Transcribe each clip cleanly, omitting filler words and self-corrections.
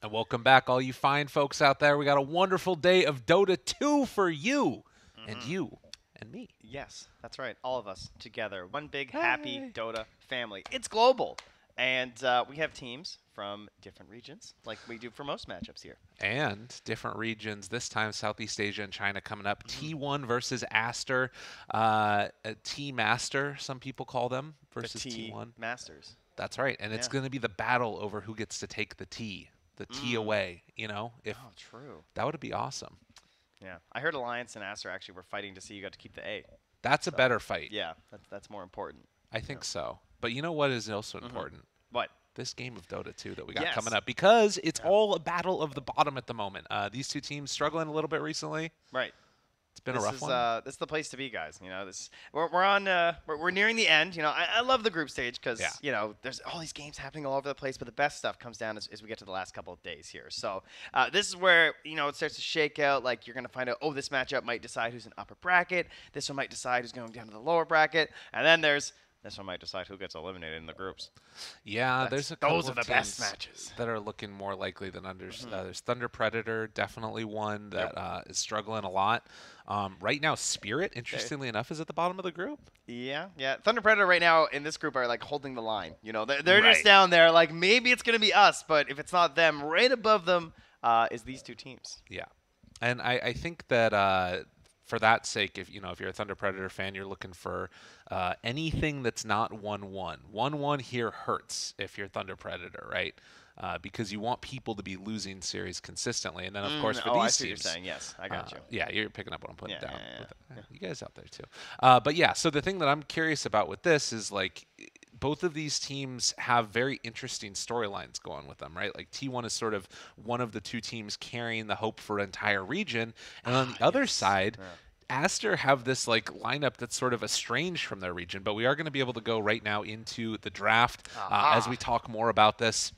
And welcome back, all you fine folks out there. We got a wonderful day of Dota 2 for you, and Hmm. you, and me. Yes, that's right. All of us together. One big happy Hey. Dota family. It's global. And we have teams from different regions, like we do for most matchups here. And different regions, this time Southeast Asia and China coming up. Hmm. T1 versus Aster, T-Master, some people call them, The versus T T1. Masters. That's right. And it's Yeah. going to be the battle over who gets to take the T Mm. away, you know? If Oh, true. that would be awesome. Yeah. I heard Alliance and Aster actually were fighting to see who got to keep the A. That's a So, better fight. yeah, that's more important. I Yeah. think so. But you know what is also Hmm. important? What? This game of Dota 2 that we got coming Yes. up because it's Yeah. all a battle of the bottom at the moment. These two teams struggling a little bit recently. Right. It's been a rough one. This is the place to be, guys. You know, this we're on we're nearing the end. You know, I love the group stage because Yeah. there's all these games happening all over the place, but the best stuff comes down as we get to the last couple of days here. So this is where it starts to shake out. Like you're gonna find out, oh, this matchup might decide who's in upper bracket. This one might decide who's going down to the lower bracket, and then there's this one might decide who gets eliminated in the groups. Yeah, there's a couple Those are of the best teams matches. that are looking more likely than others. Mhm. There's Thunder Predator, definitely one Yep. that is struggling a lot. Right now, Spirit, They- interestingly enough, is at the bottom of the group. Yeah, yeah. Thunder Predator right now in this group are like holding the line. They're just Right. down there. Like maybe it's gonna be us, but if it's not them, right above them is these two teams. Yeah, and I think that for that sake, if you're a Thunder Predator fan, you're looking for anything that's not 1-1. 1-1 here hurts if you're Thunder Predator, right? Because you want people to be losing series consistently, and then of course for Oh, I these see what you're teams, saying. Yes, I got you. yeah, you're picking up what I'm putting Yeah, down. yeah, With yeah. you guys out there too. But yeah, so the thing that I'm curious about with this is like both of these teams have very interesting storylines going with them, right? Like T1 is sort of one of the two teams carrying the hope for an entire region, and on the other Yes. side, Yeah. Aster have this like lineup that's sort of estranged from their region, but we are going to be able to go right now into the draft as Aha. we talk more about this.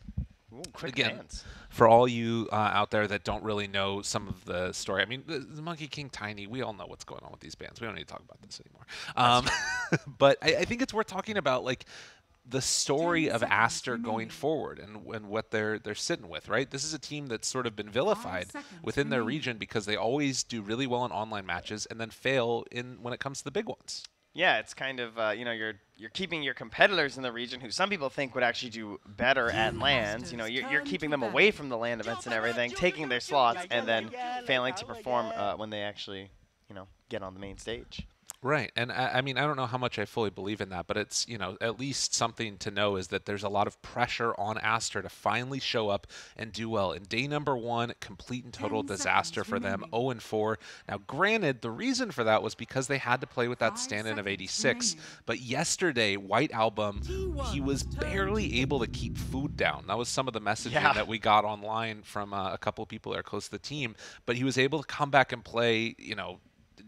Ooh, quick Again, hands. for all you out there that don't really know some of the story, I mean, the Monkey King Tiny, we all know what's going on with these bands. We don't need to talk about this anymore. But I think it's worth talking about, like, the story of Aster going forward and what they're sitting with, right? This is a team that's sort of been vilified within their region because they always do really well in online matches and then fail in when it comes to the big ones. Yeah, it's kind of you're keeping your competitors in the region who some people think would actually do better at lands. You're keeping them away from the land events and everything, taking their slots, and then failing to perform when they actually get on the main stage. Right. And I mean, I don't know how much I fully believe in that, but it's, at least something to know is that there's a lot of pressure on Aster to finally show up and do well. In day number 1, complete and total 10 disaster seconds for them, remaining. 0-4. Now, granted, the reason for that was because they had to play with that 5 stand-in of seconds 86. remaining. But yesterday, White Album, he T1 was turn barely to able to keep food down. That was some of the messaging Yeah. that we got online from a couple of people that are close to the team. But he was able to come back and play,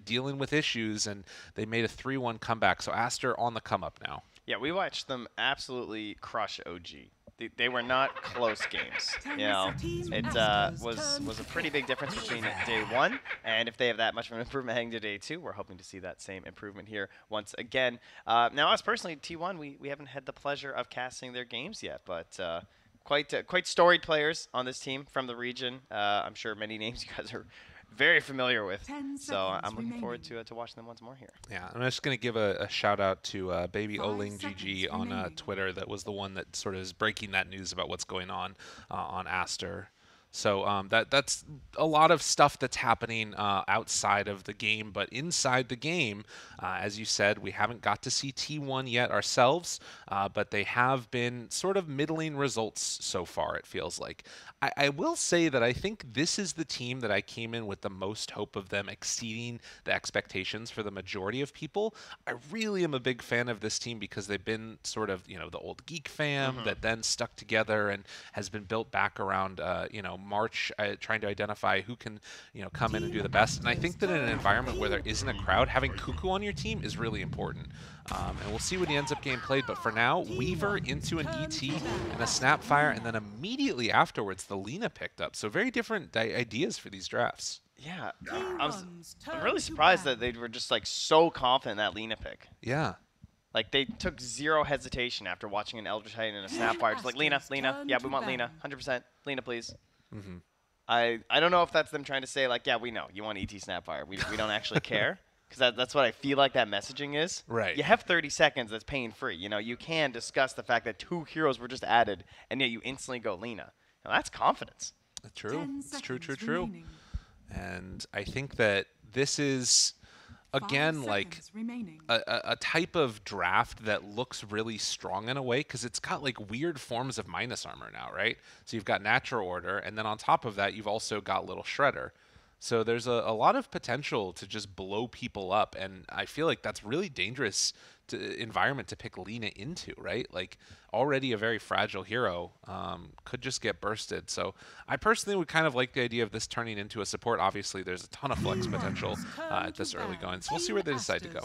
dealing with issues, and they made a 3-1 comeback. So Aster on the come up now. Yeah, we watched them absolutely crush OG. They were not close games. It was a pretty big difference between day 1, and if they have that much of an improvement heading to day 2, we're hoping to see that same improvement here once again. Now, us personally, T1, we haven't had the pleasure of casting their games yet, but quite storied players on this team from the region. I'm sure many names you guys are very familiar with. 10 So seconds I'm looking forward remaining. to watching them once more here. Yeah, I'm just going to give a shout out to Baby 5 Oling seconds GG on remaining. Twitter. That was the one that sort of is breaking that news about what's going on Aster. So that's a lot of stuff that's happening outside of the game, but inside the game, as you said, we haven't got to see T1 yet ourselves, but they have been sort of middling results so far, it feels like. I will say that I think this is the team that I came in with the most hope of them exceeding the expectations for the majority of people. I really am a big fan of this team because they've been sort of, the old geek fam that then stuck together and has been built back around, March, trying to identify who can, come in and do the best. And I think that in an environment where there isn't a crowd, having Cuckoo on your team is really important. And we'll see when he ends up getting played. But for now, Weaver into an ET and a Snapfire, and then immediately afterwards, the Lena picked up. So very different ideas for these drafts. Yeah, T1's I'm turn really to surprised that battle. they were just like so confident in that Lena pick. Yeah. Like they took zero hesitation after watching an Elder Titan and a Snapfire. Just like Lena, Aster's Lena, turn yeah, we to want Lena, battle. 100%, Lena, please. Hmm. I don't know if that's them trying to say, like, yeah, we know you want ET Snapfire. We don't actually care. Because that's what I feel like that messaging is. Right. You have 30 seconds that's pain free. You know, you can discuss the fact that 2 heroes were just added, and yet you instantly go Lena. Now, that's confidence. True. It's true, true, true. And I think that this is, again, like a type of draft that looks really strong in a way because it's got like weird forms of minus armor now, right? So you've got natural order, and then on top of that, you've also got little shredder. So there's a lot of potential to just blow people up, and I feel like that's really dangerous environment to pick Lena into, right? Like already a very fragile hero could just get bursted. So I personally would kind of like the idea of this turning into a support. Obviously, there's a ton of flex potential at this early going, so we'll see where they decide to go.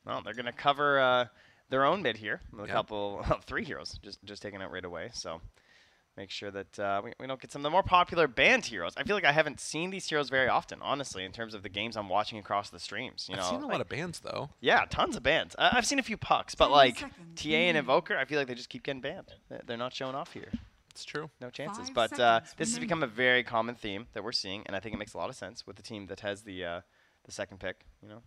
Well, they're going to cover their own mid here. A couple, 3 heroes just taken out right away. So make sure that we don't get some of the more popular banned heroes. I feel like I haven't seen these heroes very often, honestly, in terms of the games I'm watching across the streams. You know, I've seen a lot of bans, though. Yeah, tons of bans. I've seen a few pucks, but like TA and Invoker, I feel like they just keep getting banned. They're not showing off here. It's true. No chances. But this has become a very common theme that we're seeing, and I think it makes a lot of sense with the team that has the second pick, you know.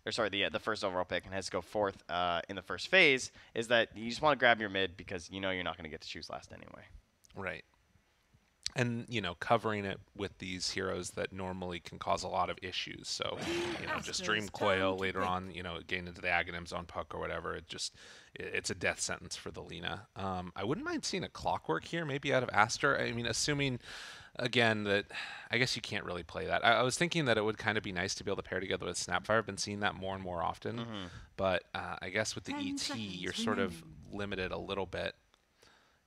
Or sorry, the first overall pick and has to go fourth in the first phase, is that you just want to grab your mid because you know you're not going to get to choose last anyway. Right. And, you know, covering it with these heroes that normally can cause a lot of issues. So, you know, just Dream Coil later on, you know, getting into the Aghanims on Puck or whatever, it's a death sentence for the Lena. I wouldn't mind seeing a Clockwork here, maybe out of Aster. I mean, assuming, again, that I guess you can't really play that. I was thinking that it would kind of be nice to be able to pair together with Snapfire. I've been seeing that more and more often. But I guess with the ET, you're sort of limited a little bit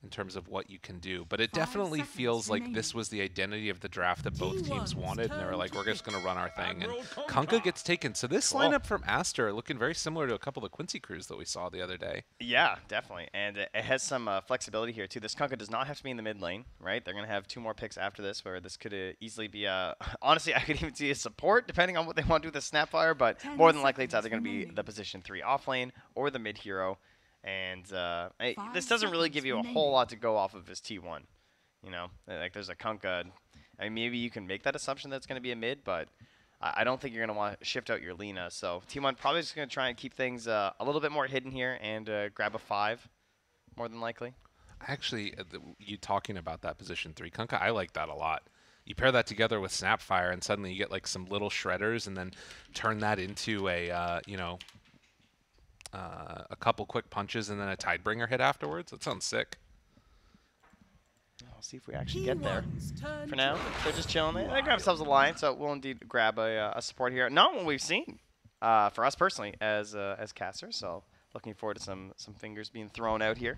in terms of what you can do. But it definitely feels like this was the identity of the draft that both teams wanted, and they were like, we're just going to run our thing. And Kunkka gets taken. So this lineup from Aster looking very similar to a couple of Quincy crews that we saw the other day. Yeah, definitely. And it has some flexibility here, too. This Kunkka does not have to be in the mid lane, right? They're going to have 2 more picks after this, where this could easily be honestly, I could even see a support, depending on what they want to do with the Snapfire, but more than likely it's either going to be the position 3 off lane or the mid hero. And this doesn't really give you a whole lot to go off of as T1. You know, like there's a Kunkka. I mean, maybe you can make that assumption that it's going to be a mid, but I don't think you're going to want to shift out your Lena. So T1 probably just going to try and keep things a little bit more hidden here and grab a 5, more than likely. Actually, you talking about that position 3 Kunkka, I like that a lot. You pair that together with Snapfire, and suddenly you get like some little shredders, and then turn that into a you know, a couple quick punches and then a Tidebringer hit afterwards. That sounds sick. We'll see if we actually get there. For now, they're just chilling. They grab themselves a line, so we'll indeed grab a support here. Not what we've seen for us personally as casters. So looking forward to some fingers being thrown out here.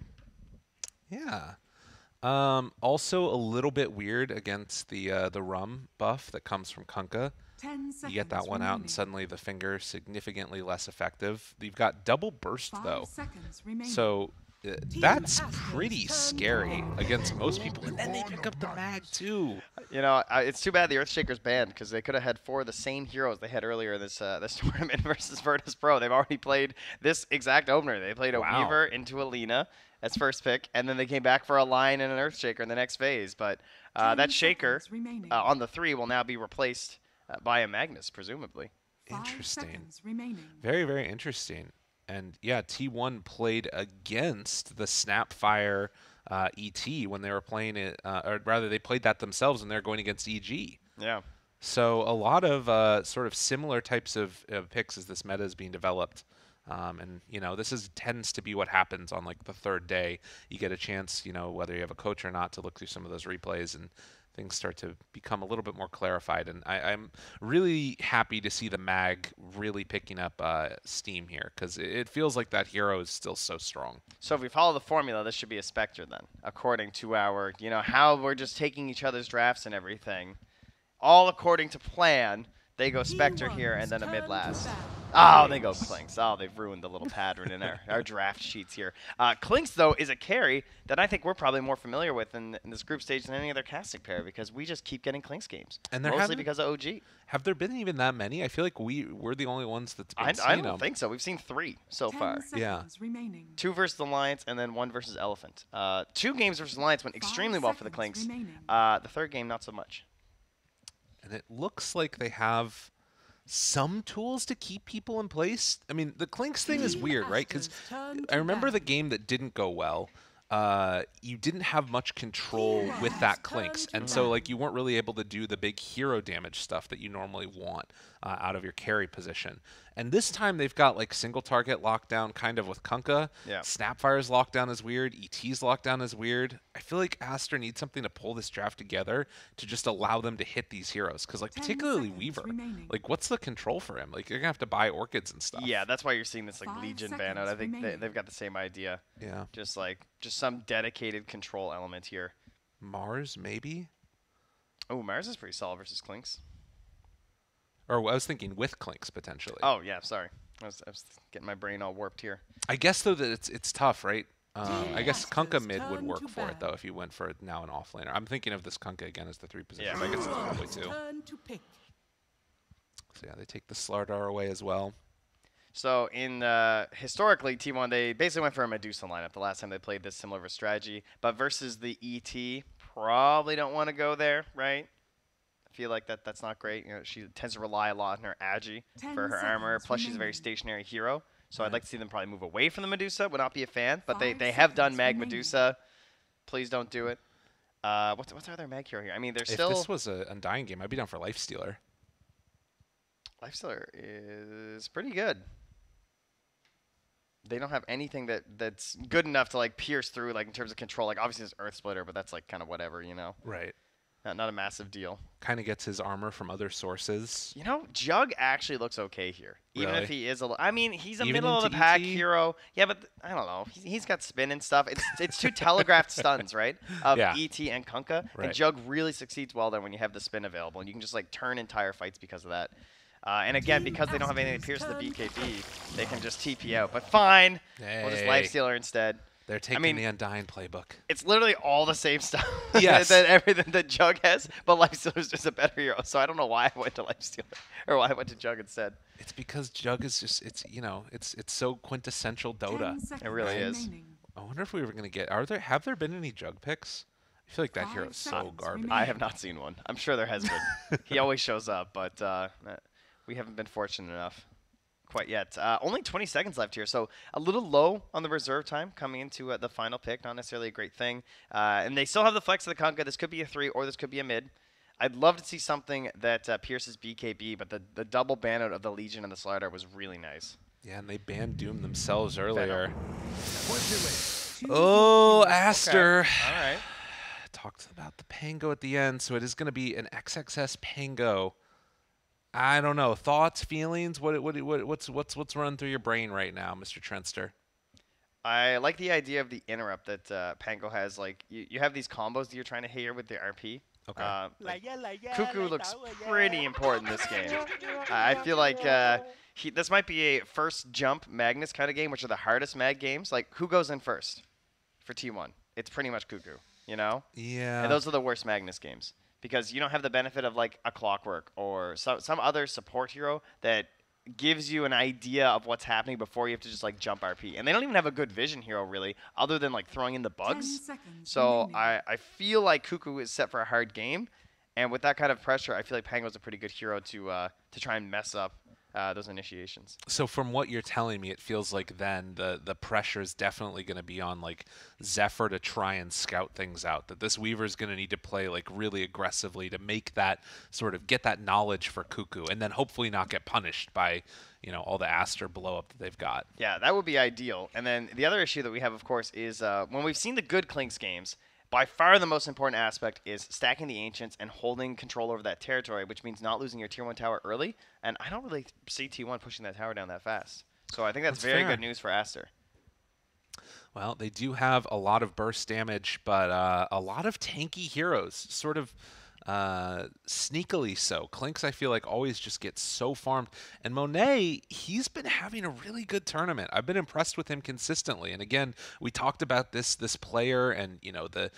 Yeah. Also a little bit weird against the rum buff that comes from Kunkka. You get that one out, and suddenly the finger is significantly less effective. You've got double burst, though. So that's pretty scary against most people. And then they pick up the mag, too. You know, it's too bad the Earthshaker's banned, because they could have had 4 of the same heroes they had earlier this tournament versus Virtus Pro. They've already played this exact opener. They played a Weaver into a Lena as first pick, and then they came back for a Lion and an Earthshaker in the next phase. But that Shaker on the 3 will now be replaced by a Magnus, presumably. Interesting. Very, very interesting. And yeah, T1 played against the Snapfire ET when they were playing it, or rather, they played that themselves when they were going against EG. Yeah. So a lot of sort of similar types of picks as this meta is being developed. And, you know, tends to be what happens on, like, the 3rd day. You get a chance, you know, whether you have a coach or not, to look through some of those replays, and things start to become a little bit more clarified. And I'm really happy to see the mag really picking up steam here, because it feels like that hero is still so strong. So if we follow the formula, this should be a Spectre then, according to our, you know, how we're just taking each other's drafts and everything. All according to plan, they go Spectre here and then a mid last. Oh, they go Clinks. Oh, they've ruined the little pattern in our draft sheets here. Clinks, though, is a carry that I think we're probably more familiar with in this group stage than any other casting pair because we just keep getting Clinks games. And there Mostly haven't because of OG. have there been even that many? I feel like we're the only ones that's been I seeing don't them. think so. We've seen 3 so far. Yeah. Remaining. 2 versus Alliance and then 1 versus Elephant. 2 games versus Alliance went extremely well for the Clinks. The 3rd game, not so much. And it looks like they have some tools to keep people in place. I mean, the Clinks thing is weird, right? Because I remember the game that didn't go well. You didn't have much control with that Clinks, and so like you weren't really able to do the big hero damage stuff that you normally want out of your carry position. And this time they've got like single target lockdown kind of with Kunkka. Yeah. Snapfire's lockdown is weird. ET's lockdown is weird. I feel like Aster needs something to pull this draft together to just allow them to hit these heroes. Because like particularly Weaver, like what's the control for him? Like you're gonna have to buy orchids and stuff. Yeah, that's why you're seeing this like Legion ban out. I think they've got the same idea. Yeah. Just some dedicated control element here. Mars maybe. Oh, Mars is pretty solid versus Clinks. Or I was thinking with Clinks potentially. Oh yeah, sorry. I was getting my brain all warped here. I guess though that it's tough, right? I guess Kunkka mid would work for it though if you went for now an offlaner. I'm thinking of this Kunkka again as the 3 position. Yeah. I guess it's probably 2. So yeah, they take the Slardar away as well. So in historically, T1 they basically went for a Medusa lineup the last time they played this similar of a strategy. But versus the ET, probably don't want to go there, right? I feel like that's not great. You know, she tends to rely a lot on her Agi for her armor. Plus, she's a very stationary hero. So I'd like to see them probably move away from the Medusa. Would not be a fan, but they have done Mag Medusa. Please don't do it. What's our other Mag hero here? I mean, there's If still this was an Undying game, I'd be down for Lifestealer. Lifestealer is pretty good. They don't have anything that's good enough to like pierce through like in terms of control. Like obviously there's Earth Splitter, but that's like kind of whatever, you know. Right. Not a massive deal. Kind of gets his armor from other sources. You know, Jug actually looks okay here. Even Really? if he is a little... I mean, he's a Even middle of the into pack ET? hero. Yeah, but I don't know. He's got spin and stuff. It's 2 telegraphed stuns, right? Of Yeah. ET and Kunkka. Right. And Jug really succeeds well there when you have the spin available. And you can just like turn entire fights because of that. And again, because they don't have anything to pierce the BKB, they can just TP out. But fine. We'll just Hey. Lifestealer instead. They're taking mean- the Undying playbook. It's literally all the same stuff Yes. that everything that Jug has, but Lifestealer's just a better hero. So I don't know why I went to Lifestealer or why I went to Jug instead. It's because Jug is just it's so quintessential Dota. It really is. I wonder if we were gonna get have there been any Jug picks? I feel like that hero is so garbage. I have not seen one. I'm sure there has been. He always shows up, but we haven't been fortunate enough quite yet. Only 20 seconds left here, so a little low on the reserve time coming into the final pick. Not necessarily a great thing. And they still have the flex of the Kunkka. This could be a 3 or this could be a mid. I'd love to see something that pierces BKB, but the double ban out of the Legion and the Slardar was really nice. Yeah, and they banned Doom themselves earlier. Oh, Aster. All right. Talked about the Pango at the end, so it is going to be an XXS Pango. I don't know. Thoughts, feelings? What's running through your brain right now, Mr. Trenster? I like the idea of the interrupt that Pango has. Like you have these combos that you're trying to hit here with the RP. Okay. Cuckoo looks pretty important this game. I feel like this might be a first jump Magnus kind of game, which are the hardest mag games. Like who goes in first for T1? It's pretty much Cuckoo, you know? Yeah. And those are the worst Magnus games because you don't have the benefit of like a Clockwork or some other support hero that gives you an idea of what's happening before you have to just like jump RP. And they don't even have a good vision hero really, other than like throwing in the bugs. So I feel like Cuckoo is set for a hard game. And with that kind of pressure, I feel like Pango's a pretty good hero to try and mess up those initiations. So from what you're telling me, it feels like then the pressure is definitely going to be on like Zephyr to try and scout things out. That this Weaver is going to need to play like really aggressively to make that sort of get that knowledge for Cuckoo, and then hopefully not get punished by all the Aster blow up that they've got. Yeah, that would be ideal. And then the other issue that we have, of course, is when we've seen the good Clinks games. By far the most important aspect is stacking the Ancients and holding control over that territory, which means not losing your Tier 1 tower early. And I don't really see T1 pushing that tower down that fast. So I think that's very fair. good news for Aster. Well, they do have a lot of burst damage, but a lot of tanky heroes. Sort of sneakily so. Clinks, I feel like, always just gets so farmed. And Monet, he's been having a really good tournament. I've been impressed with him consistently. And again, we talked about this player and, you know, the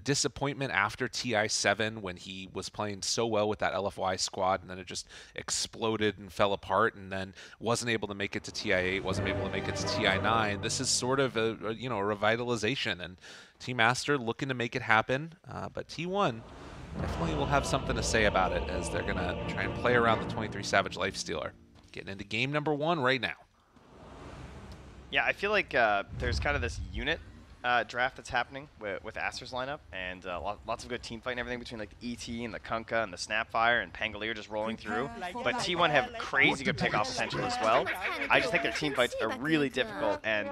disappointment after TI7 when he was playing so well with that LFY squad, and then it just exploded and fell apart, and then wasn't able to make it to TI8, wasn't able to make it to TI9. This is sort of a you know, a revitalization, and Team Aster looking to make it happen, but T1 definitely will have something to say about it as they're going to try and play around the 23 Savage Lifestealer. Getting into game number 1 right now. Yeah, I feel like there's kind of this unit draft that's happening with Aster's lineup, and lots of good team fight and everything between like the ET and the Kunkka and the Snapfire and Pangolier just rolling through. But T1 have crazy good pickoff potential as well. I just think their team fights are really difficult and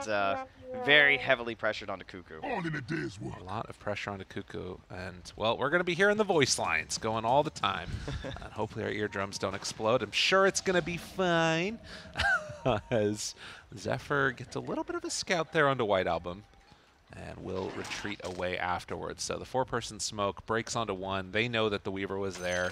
very heavily pressured onto Cuckoo. A lot of pressure onto Cuckoo, and well, we're going to be hearing the voice lines going all the time. And hopefully our eardrums don't explode. I'm sure it's going to be fine as Zephyr gets a little bit of a scout there onto White Album and will retreat away afterwards. So the 4-person smoke breaks onto 1. They know that the Weaver was there.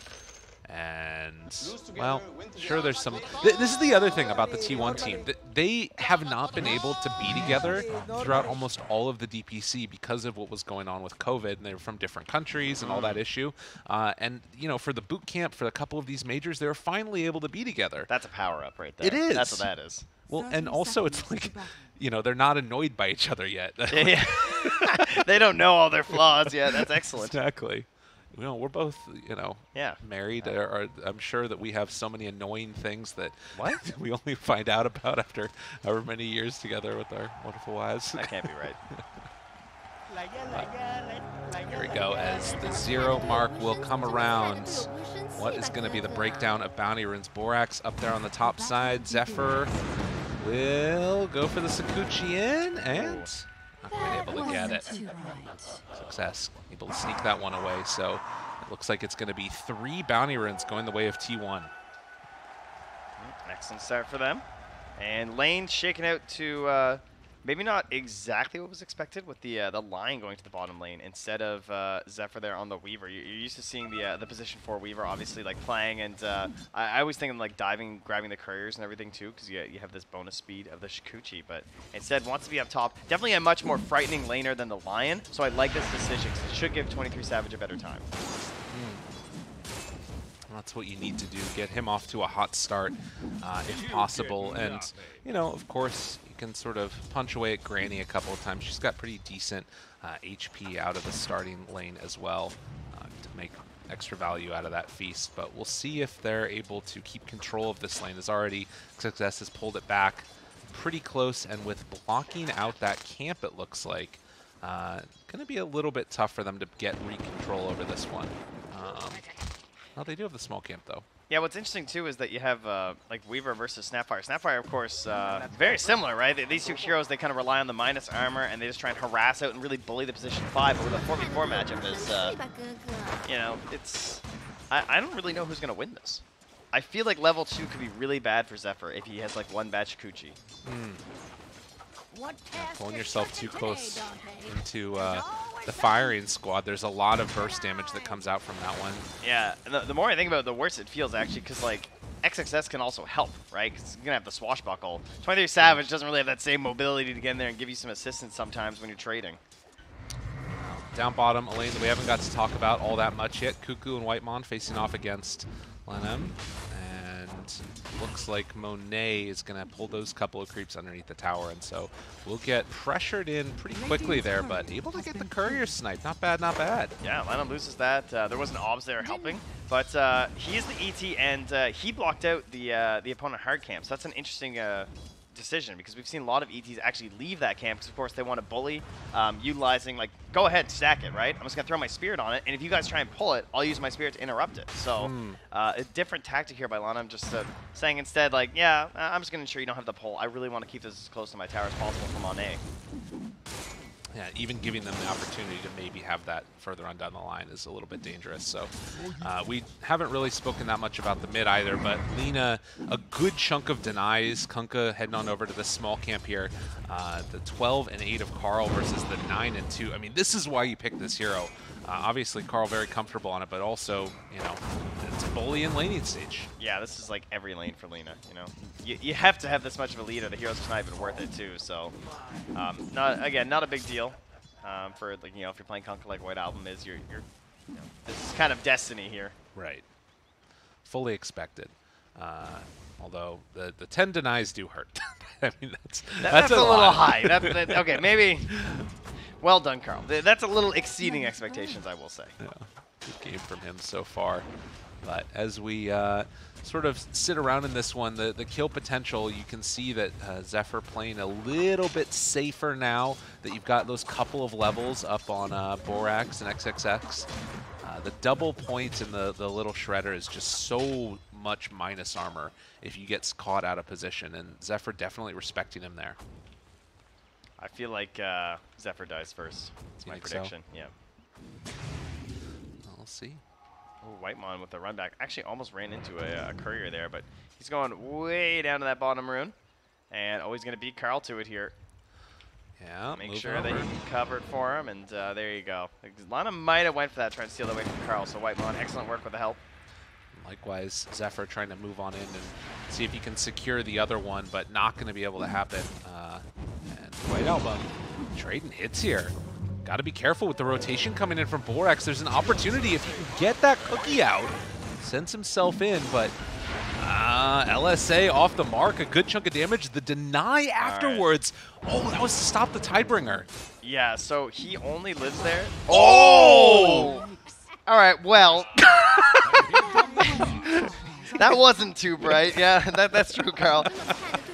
And, well, sure, there's some... This is the other thing about the T1 team. They have not been able to be together throughout almost all of the DPC because of what was going on with COVID, and they were from different countries and all that issue. And, you know, for the boot camp, for a couple of these majors, they were finally able to be together. That's a power-up right there. It is. That's what that is. Well, and also it's like, you know, they're not annoyed by each other yet. Yeah. They don't know all their flaws yet. That's excellent. Exactly. You know, we're both, you know, married. I'm sure that we have so many annoying things that we only find out about after however many years together with our wonderful wives. That can't be right. Here we go, as the 0 mark will come around. What is going to be the breakdown of bounty runes? Borax up there on the top side. Zephyr will go for the Sakuchi in, and not quite able to get it. Success, able to sneak that one away. So it looks like it's going to be 3 bounty runes going the way of T1. Excellent start for them. And lane shaken out to maybe not exactly what was expected with the line going to the bottom lane instead of Zephyr there on the Weaver. You're used to seeing the position 4 Weaver obviously like playing, and I always think of like diving, grabbing the couriers and everything too, because you have this bonus speed of the Shikuchi, but instead wants to be up top. Definitely a much more frightening laner than the Lion, so I like this decision because it should give 23 Savage a better time. That's what you need to do. Get him off to a hot start if possible. And, you know, of course, you can sort of punch away at Granny a couple of times. She's got pretty decent HP out of the starting lane as well to make extra value out of that feast. But we'll see if they're able to keep control of this lane, as already Success has pulled it back pretty close. And with blocking out that camp, it looks like, going to be a little bit tough for them to get re-control over this one. Well, they do have the small camp, though. Yeah, what's interesting, too, is that you have, like, Weaver versus Snapfire. Snapfire, of course, very similar, right? These two heroes, they kind of rely on the minus armor, and they just try and harass out and really bully the position 5. But with a 4v4 matchup is, you know, it's... I don't really know who's going to win this. I feel like level 2 could be really bad for Zephyr if he has, like, one bad Shikuchi. Pulling yourself too close into the firing squad. There's a lot of burst damage that comes out from that one. Yeah, and the more I think about it, the worse it feels, actually, because, like, XXS can also help, right? Because you're going to have the swashbuckle. 23 Savage doesn't really have that same mobility to get in there and give you some assistance sometimes when you're trading. Down bottom, a lane that we haven't got to talk about all that much yet. Cuckoo and Whitemon facing off against Lenem. Looks like Monet is going to pull those couple of creeps underneath the tower, and so we'll get pressured in pretty quickly there, but able to get the courier snipe. Not bad, not bad. Yeah, Lennon loses that. There wasn't obs there helping, but he is the ET, and he blocked out the opponent hard camp, so that's an interesting decision, because we've seen a lot of ETs actually leave that camp because, of course, they want to bully, utilizing, like, go ahead, stack it, right? I'm just going to throw my spirit on it, and if you guys try and pull it, I'll use my spirit to interrupt it. So a different tactic here by Lana. I'm just saying instead, like, yeah, I'm just going to ensure you don't have the pull. I really want to keep this as close to my tower as possible for Monet. Yeah, even giving them the opportunity to maybe have that further on down the line is a little bit dangerous. So we haven't really spoken that much about the mid either, but Lina, a good chunk of denies. Kunkka heading on over to the small camp here. The 12 and 8 of Carl versus the 9 and 2. I mean, this is why you pick this hero. Obviously, Carl very comfortable on it, but also, you know, it's a bully and laning stage. Yeah, this is like every lane for Lena, you know. You have to have this much of a lead or the hero's just not even worth it too, so not a big deal for, like, you know, if you're playing Conquer like White Album is, you know, this is kind of destiny here. Right. Fully expected. Although the 10 denies do hurt. I mean, that's a little lot. high. Okay, maybe. Well done, Carl. That's a little exceeding expectations, I will say. Yeah, good game from him so far. But as we sort of sit around in this one, the kill potential, you can see that Zephyr playing a little bit safer now that you've got those couple of levels up on Borax and XXX. The double points in the little shredder is just so much minus armor if you get caught out of position, and Zephyr definitely respecting him there. I feel like Zephyr dies first. That's my prediction. So? Yeah. We'll see. Oh, Whitemon with the run back. Actually almost ran into a courier there, but he's going way down to that bottom rune. And always going to beat Carl to it here. Yeah, make sure that he covered for him, and there you go. Lana might have went for that, trying to steal away from Carl, so Whitemon, excellent work with the help. Likewise, Zephyr trying to move on in and see if he can secure the other one, but not going to be able to happen. And White Album trading hits here. Got to be careful with the rotation coming in from Borax. There's an opportunity if he can get that cookie out. Sends himself in, but LSA off the mark. A good chunk of damage. The deny afterwards. Right. Oh, that was to stop the Tidebringer. Yeah, so he only lives there. Oh! All right, well. That wasn't too bright. Yeah, that's true, Carl.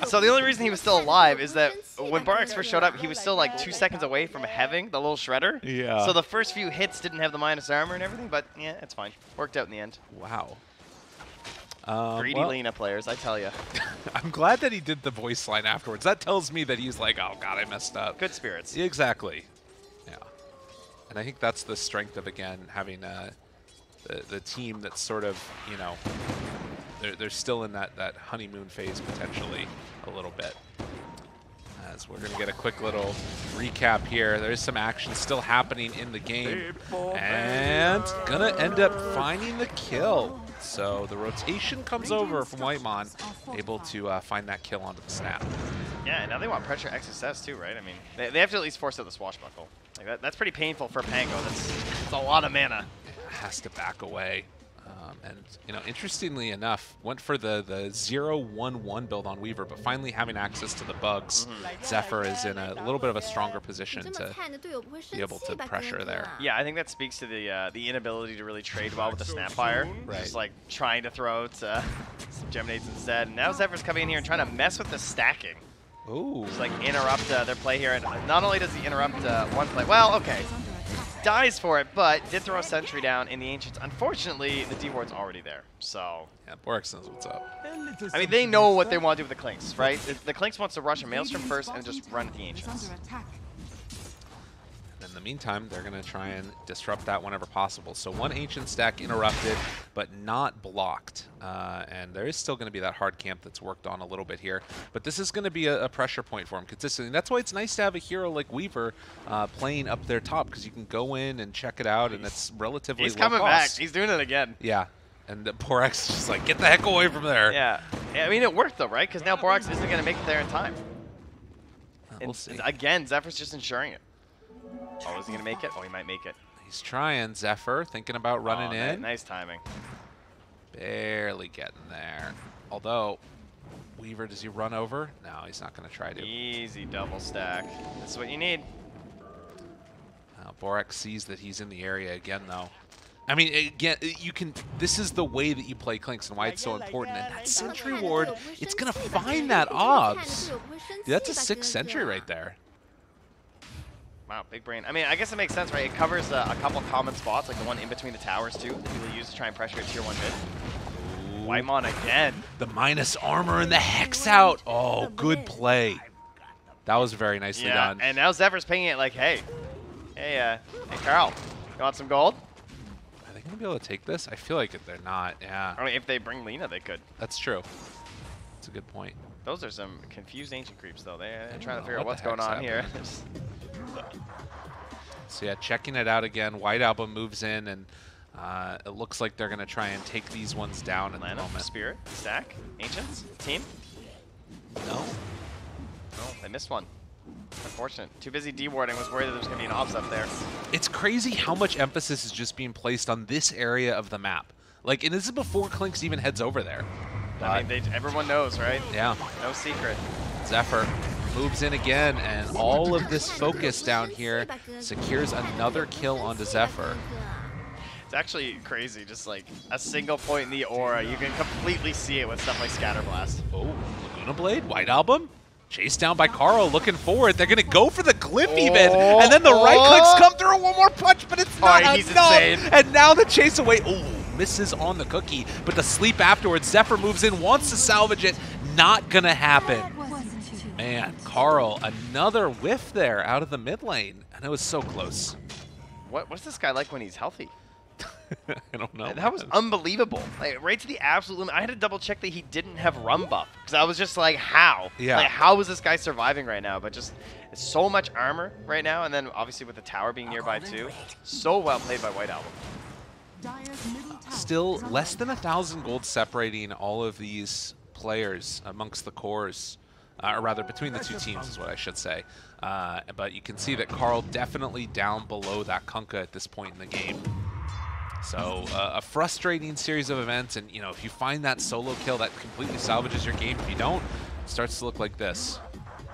So the only reason he was still alive is that when Borax first showed up, he was still like 2 seconds away from having the little shredder. Yeah. So the first few hits didn't have the minus armor and everything, but yeah, it's fine. Worked out in the end. Wow. Greedy Lena players, I tell you. I'm glad that he did the voice line afterwards. That tells me that he's like, oh god, I messed up. Good spirits. Exactly. Yeah. And I think that's the strength of, again, having the team that's sort of, you know, they're still in that honeymoon phase potentially a little bit. As we're going to get a quick little recap here. There's some action still happening in the game. And going to end up finding the kill. So the rotation comes over from Whitemon, able to find that kill onto the snap. Yeah, and now they want pressure XSS too, right? I mean, they have to at least force out the swashbuckle. Like that's pretty painful for Pango. That's a lot of mana. Has to back away. And, you know, interestingly enough, went for the 0-1-1 build on Weaver, but finally having access to the bugs, Zephyr is in a little bit of a stronger position to be able to pressure there. Yeah, I think that speaks to the inability to really trade well with the Snapfire. Right. Just like trying to throw out some Geminades instead. And now Zephyr's coming in here and trying to mess with the stacking. Ooh. Just like interrupt their play here. And not only does he interrupt one play, well, okay. Dies for it, but did throw a sentry down in the Ancients. Unfortunately, the D-Ward's already there, so... Yeah, Borax knows what's up. I mean, they know what they want to do with the Clinks, right? The Clinks wants to rush a Maelstrom first and just run at the Ancients. In the meantime, they're going to try and disrupt that whenever possible. So one Ancient stack interrupted, but not blocked. And there is still going to be that hard camp that's worked on a little bit here. But this is going to be a pressure point for him consistently. And that's why it's nice to have a hero like Weaver playing up their top, because you can go in and check it out, and it's relatively He's low coming cost. back. He's doing it again. Yeah. And Borax is just like, get the heck away from there. Yeah. I mean, it worked, though, right? Because now Borax isn't going to make it there in time. We'll see. Again, Zephyr's just ensuring it. Oh, is he going to make it? Oh, he might make it. He's trying. Zephyr thinking about running in. Nice timing. Barely getting there. Although, Weaver, does he run over? No, he's not going to try to. Easy double stack. This is what you need. Borax sees that he's in the area again, though. I mean, again, you can. This is the way that you play Clinks and why it's so important. And that Sentry Ward, it's going to find that obs. Dude, that's a 6 Sentry right there. Wow, big brain. I mean, I guess it makes sense, right? It covers a couple common spots, like the one in between the towers, too, that people use to try and pressure a tier 1 mid. Whitemon again. The minus armor and the Hex out. Oh, good play. That was very nicely done. And now Zephyr's pinging it like, hey, Carl, you want some gold? Are they going to be able to take this? I feel like they're not, yeah. I mean, if they bring Lena, they could. That's true. That's a good point. Those are some confused ancient creeps, though. They're trying to figure out what's going on here. So yeah, checking it out again. White Album moves in, and it looks like they're going to try and take these ones down at the moment. Spirit, Stack, Ancients, Team? No. Oh, they missed one. Unfortunate. Too busy dewarding, was worried that there was going to be an obs up there. It's crazy how much emphasis is just being placed on this area of the map. Like, and this is before Clinks even heads over there. I mean, everyone knows, right? Yeah. No secret. Zephyr moves in again, and all of this focus down here secures another kill onto Zephyr. It's actually crazy, just like a single point in the aura. You can completely see it with stuff like Scatterblast. Oh, Laguna Blade, White Album. Chased down by Carl, looking forward. They're going to go for the clip even. And then the right clicks come through one more punch, but it's not enough. Insane. And now the chase away. Oh, misses on the cookie, but the sleep afterwards. Zephyr moves in, wants to salvage it. Not going to happen. Man, Carl, another whiff there out of the mid lane. And it was so close. What's this guy like when he's healthy? I don't know. That was unbelievable. Like, right to the absolute limit. I had to double check that he didn't have run buff because I was just like, how? Yeah. Like, how is this guy surviving right now? But just it's so much armor right now, and then obviously with the tower being nearby too. So well played by White Album. Still less than 1,000 gold separating all of these players amongst the cores. Or rather, between the two teams is what I should say. But you can see that Carl definitely down below that Kunkka at this point in the game. So a frustrating series of events, and if you find that solo kill, that completely salvages your game. If you don't, it starts to look like this.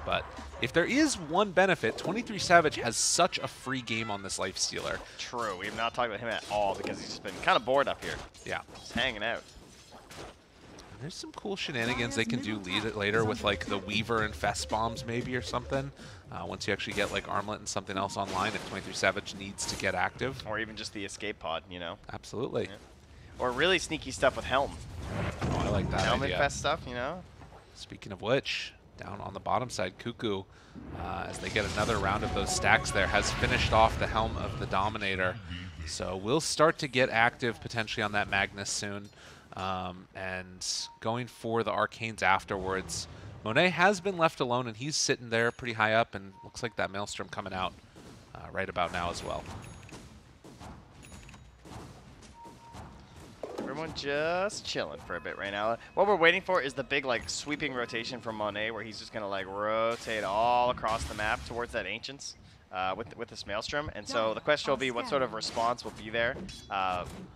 But if there is one benefit, 23 Savage has such a free game on this Lifestealer. True. We have not talked about him at all because he's just been kind of bored up here. Yeah. Just hanging out. There's some cool shenanigans they can do later with like the Weaver and Fest bombs maybe or something. Once you actually get like Armlet and something else online, if 23 Savage needs to get active. Or even just the escape pod, Absolutely. Yeah. Or really sneaky stuff with Helm. Oh, I like that Helm idea. and Fest stuff, Speaking of which, down on the bottom side, Cuckoo, as they get another round of those stacks there, has finished off the Helm of the Dominator. So we'll start to get active potentially on that Magnus soon. And going for the Arcanes afterwards. Monet has been left alone, and he's sitting there pretty high up, and looks like that Maelstrom coming out right about now as well. Everyone just chilling for a bit right now. What we're waiting for is the big sweeping rotation from Monet, where he's just going to rotate all across the map towards that Ancients. With this Maelstrom, and so the question will be what sort of response will be there,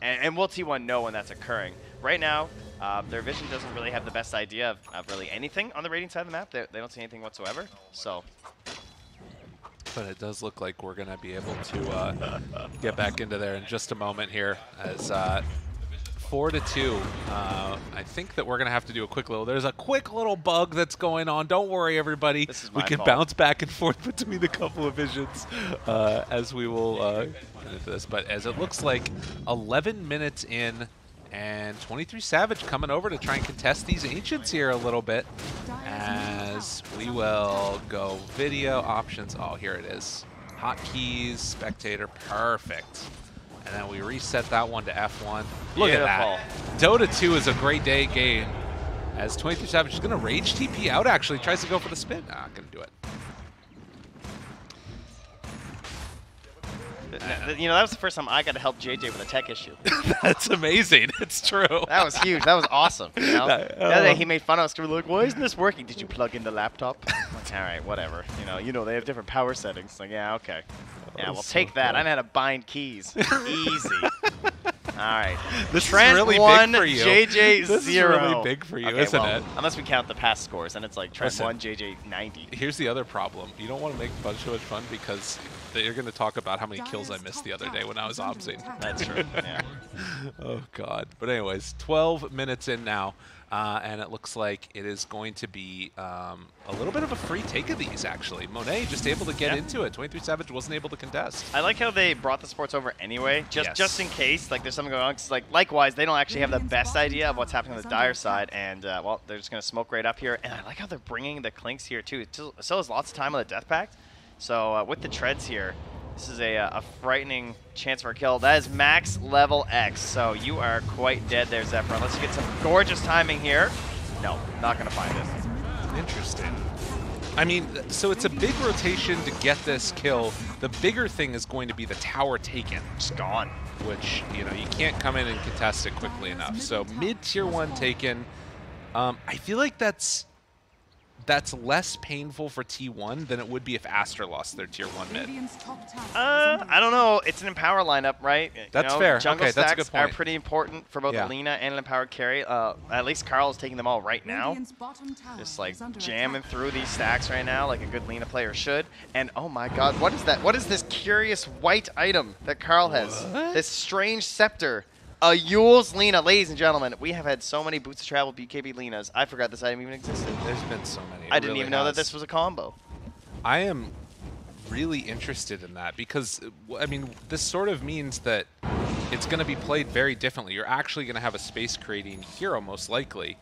and will T1 know when that's occurring? Right now, their vision doesn't really have the best idea of really anything on the rating side of the map. They don't see anything whatsoever, so. But it does look like we're going to be able to get back into there in just a moment here as 4-2. I think that we're going to have to do a quick little... There's a quick little bug that's going on. Don't worry, everybody. We can bounce back and forth between a couple of visions as we will get into this. But as it looks like 11 minutes in, and 23 Savage coming over to try and contest these Ancients here a little bit. As we will go video options. Oh, here it is. Hotkeys, spectator, perfect. And then we reset that one to F1. Look at that. Dota 2 is a great day game. As 23 Savage is going to rage TP out, actually. Tries to go for the spin. Not going to do it. That was the first time I got to help JJ with a tech issue. That's amazing. It's true. That was huge. That was awesome. The other day he made fun of us. We were like, why isn't this working? Did you plug in the laptop? Like, all right, whatever. They have different power settings. Like, yeah, okay. Yeah, we'll take that. I know how to bind keys. Easy. All right. This Trent is really 1, big for you. JJ 0. This is really big for you, okay, isn't well, it? Unless we count the past scores, and it's like Trent 1, JJ 90. Here's the other problem. You don't want to make fun too much fun because you're going to talk about how many kills I missed the other day when I was obsing. That's true. Yeah. Oh, God. But anyways, 12 minutes in now. And it looks like it is going to be a little bit of a free take of these, actually. Monet just able to get into it. 23 Savage wasn't able to contest. I like how they brought the sports over anyway, just in case there's something going on. Cause, likewise, they don't actually have the best idea of what's happening on the Dire side, and well, they're just going to smoke right up here. And I like how they're bringing the Clinks here too. It still has lots of time on the Death Pact, so with the treads here, this is a frightening chance for a kill. That is max level X, so you are quite dead there, Zephyr. Unless you get some gorgeous timing here. No, not going to find this. Interesting. I mean, so it's a big rotation to get this kill. The bigger thing is going to be the tower taken. It's gone. Which, you know, you can't come in and contest it quickly enough. So mid tier 1 taken. I feel like that's less painful for T1 than it would be if Aster lost their tier 1 mid. I don't know. It's an Empower lineup, right? That's fair. Jungle Okay, that's a stacks good point. are pretty important for both Alina and an Empowered carry. At least Carl's taking them all right now. Just like jamming through these stacks right now like a good Lina player should. And oh my god, what is that? What is this curious white item that Carl has? What? This strange scepter. A Yule's Lina. Ladies and gentlemen, we have had so many Boots of Travel BKB Linas. I forgot this item even existed. There's been so many. I didn't even know that this was a combo. I am really interested in that because, I mean, this sort of means that it's going to be played very differently. You're actually going to have a space-creating hero, most likely.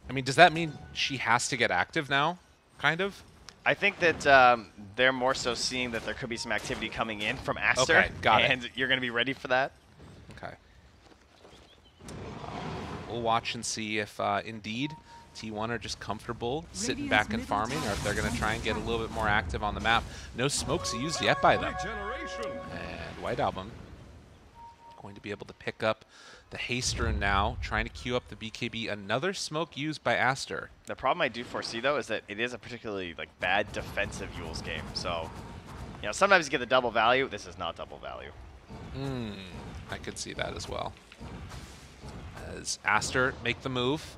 I mean, does that mean she has to get active now, kind of? I think that they're more so seeing that there could be some activity coming in from Aster. Okay, got it. And you're going to be ready for that. Okay. We'll watch and see if indeed T1 are just comfortable sitting back and farming, or if they're going to try and get a little bit more active on the map. No smokes used yet by them. And White Album going to be able to pick up the haste rune now, trying to queue up the BKB. Another smoke used by Aster. The problem I do foresee, though, is that it is a particularly bad defensive Yule's game. So, you know, sometimes you get the double value. This is not double value. I could see that as well. As Aster make the move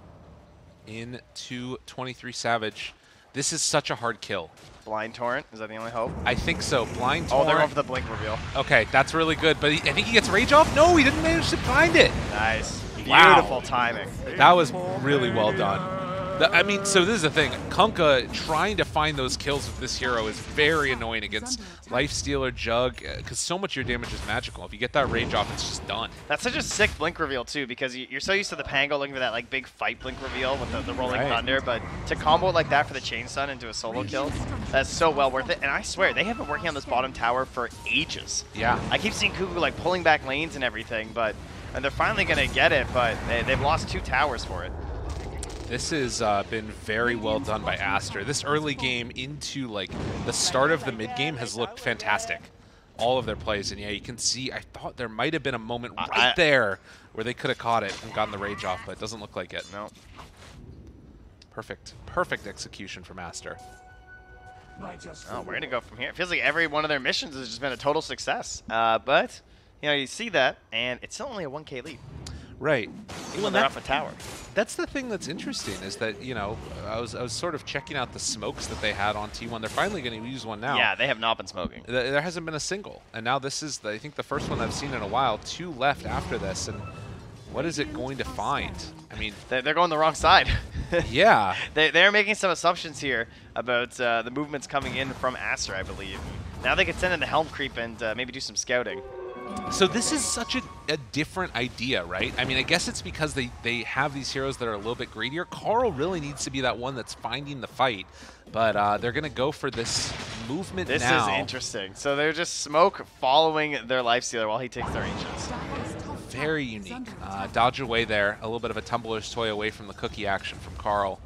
into 23 Savage. This is such a hard kill. Blind Torrent, is that the only hope? I think so. Blind Oh, Torrent. they're going for the Blink reveal. Okay, that's really good. But I think he gets Rage off. No, he didn't manage to find it. Nice. Wow. Beautiful timing. That was really well done. I mean, so this is the thing. Kunkka trying to find those kills with this hero is very annoying against Lifestealer, Jug, because so much of your damage is magical. If you get that Rage off, it's just done. That's such a sick Blink reveal, too, because you're so used to the Pango looking for that big fight Blink reveal with the Rolling Thunder, but to combo it like that for the Chain Stun into a solo kill, that's so well worth it. And I swear, they have been working on this bottom tower for ages. Yeah. I keep seeing Cuckoo pulling back lanes and everything, and they're finally going to get it, but they've lost 2 towers for it. This has been very well done by Aster. This early game into the start of the mid game has looked fantastic. All of their plays, and yeah, you can see. I thought there might have been a moment right there where they could have caught it and gotten the Rage off, but it doesn't look like it. No. Perfect execution from Aster. Oh, where to go from here? It feels like every one of their missions has just been a total success. But you know, you see that, and it's still only a 1K lead. Right. Even when they're off a tower. That's the thing that's interesting is that, you know, I was sort of checking out the smokes that they had on T1. They're finally going to use one now. Yeah, they have not been smoking. There hasn't been a single. And now this is, I think, the first one I've seen in a while. 2 left after this. And what is it going to find? I mean... They're going the wrong side. Yeah. They're making some assumptions here about the movements coming in from Aster, I believe. Now they could send in the Helm Creep and maybe do some scouting. So this is such a different idea, right? I mean, I guess it's because they have these heroes that are a little bit greedier. Carl really needs to be that one that's finding the fight, but they're going to go for this movement now. This is interesting. So they're just smoke following their Lifestealer while he takes their Ancients. Very unique. Dodge away there. A little bit of a tumbler's toy away from the cookie action from Carl.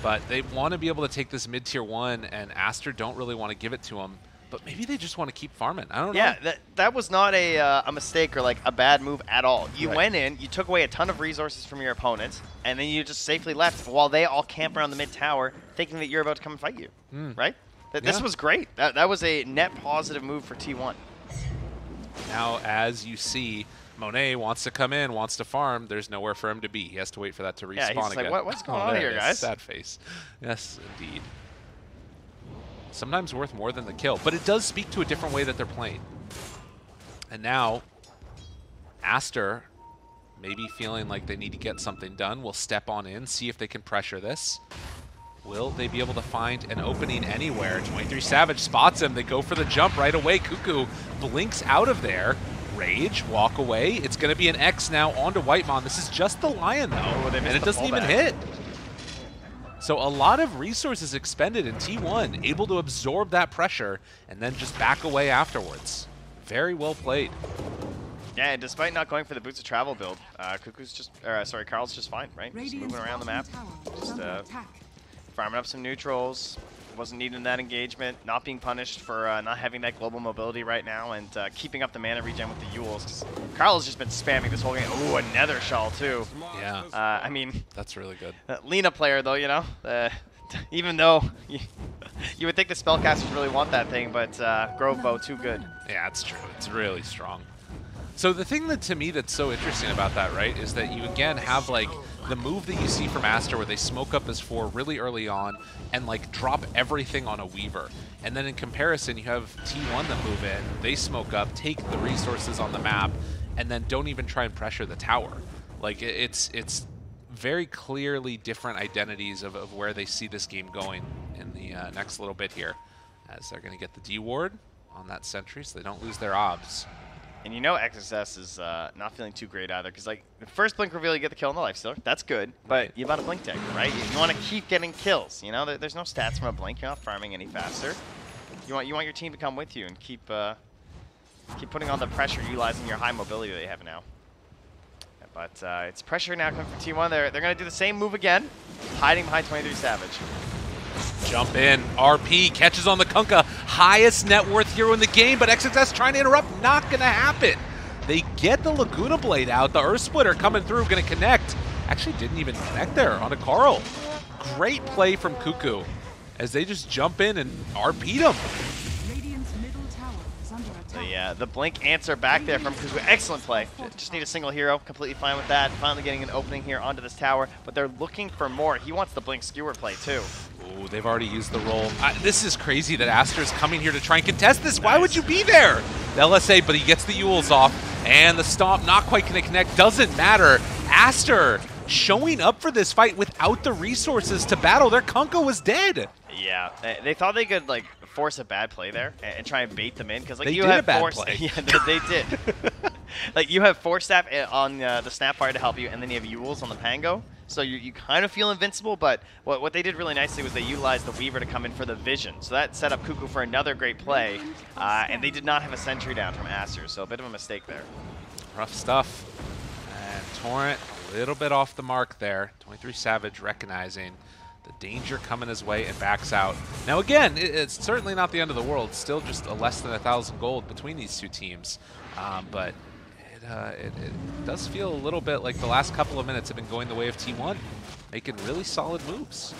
But they want to be able to take this mid-tier 1, and Aster don't really want to give it to him. But maybe they just want to keep farming. I don't know. Yeah, that was not a mistake or a bad move at all. You went in, you took away a ton of resources from your opponents, and then you just safely left while they all camp around the mid tower thinking that you're about to come and fight you. Right? This was great. That was a net positive move for T1. Now, as you see, Monet wants to come in, wants to farm. There's nowhere for him to be. He has to wait for that to respawn yeah, he's again. Like, what's going on here, guys? Sad face. Yes, indeed. Sometimes worth more than the kill, but it does speak to a different way that they're playing. And now, Aster, maybe feeling like they need to get something done, will step on in, see if they can pressure this. Will they be able to find an opening anywhere? 23 Savage spots him. They go for the jump right away. Cuckoo blinks out of there. Rage, walk away. It's going to be an X now onto Whitemon. This is just the Lion, though, and it doesn't even hit. So a lot of resources expended in T1, able to absorb that pressure and then just back away afterwards. Very well played. Yeah, and despite not going for the Boots of Travel build, Carl's just fine, right? Just moving around the map, just farming up some neutrals, wasn't needed in that engagement, not being punished for not having that global mobility right now, and keeping up the mana regen with the Yules. Because Carl has just been spamming this whole game. Ooh, a Nether Shawl too. Yeah. I mean, that's really good. Lena player though, you know, even though you would think the spellcasters really want that thing, but Grove Bow too good. Yeah, it's true. It's really strong. So the thing that to me that's so interesting about that, right, is that you again have like the move that you see from Aster where they smoke up as 4 really early on and like drop everything on a Weaver. And then in comparison, you have T1 that move in, they smoke up, take the resources on the map, and then don't even try and pressure the tower. Like it's very clearly different identities of where they see this game going in the next little bit here, as they're going to get the D ward on that sentry so they don't lose their obs. And you know XSS is not feeling too great either, because like the first blink reveal, you get the kill on the lifestealer. That's good, but you about a blink deck, right? You want to keep getting kills. You know, there's no stats from a blink. You're not farming any faster. You want your team to come with you and keep putting on the pressure, utilizing your high mobility that you have now. But it's pressure now coming from T1. They're gonna do the same move again, hiding behind 23 Savage. Jump in, RP catches on the Kunkka, highest net worth hero in the game, but XXS trying to interrupt, not gonna happen. They get the Laguna Blade out, the Earth Splitter coming through, gonna connect. Actually didn't even connect there on a Carl. Great play from Cuckoo as they just jump in and RP'd him. The blink answer back there from Kuzu. Excellent play. Just need a single hero. Completely fine with that. Finally getting an opening here onto this tower, but they're looking for more. He wants the blink skewer play too. Oh, they've already used the roll. This is crazy that Aster's coming here to try and contest this. Why would you be there? The LSA, but he gets the Yules off, and the Stomp not quite going to connect. Doesn't matter. Aster showing up for this fight without the resources to battle. Their Kunkka was dead. Yeah, they thought they could like force a bad play there and try and bait them in, because like they you did have a bad force. play. Yeah, they did. Like you have Force Staff on the Snapfire to help you, and then you have Yules on the Pango, so you kind of feel invincible. But what they did really nicely was they utilized the Weaver to come in for the Vision, so that set up Cuckoo for another great play, and they did not have a sentry down from Aster, so a bit of a mistake there. Rough stuff. And Torrent a little bit off the mark there. 23 Savage recognizing the danger coming his way and backs out. Now again, it's certainly not the end of the world. Still just a less than 1,000 gold between these two teams. But it does feel a little bit like the last couple of minutes have been going the way of T1, making really solid moves.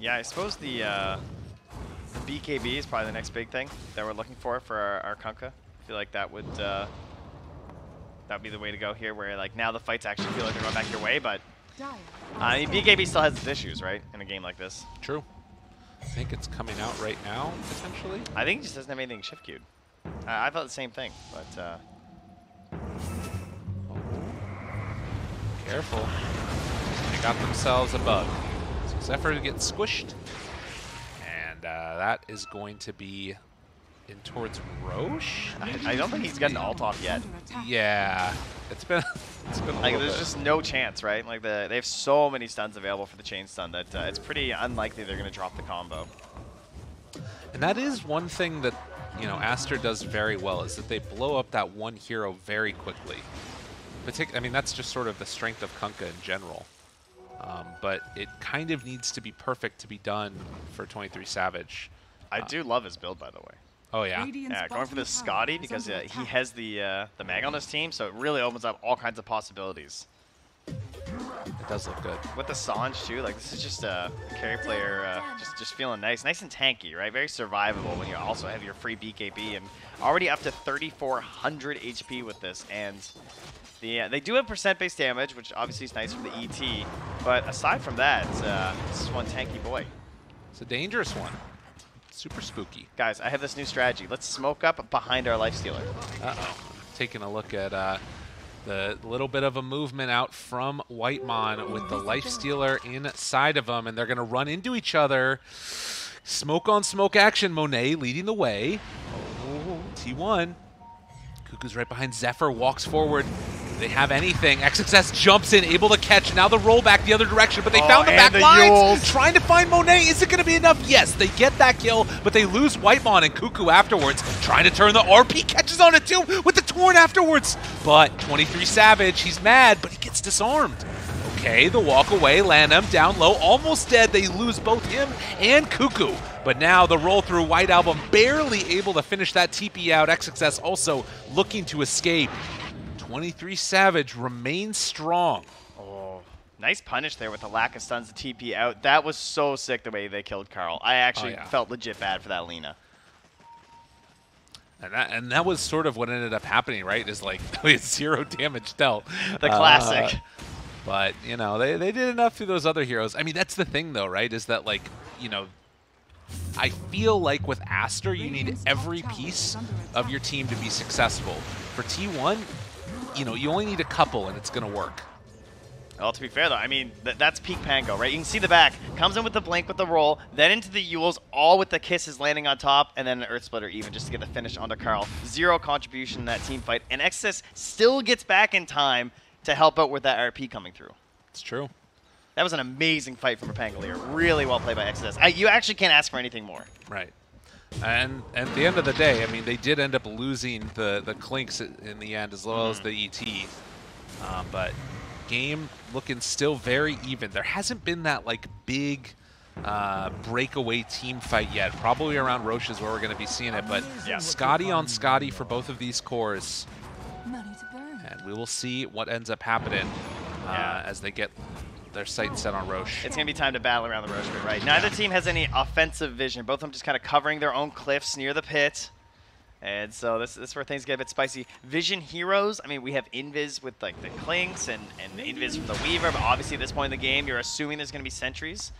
Yeah, I suppose the BKB is probably the next big thing that we're looking for our Kunkka. I feel like that would be the way to go here, where like now the fights actually feel like they're going back your way, but I mean, BKB still has its issues, right, in a game like this. True. I think it's coming out right now, potentially. I think he just doesn't have anything shift queued. I thought the same thing, but... Careful. They got themselves a bug. So Zephyr gets squished. And that is going to be in towards Roche. I don't think he's gotten ult off yet. Yeah. It's been a like, little there's bit. just no chance, right? Like they have so many stuns available for the chain stun that it's pretty unlikely they're going to drop the combo. And that is one thing that, you know, Aster does very well, is that they blow up that one hero very quickly. I mean, that's just sort of the strength of Kunkka in general. But it kind of needs to be perfect to be done for 23 Savage. I do love his build, by the way. Oh, yeah? Yeah, going for the Scotty because he has the Mag on his team, so it really opens up all kinds of possibilities. It does look good. With the Sanj, too, like, this is just a carry player just feeling nice. Nice and tanky, right? Very survivable when you also have your free BKB, and already up to 3,400 HP with this. And they do have percent-based damage, which obviously is nice from the ET, but aside from that, this is one tanky boy. It's a dangerous one. Super spooky. Guys, I have this new strategy. Let's smoke up behind our Lifestealer. Uh-oh. Taking a look at the little bit of a movement out from Whitemon with the Lifestealer inside of them, and they're going to run into each other. Smoke on smoke action. Monet leading the way. Oh, T1. Cuckoo's right behind Zephyr, walks forward. They have anything. XXS jumps in, able to catch. Now the rollback the other direction, but they found the back lines. Trying to find Monet. Is it going to be enough? Yes, they get that kill, but they lose Whitemon and Cuckoo afterwards. Trying to turn the RP, catches on it too with the Torn afterwards. But 23 Savage, he's mad, but he gets disarmed. Okay, the walk away, Lanham down low, almost dead. They lose both him and Cuckoo. But now the roll through, White Album barely able to finish that TP out. XXS also looking to escape. 23 Savage remains strong. Oh, nice punish there with the lack of stuns to TP out. That was so sick the way they killed Carl. I actually felt legit bad for that Lina. And that was sort of what ended up happening, right? Is like it's 0 damage dealt. The classic. But, you know, they did enough through those other heroes. I mean, that's the thing, though, right? Is that, like, you know, I feel like with Aster, you need every piece of your team to be successful. For T1, you know, you only need a couple, and it's going to work. Well, to be fair, though, I mean, that's peak Pango, right? You can see the back. Comes in with the blink with the roll, then into the Yules, all with the kisses landing on top, and then an Earth Splitter even just to get the finish onto Carl. 0 contribution in that team fight, and XS still gets back in time to help out with that RP coming through. It's true. That was an amazing fight from a Pangolier. Really well played by XS. You actually can't ask for anything more. Right. And at the end of the day, I mean, they did end up losing the Clinks in the end as well as the ET. But game looking still very even. There hasn't been that like big breakaway team fight yet. Probably around Roche is where we're going to be seeing it. But Scotty on Scotty for both of these cores. And we will see what ends up happening as they get their sights set on Roche. It's going to be time to battle around the Roche pit, right? Neither team has any offensive vision. Both of them just kind of covering their own cliffs near the pit. And so this is where things get a bit spicy. Vision heroes, I mean, we have Invis with like the Clinks and Invis from the Weaver, but obviously at this point in the game, you're assuming there's going to be sentries.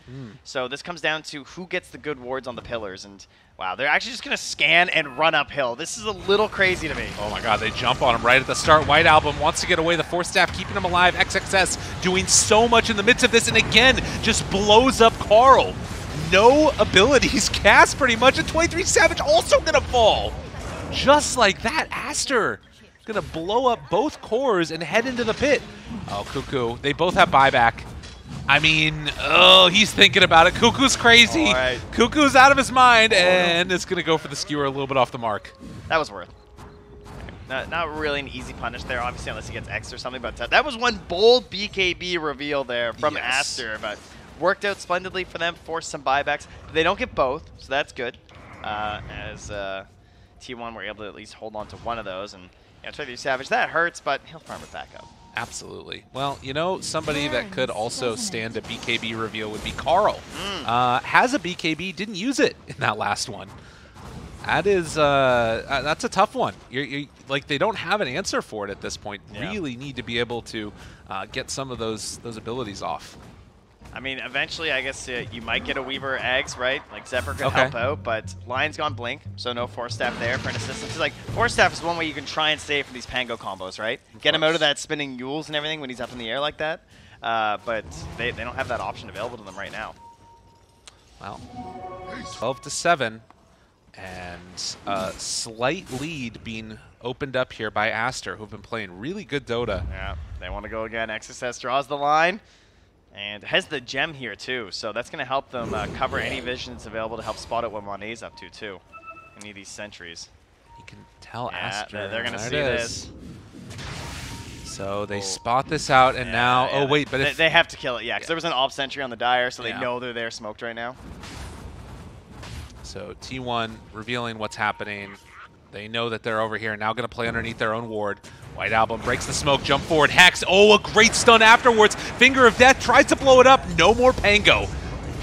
So this comes down to who gets the good wards on the pillars. And wow, they're actually just going to scan and run uphill. This is a little crazy to me. Oh my god, they jump on him right at the start. White Album wants to get away. The Force Staff keeping him alive. XXS doing so much in the midst of this, and again, just blows up Carl. No abilities cast pretty much, and 23 Savage also going to fall. Just like that, Aster gonna blow up both cores and head into the pit. Oh, Cuckoo, they both have buyback. I mean, oh, he's thinking about it. Cuckoo's crazy. Right. Cuckoo's out of his mind, and it's gonna go for the skewer a little bit off the mark. That was worth. Not really an easy punish there, obviously, unless he gets X or something, but that was one bold BKB reveal there from Aster, but worked out splendidly for them, forced some buybacks. They don't get both, so that's good. T1 were able to at least hold on to one of those, and 23 Savage, that hurts, but he'll farm it back up. Absolutely. Well, you know, somebody that could also stand a BKB reveal would be Carl. Has a BKB, didn't use it in that last one. That is, that's a tough one. You're, like, they don't have an answer for it at this point. Really need to be able to get some of those abilities off. I mean, eventually, I guess you might get a Weaver eggs, right? Like, Zephyr could help out, but Lion's gone Blink, so no Force Staff there for an assistance. Like, Force Staff is one way you can try and save from these Pango combos, right? Get him out of that spinning Yules and everything when he's up in the air like that. But they don't have that option available to them right now. Well, 12-7, and a slight lead being opened up here by Aster, who've been playing really good Dota. Yeah, they want to go again. XSS draws the line. And has the gem here, too, so that's going to help them cover any visions available to help spot out what Monet's up to, too. Any of these sentries. You can tell Aster. They're going to see this. So they spot this out, and now... Oh, wait, but they have to kill it, because there was an AWP sentry on the Dire, so they know they're there smoked right now. So T1 revealing what's happening. They know that they're over here, now going to play underneath their own ward. White Album breaks the smoke, jump forward, Hex. Oh, a great stun afterwards. Finger of Death tries to blow it up. No more Pango.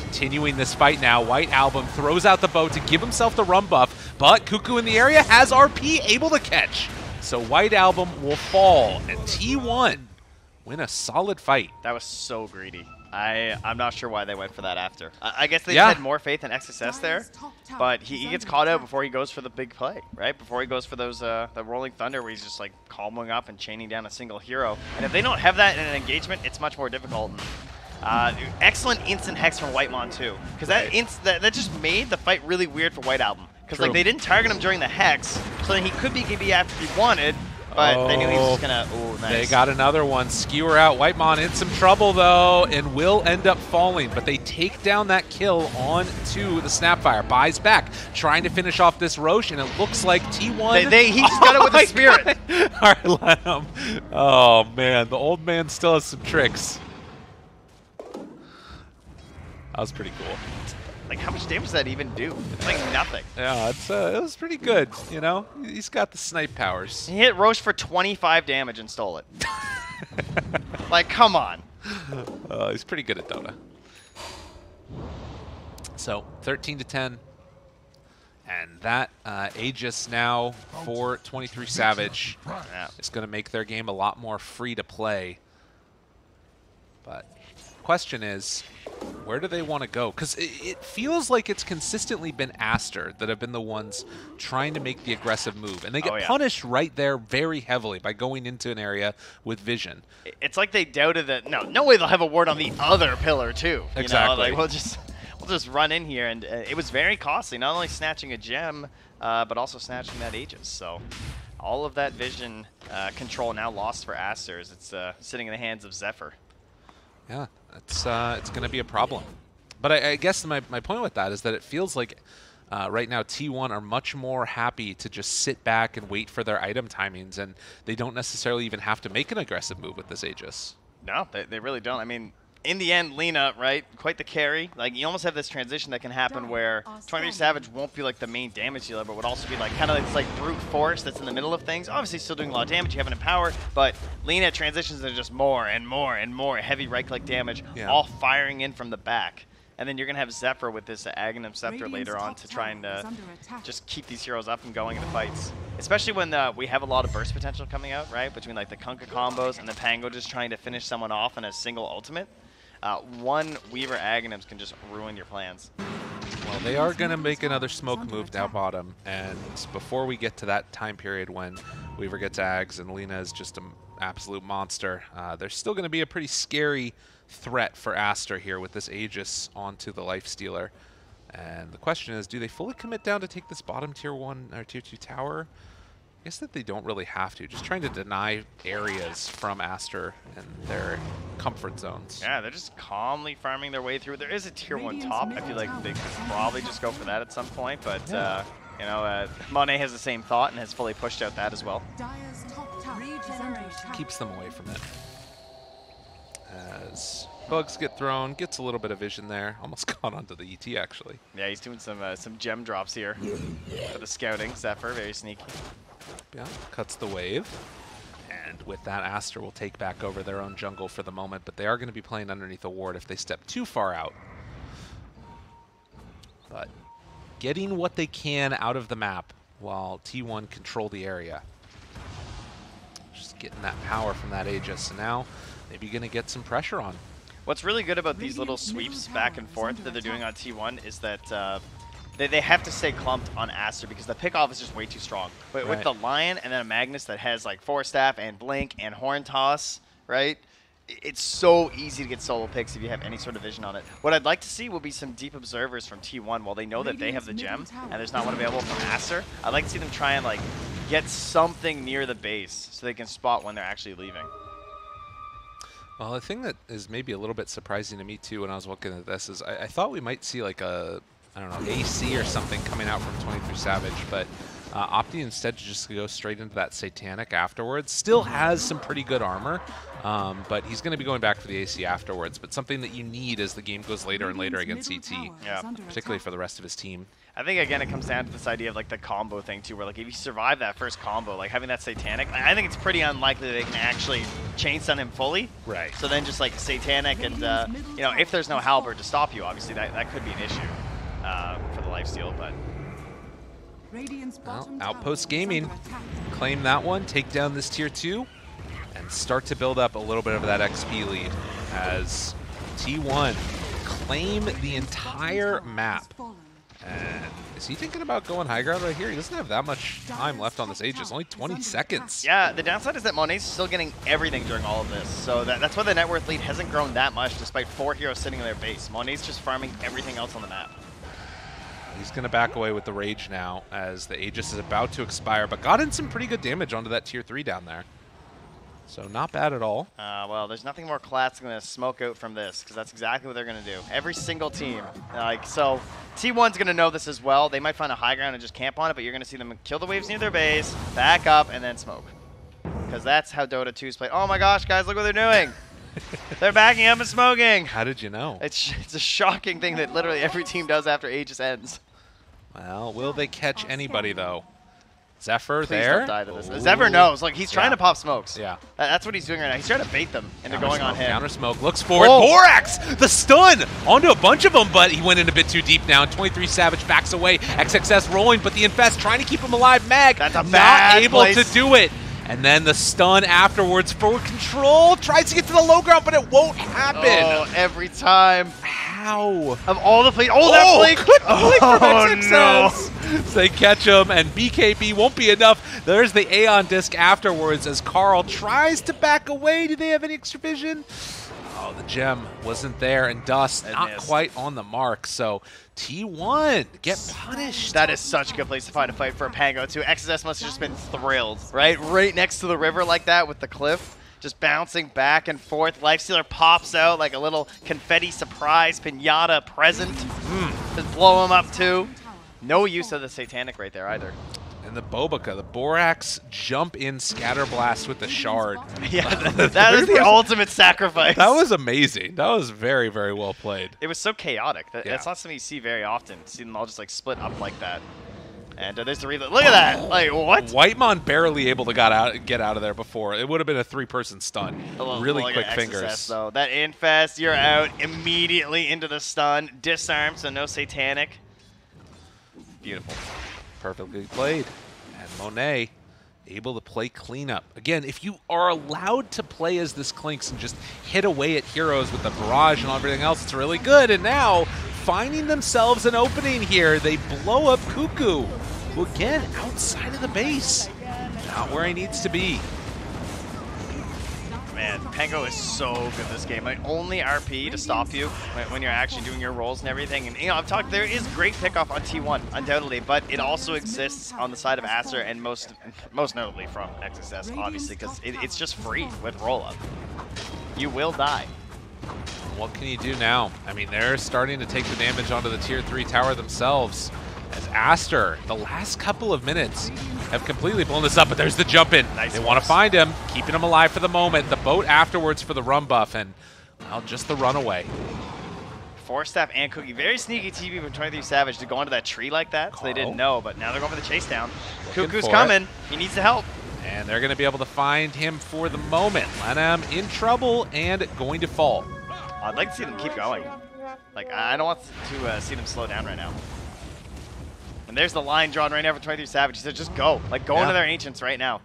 Continuing this fight now, White Album throws out the bow to give himself the rum buff, but Cuckoo in the area has RP able to catch. So White Album will fall, and T1 win a solid fight. That was so greedy. I'm not sure why they went for that after. I guess they had more faith in XSS there, but he gets caught out before he goes for the big play, right? Before he goes for those the Rolling Thunder where he's just like calming up and chaining down a single hero. And if they don't have that in an engagement, it's much more difficult. Excellent instant Hex from Whitemon too, because that just made the fight really weird for White Album. Because like they didn't target him during the Hex, so then he could BKB after he wanted. But they knew he was just going to... Oh, nice. They got another one. Skewer out. Whitemon in some trouble, though, and will end up falling. But they take down that kill onto the Snapfire. Buys back, trying to finish off this Roche, and it looks like T1... He just got it with a spirit. All right, let him. Oh, man. The old man still has some tricks. That was pretty cool. Like, how much damage does that even do? It's like nothing. Yeah, it was pretty good, you know? He's got the snipe powers. He hit Roche for 25 damage and stole it. Like, come on. He's pretty good at Dota. So, 13-10. And that Aegis now for 23 Savage is going to make their game a lot more free to play. But question is, where do they want to go? Because it feels like it's consistently been Aster that have been the ones trying to make the aggressive move. And they get punished right there very heavily by going into an area with vision. It's like they doubted that, no way they'll have a ward on the other pillar too. You Exactly. know? Like, we'll just run in here. And it was very costly, not only snatching a gem, but also snatching that Aegis. So all of that vision control now lost for Aster as it's sitting in the hands of Zephyr. Yeah, it's going to be a problem. But I guess my point with that is that it feels like right now T1 are much more happy to just sit back and wait for their item timings, and they don't necessarily even have to make an aggressive move with this Aegis. No, they really don't. I mean, in the end, Lina, right, quite the carry. Like, you almost have this transition that can happen where 23 Savage won't be like the main damage dealer, but would also be like kind of like brute force that's in the middle of things. Obviously still doing a lot of damage, you have it in power, but Lina transitions into just more and more and more heavy right-click damage, all firing in from the back. And then you're going to have Zephyr with this Aghanim Scepter later on to try and just keep these heroes up and going in the fights. Especially when we have a lot of burst potential coming out, right? Between like the Kunkka combos and the Pango just trying to finish someone off in a single ultimate. One Weaver Aghanims can just ruin your plans. Well, they are going to make another smoke move down bottom. And before we get to that time period when Weaver gets Ags and Lina is just an absolute monster, there's still going to be a pretty scary threat for Aster here with this Aegis onto the Lifestealer. And the question is, do they fully commit down to take this bottom tier 1 or tier 2 tower? I guess that they don't really have to. Just trying to deny areas from Aster and their comfort zones. Yeah, they're just calmly farming their way through. There is a tier 1 top. I feel like they could probably just go for that at some point, but you know, Monet has the same thought and has fully pushed out that as well. Keeps them away from it. As bugs get thrown, gets a little bit of vision there. Almost caught onto the ET, actually. Yeah, he's doing some gem drops here for the scouting. Zephyr, very sneaky. Yeah, cuts the wave. And with that, Aster will take back over their own jungle for the moment, but they are going to be playing underneath a ward if they step too far out. But getting what they can out of the map while T1 control the area. Just getting that power from that Aegis, and now maybe going to get some pressure on. What's really good about these little sweeps back and forth that they're doing on T1 is that they have to stay clumped on Aster because the pick-off is just way too strong. But with the Lion and then a Magnus that has like Force Staff and Blink and Horn Toss, right? It's so easy to get solo picks if you have any sort of vision on it. What I'd like to see will be some deep observers from T1 while they know that they have the gem and there's not one available from Aster. I'd like to see them try and like get something near the base so they can spot when they're actually leaving. Well, the thing that is maybe a little bit surprising to me too when I was looking at this is I thought we might see like a, I don't know, AC or something coming out from 23 Savage, but opting instead to just go straight into that Satanic afterwards. Still has some pretty good armor, but he's going to be going back for the AC afterwards, but something that you need as the game goes later and later against ET, particularly for the rest of his team. I think, again, it comes down to this idea of, like, the combo thing, too, where, like, if you survive that first combo, like, having that Satanic, I think it's pretty unlikely that they can actually chain stun him fully. Right. So then just, like, Satanic and, you know, if there's no Halberd to stop you, obviously, that could be an issue for the lifesteal, but... Well, Outpost Gaming, claim that one, take down this tier 2, and start to build up a little bit of that XP lead as T1 claim the entire map. And is he thinking about going high ground right here? He doesn't have that much time left on this Aegis, only 20 seconds. Yeah, the downside is that Monet's still getting everything during all of this. So that's why the net worth lead hasn't grown that much despite 4 heroes sitting in their base. Monet's just farming everything else on the map. He's going to back away with the Rage now as the Aegis is about to expire, but got in some pretty good damage onto that tier 3 down there. So not bad at all. Well, there's nothing more classic than a smoke out from this, because that's exactly what they're going to do. Every single team. So T1's going to know this as well. They might find a high ground and just camp on it, but you're going to see them kill the waves near their base, back up, and then smoke. Because that's how Dota 2 is played. Oh my gosh, guys, look what they're doing. They're backing up and smoking. How did you know? It's a shocking thing that literally every team does after Aegis ends. Well, will they catch anybody, though? Zephyr Please there? don't die to this. Zephyr knows. Like, he's trying to pop smokes. Yeah. That's what he's doing right now. He's trying to bait them into going on him. Counter smoke, looks for it. Borax! The stun! Onto a bunch of them, but he went in a bit too deep now. 23 Savage backs away. XXS rolling, but the Infest trying to keep him alive. Mag That's a not able place. to do it. And then the stun afterwards for control. Tries to get to the low ground, but it won't happen. Oh, every time. How? Of all the plays. Oh, that play. Good play from XXS. No. So they catch him, and BKB won't be enough. There's the Aeon disc afterwards as Carl tries to back away. Do they have any extra vision? Oh, the gem wasn't there, and Dust not quite on the mark. So T1 get punished. That is such a good place to find a fight for a Pango, too. XSS must have just been thrilled, right? Right next to the river like that with the cliff. Just bouncing back and forth. Lifestealer pops out like a little confetti surprise pinata present. Just blow him up, too. No use of the Satanic right there, either. And the Bobica, the Borax jump in scatter blast with the shard. Yeah, that is the ultimate sacrifice. That was amazing. That was very, very well played. It was so chaotic. That's not something you see very often. See them all just like split up like that. And there's the reload. Look at that! Like, what? Whitemon barely able to get out of there before. It would have been a 3-person stun. Really quick fingers. XSS, though. That Infest, you're out immediately into the stun. Disarm, so no Satanic. Beautiful. Perfectly played. And Monet able to play cleanup. Again, if you are allowed to play as this Clinks and just hit away at heroes with the barrage and everything else, it's really good. And now, finding themselves an opening here, they blow up Cuckoo, who again, outside of the base. Not where he needs to be. Man, Pango is so good this game. Like, only RP to stop you when you're actually doing your rolls and everything. And, you know, I've talked, there is great pickoff on T1, undoubtedly, but it also exists on the side of Aster and most notably from XSS, obviously, because it's just free with roll-up. You will die. What can you do now? I mean, they're starting to take the damage onto the Tier 3 tower themselves. As Aster, the last couple of minutes, have completely blown this up, but there's the jump in. Nice they want to find him, keeping him alive for the moment. The boat afterwards for the run buff, and, well, just the runaway. Force Staff and Cookie. Very sneaky TB from 23 Savage to go onto that tree like that, so they didn't know, but now they're going for the chase down. Cuckoo's coming. He needs the help. And they're going to be able to find him for the moment. Lenham in trouble and going to fall. I'd like to see them keep going. Like, I don't want to see them slow down right now. And there's the line drawn right now for 23 Savage. He said, just go. Like, go into their Ancients right now.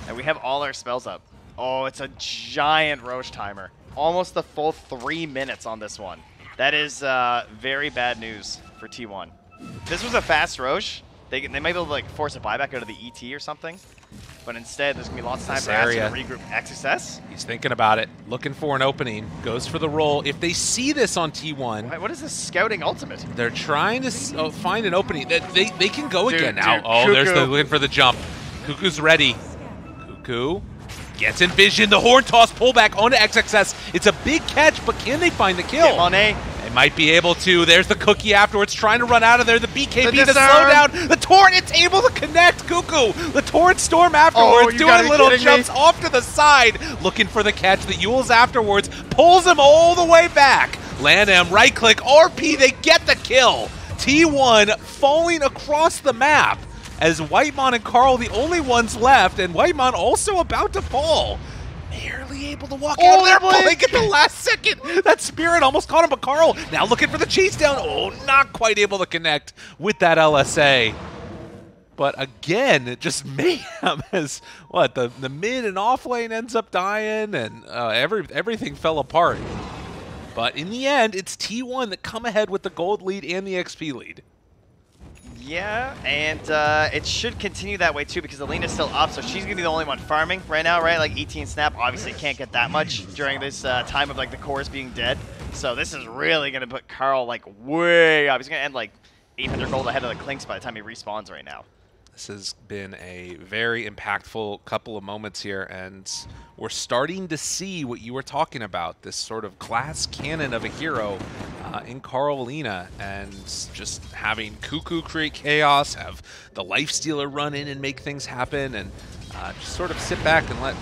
And we have all our spells up. Oh, it's a giant Roche timer. Almost the full 3 minutes on this one. That is very bad news for T1. If this was a fast Roche, they might be able to like force a buyback out of the ET or something. But instead, there's going to be lots of time for Aster to regroup. XSS? He's thinking about it, looking for an opening, goes for the roll. If they see this on T1... What is this scouting ultimate? They're trying to find an opening. They can go again now. Dude, oh, Cuckoo. There's the looking for the jump. Cuckoo's ready. Cuckoo gets in vision. The horn toss pullback onto XXS. It's a big catch, but can they find the kill? Yeah, Monet. They might be able to. There's the Cookie afterwards, trying to run out of there. The BKB, the slowdown. The Torrent, it's able to connect Cuckoo. The Torrent Storm afterwards, doing little jumps off to the side, looking for the catch. The Yules afterwards pulls him all the way back. Lanham, right click, RP, they get the kill. T1 falling across the map as Whitemon and Carl the only ones left, and Whitemon also about to fall. Barely able to walk out of there, pulling at the last second. That Spirit almost caught him, but Carl now looking for the chase down. Oh, not quite able to connect with that LSA. But again, just mayhem as what the mid and off lane ends up dying, and everything fell apart. But in the end, it's T1 that come ahead with the gold lead and the XP lead. Yeah, and it should continue that way too because Alina's still up, so she's going to be the only one farming right now, right? Like 18 Snap obviously can't get that much during this time of like the cores being dead. So this is really going to put Carl like way up. He's going to end like 800 gold ahead of the Clinks by the time he respawns right now. This has been a very impactful couple of moments here, and we're starting to see what you were talking about, this sort of glass cannon of a hero in Carolina, and just having Cuckoo create chaos, have the Lifestealer run in and make things happen, and just sort of sit back and let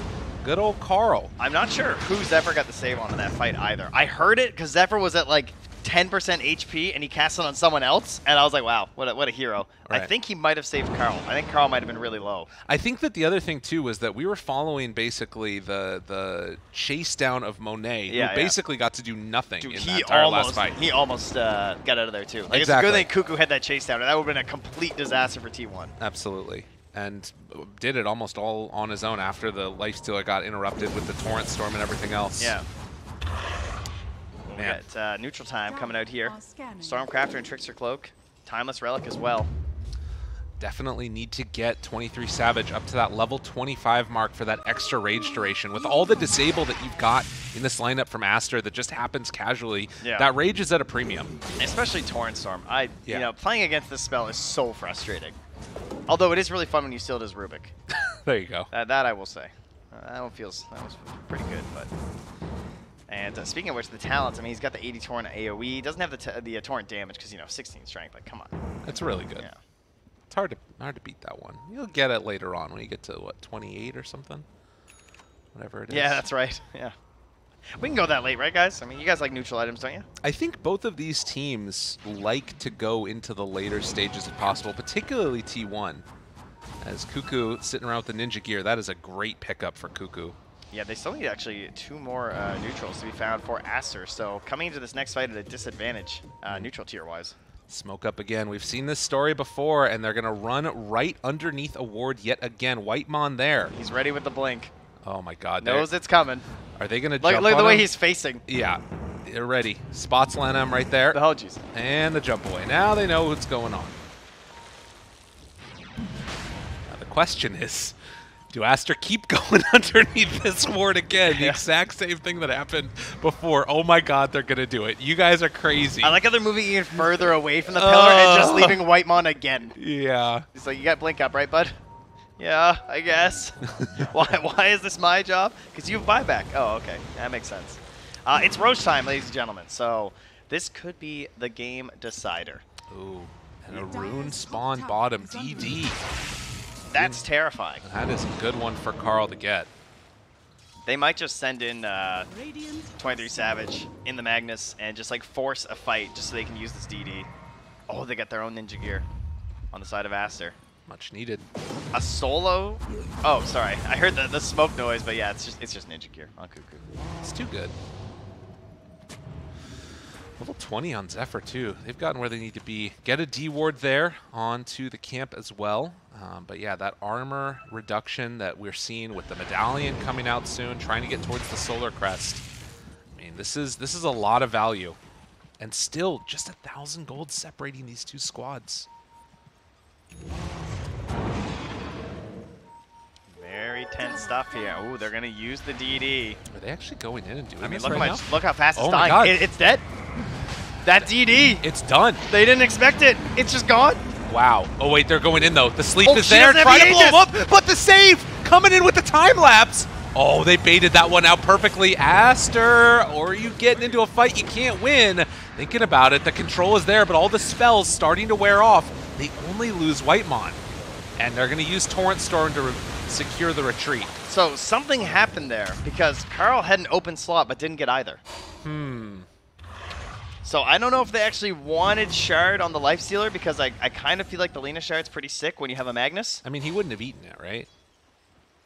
good old Carl. I'm not sure who Zephyr got the save on in that fight either. I heard it because Zephyr was at like 10% HP and he cast it on someone else, and I was like, wow, what a hero. Right. I think he might have saved Carl. I think Carl might have been really low. I think that the other thing too was that we were following basically the chase down of Monet, who basically got to do nothing in that entire last fight. He almost got out of there too. Like, exactly. It's a good thing Cuckoo had that chase down, and that would have been a complete disaster for T1. Absolutely. And did it almost all on his own after the lifestealer got interrupted with the Torrent Storm and everything else. Yeah. Man. We got neutral time coming out here. Stormcrafter and Trickster Cloak. Timeless Relic as well. Definitely need to get 23 Savage up to that level 25 mark for that extra rage duration. With all the disable that you've got in this lineup from Aster that just happens casually, that rage is at a premium. Especially Torrent Storm. You know, playing against this spell is so frustrating. Although it is really fun when you steal it as Rubik. There you go. That I will say. That was pretty good, but. And speaking of which, the talents, I mean, he's got the 80 Torrent AoE. He doesn't have the Torrent damage because, you know, 16 strength. Like, come on. It's really good. Yeah. It's hard to beat that one. You'll get it later on when you get to, what, 28 or something? Whatever it is. Yeah, that's right. Yeah. We can go that late, right, guys? I mean, you guys like neutral items, don't you? I think both of these teams like to go into the later stages if possible, particularly T1. As Cuckoo sitting around with the ninja gear, that is a great pickup for Cuckoo. Yeah, they still need actually 2 more neutrals to be found for Aster. So coming into this next fight at a disadvantage, neutral tier-wise. Smoke up again. We've seen this story before, and they're going to run right underneath a ward yet again. Whitemon there. He's ready with the blink. Oh, my God. Knows it's coming. Are they going to jump Look at the way him? he's facing. Yeah, they're ready. Spots Lanham right there. Oh, jeez. And the jump away. Now they know what's going on. Now the question is, do Aster keep going underneath this ward again? The exact same thing that happened before. Oh my God, they're going to do it. You guys are crazy. I like how they're moving even further away from the pillar and just leaving Whitemon again. Yeah. He's like, you got blink up, right, bud? Yeah, I guess. Why is this my job? Because you have buyback. Oh, okay. That makes sense. It's Roach time, ladies and gentlemen. So this could be the game decider. Ooh, and a rune spawn bottom DD. That's terrifying. That is a good one for Carl to get. They might just send in 23 Savage in the Magnus and just like force a fight just so they can use this DD. Oh, they got their own ninja gear on the side of Aster. Much needed. A solo? Oh, sorry. I heard the smoke noise, but yeah, it's just ninja gear on Cuckoo. It's too good. Level 20 on Zephyr, too. They've gotten where they need to be. Get a D ward there onto the camp as well. But yeah, that armor reduction that we're seeing with the medallion coming out soon, trying to get towards the solar crest. I mean, this is a lot of value. And still, just 1,000 gold separating these two squads. Very tense stuff here. Ooh, they're going to use the DD. Are they actually going in and doing this right now? Look how fast it's Oh dying. my God. It's dead. That DD. It's done. They didn't expect it. It's just gone. Wow. Oh, wait, they're going in, though. The sleep is she there. doesn't Try have to the blow him up, but the save coming in with the time lapse. Oh, they baited that one out perfectly. Aster, or are you getting into a fight you can't win? Thinking about it, the control is there, but all the spells starting to wear off. They only lose Whitemon. And they're going to use Torrent Storm to secure the retreat. So something happened there because Carl had an open slot but didn't get either. So I don't know if they actually wanted Shard on the Lifestealer because I kind of feel like the Lena Shard's pretty sick when you have a Magnus. I mean, he wouldn't have eaten it, right?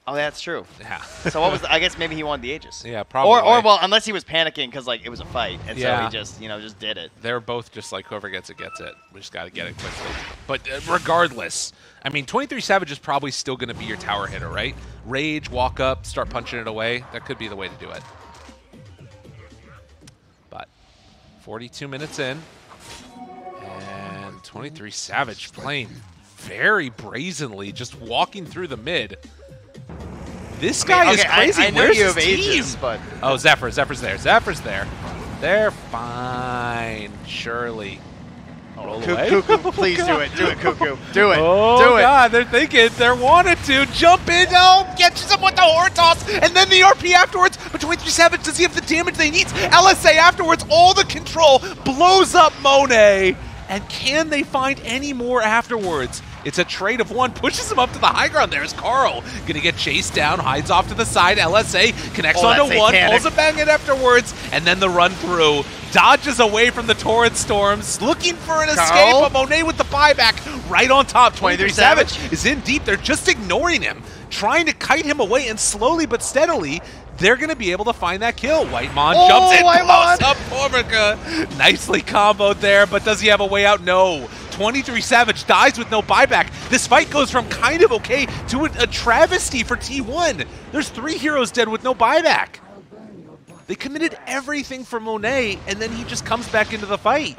Oh, that's true. Yeah. So what was I guess maybe he wanted the Aegis. Yeah, probably. Or well, unless he was panicking because like it was a fight, and so Yeah. he just just did it. They're both just like, whoever gets it, gets it. We just got to get it quickly. But regardless, I mean, 23 Savage is probably still going to be your tower hitter, right? Rage, walk up, start punching it away. That could be the way to do it. But 42 minutes in, and 23 Savage playing very brazenly, just walking through the mid. This guy is crazy. I know Where's you his have team? Aegis, but Oh, Zephyr's there. Zephyr's there. They're fine, surely. Roll away. Cuckoo, please do it. Do it, Cuckoo. Do it. Oh, do it. God, they're thinking. They're wanted to. Jump in. Oh, catches him with the horn toss. And then the RP afterwards. But 23 Savage, does he have the damage they need? LSA afterwards, all the control. Blows up Monet. And can they find any more afterwards? It's a trade of one, pushes him up to the high ground. There's Carl, gonna get chased down, hides off to the side. LSA connects onto one, pulls him back in afterwards, and then the run through. Dodges away from the Torrent Storms, looking for an escape, but Monet with the buyback right on top. 23 Savage is in deep. They're just ignoring him, trying to kite him away, and slowly but steadily, they're going to be able to find that kill. Whitemon jumps in, blows up Formica. Nicely comboed there, but does he have a way out? No. 23 Savage dies with no buyback. This fight goes from kind of okay to a travesty for T1. There's 3 heroes dead with no buyback. They committed everything for Monet, and then he just comes back into the fight.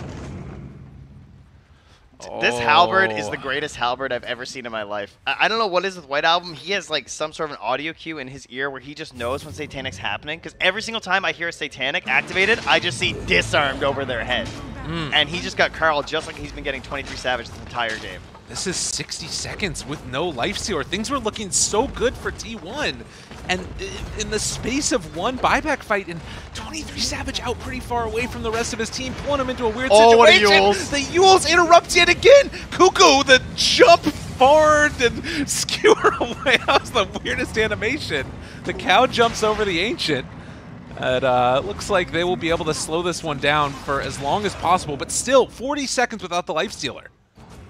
This halberd is the greatest halberd I've ever seen in my life. I don't know what it is with White Album. He has like some sort of an audio cue in his ear where he just knows when Satanic's happening. Because every single time I hear a Satanic activated, I just see disarmed over their head. And he just got Carl just like he's been getting 23 Savage this entire game. This is 60 seconds with no lifestealer. Things were looking so good for T1. And in the space of one buyback fight, and 23 Savage out pretty far away from the rest of his team, pulling him into a weird situation. What a Yules. The Yules interrupts yet again. Cuckoo, the jump forward and skewer away. That was the weirdest animation. The cow jumps over the Ancient. It looks like they will be able to slow this one down for as long as possible, but still 40 seconds without the lifestealer.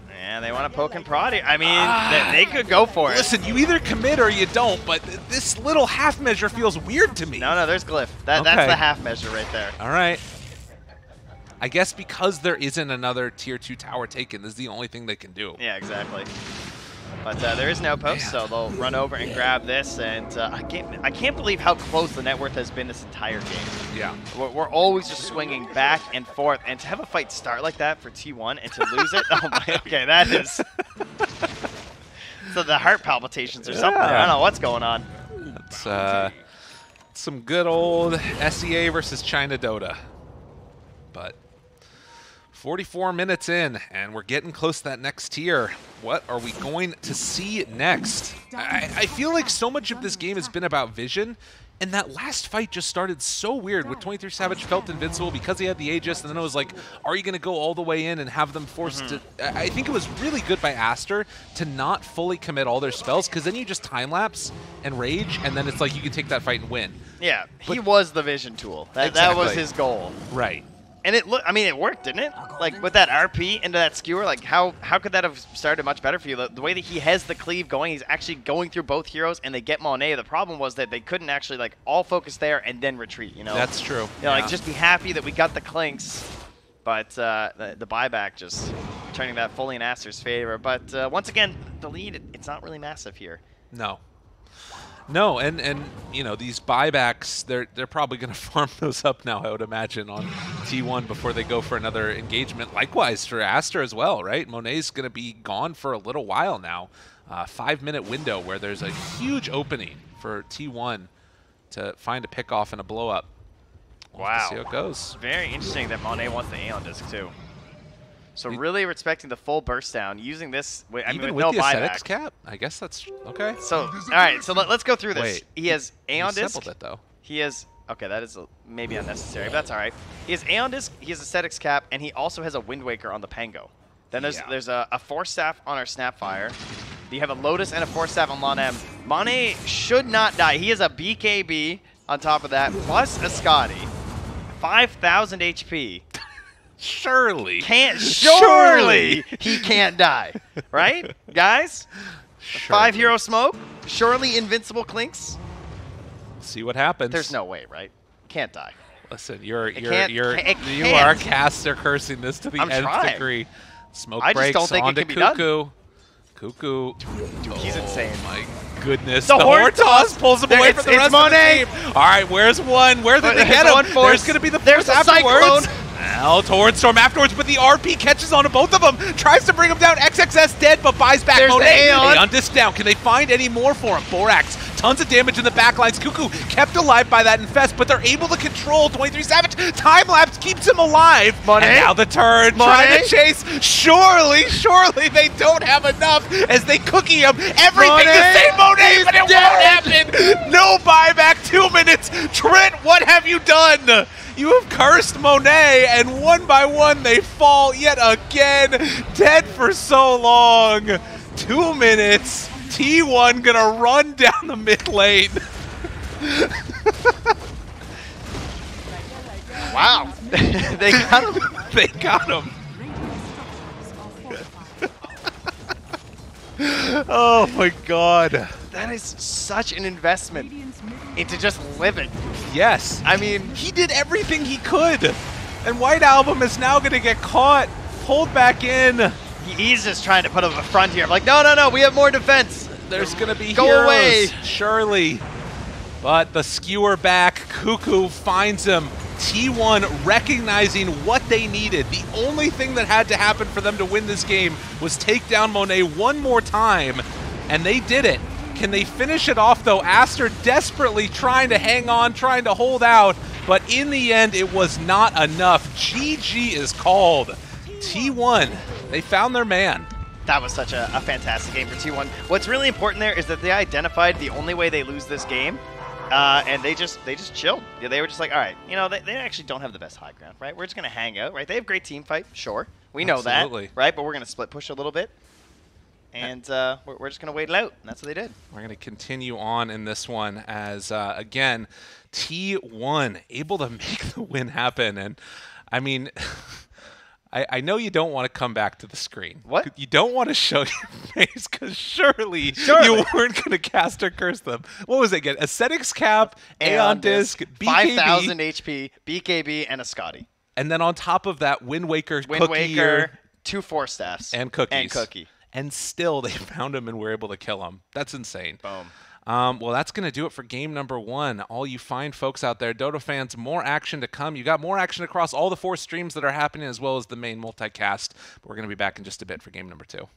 Yeah, they want to poke and prod it. I mean, they could go for it. Listen, you either commit or you don't, but this little half measure feels weird to me. No, there's Glyph. That's the half measure right there. All right. I guess because there isn't another tier 2 tower taken, this is the only thing they can do. Yeah, exactly. But there is no post, so they'll run over and grab this. And I can't believe how close the net worth has been this entire game. Yeah. We're always just swinging back and forth. And to have a fight start like that for T1 and to lose it, oh my, okay, that is... So the heart palpitations or something. I don't know what's going on. It's some good old SEA versus China Dota. But 44 minutes in, and we're getting close to that next tier. What are we going to see next? I feel like so much of this game has been about vision, and that last fight just started so weird with 23 Savage felt invincible because he had the Aegis, and then it was like, are you going to go all the way in and have them forced to... I think it was really good by Aster to not fully commit all their spells, because then you just time-lapse and rage, and then it's like you can take that fight and win. Yeah, he was the vision tool. That was his goal. Right. And it worked, didn't it? Like with that RP into that skewer, like how could that have started much better for you? The way that he has the cleave going, he's actually going through both heroes, and they get Monet. The problem was that they couldn't actually like all focus there and then retreat. You know. That's true. You know, like just be happy that we got the clinks, but the buyback just turning that fully in Aster's favor. But once again, the lead it's not really massive here. No. No, and you know, these buybacks, they're probably going to farm those up now, I would imagine, on T1 before they go for another engagement. Likewise for Aster as well, right? Monet's going to be gone for a little while now. 5-minute window where there's a huge opening for T1 to find a pick-off and a blow-up. We'll have to see how it goes. Very interesting that Monet wants the Aeon Disc, too. So really respecting the full burst down, using this with no the Ascetics cap? I guess that's okay. So all right, so let's go through this. Wait, he has Aeon Disc. It, though. He has that is maybe unnecessary, but that's all right. He has Aeon Disc, he has Ascetics cap, and he also has a Wind Waker on the Pango. Then there's a Force Staff on our Snapfire. You have a Lotus and a Force Staff on Lon M. Monet should not die. He has a BKB on top of that, plus a Scotty. 5,000 HP. Surely he can't die, right, guys? 5 hero smoke, surely invincible clinks. See what happens. There's no way, right? Can't die. Listen, you are caster cursing this to the nth degree. Smoke breaks onto Cuckoo. Cuckoo. Dude, he's insane. My goodness. The horn toss pulls him away from the rest of the team. All right, where's one? Where did they get him? There's going to be the force afterwards. Now, Torrent Storm afterwards, but the RP catches onto both of them. Tries to bring him down. XXS dead, but buys back Monet. Aeon Disc down. Can they find any more for him? Borax, tons of damage in the backlines. Cuckoo kept alive by that Infest, but they're able to control 23 Savage. Time-lapse keeps him alive. Monet? And now the turn, trying to chase. Surely they don't have enough as they cookie him. Everything to save Monet, but it won't happen. No buyback, 2 minutes. Trent, what have you done? You have cursed Monet, and one by one they fall yet again, dead for so long. 2 minutes. T1 gonna run down the mid lane. Wow. They got him. They got him. Oh my god. That is such an investment into just living. Yes. I mean, he did everything he could. And White Album is now going to get caught, pulled back in. He's just trying to put up a front here. I'm like, no, no, no, we have more defense. There's going to be Go heroes, away. surely. But the skewer back, Cuckoo finds him. T1 recognizing what they needed. The only thing that had to happen for them to win this game was take down Monet one more time, and they did it. Can they finish it off, though? Aster desperately trying to hang on, trying to hold out, but in the end, it was not enough. GG is called. T1, they found their man. That was such a fantastic game for T1. What's really important there is that they identified the only way they lose this game, and they just chilled. Yeah, they were just like, all right, you know, they actually don't have the best high ground, right? We're just going to hang out, right? They have great team fight, sure. We know Absolutely. that, right? But we're going to split push a little bit. And we're just going to wait it out. And that's what they did. We're going to continue on in this one as, again, T1 able to make the win happen. And, I mean, I know you don't want to come back to the screen. What? You don't want to show your face because surely you weren't going to cast or curse them. What was it again? Ascetics Cap, Aeon Disc, BKB. 5,000 HP, BKB, and a Scotty. And then on top of that, Wind Waker, Wind Cookie, Waker, 2 Force Staffs. and Cookies. And Cookie. And still, they found him and were able to kill him. That's insane. Boom. Well, that's going to do it for game number 1. All you fine folks out there, Dota fans, more action to come. You got more action across all the 4 streams that are happening, as well as the main multicast. But we're going to be back in just a bit for game number 2.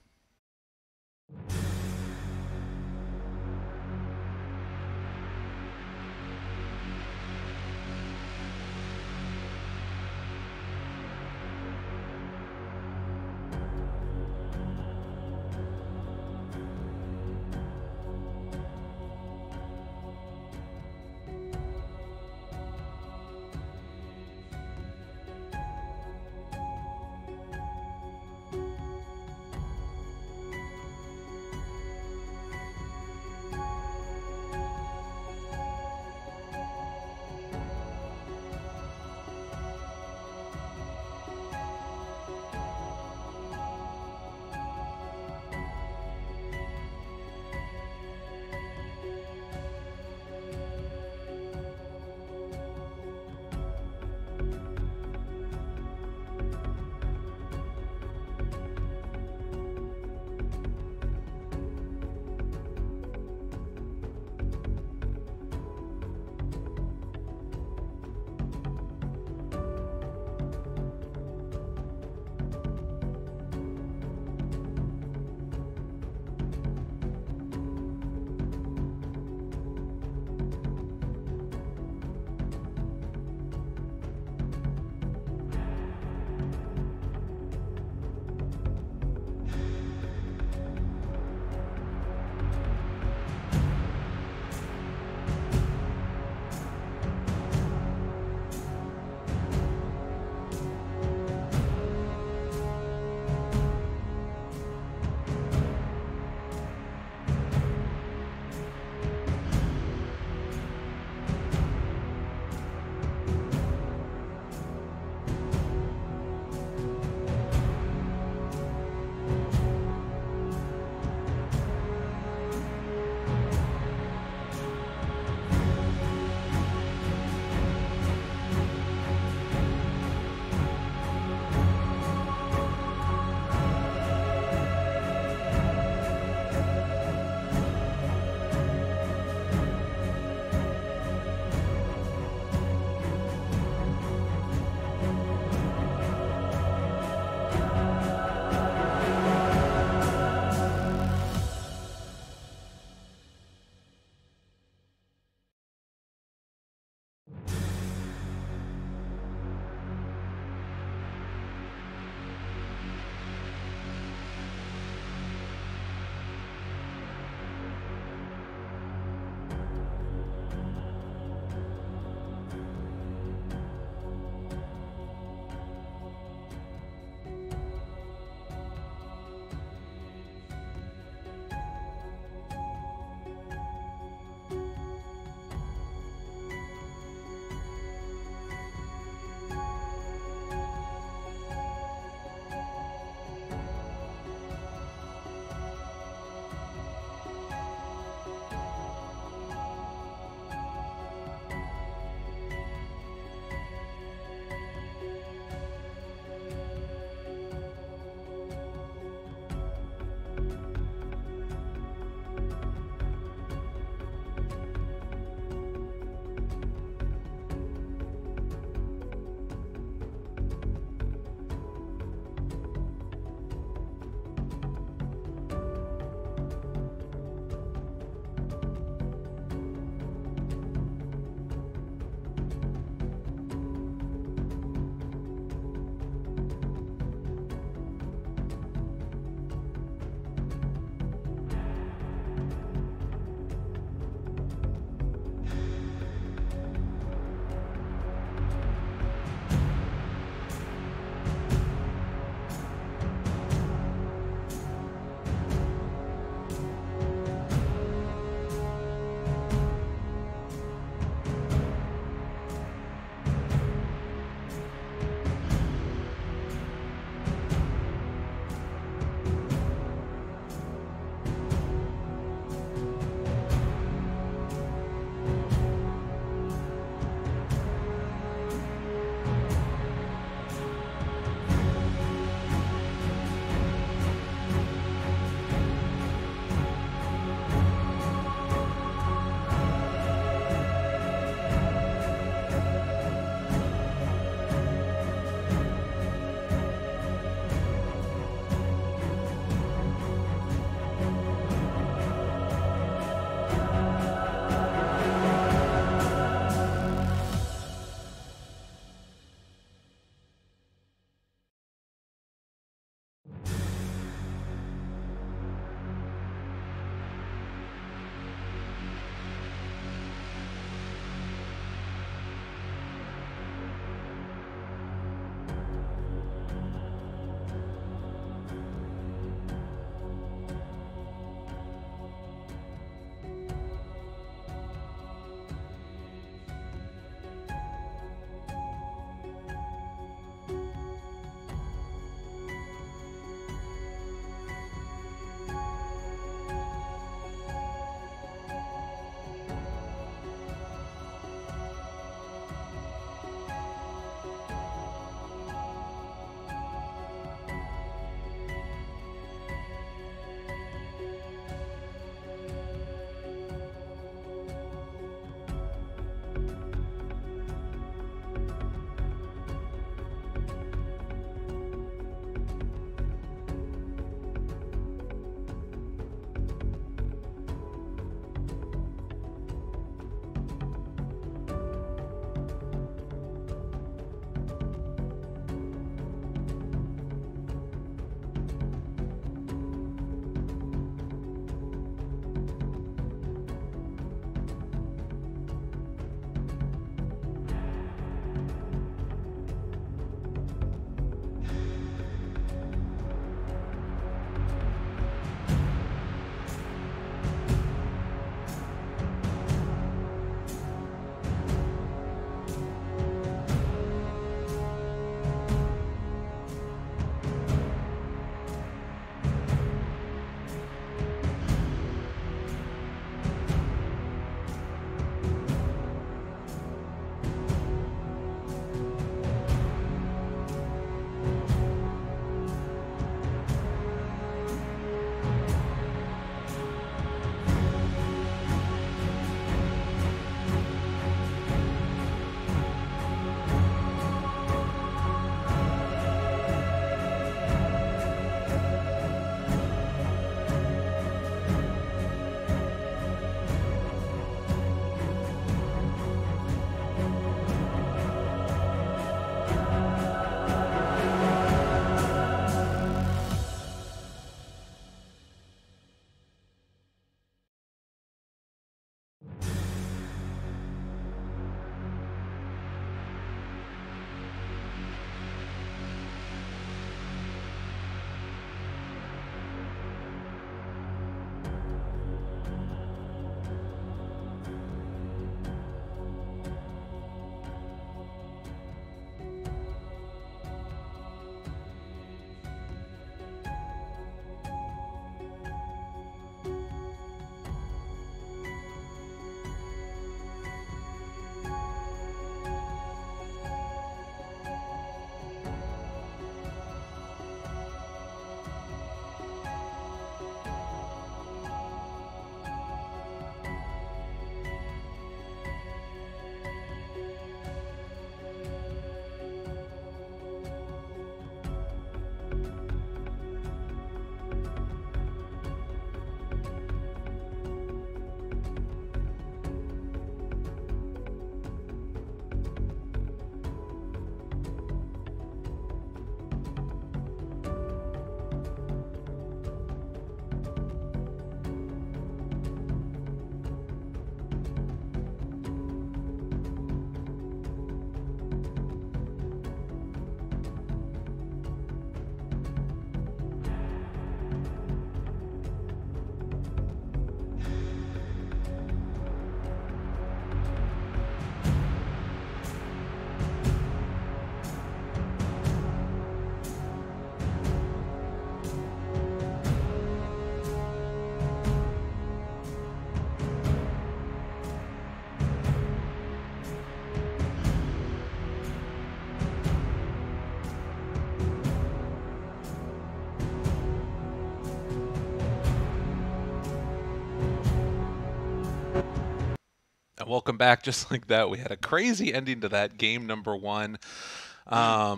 And welcome back. Just like that, we had a crazy ending to that game number 1.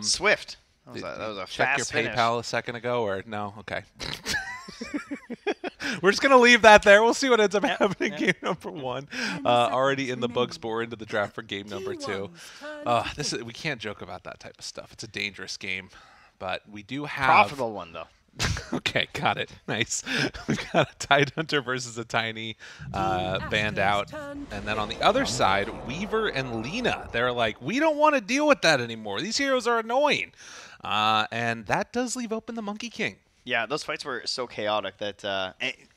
Swift. Did That you was a check your fast finish. PayPal a second ago, or no? Okay. We're just gonna leave that there. We'll see what ends up happening. Game number 1, already in the books, but we're into the draft for game number 2. We can't joke about that type of stuff. It's a dangerous game, but we do have Profitable one though. Okay, got it. Nice. We've got a Tide Hunter versus a Tiny banned out. And then on the other side, Weaver and Lena. They're like, we don't want to deal with that anymore. These heroes are annoying. And that does leave open the Monkey King. Yeah, those fights were so chaotic that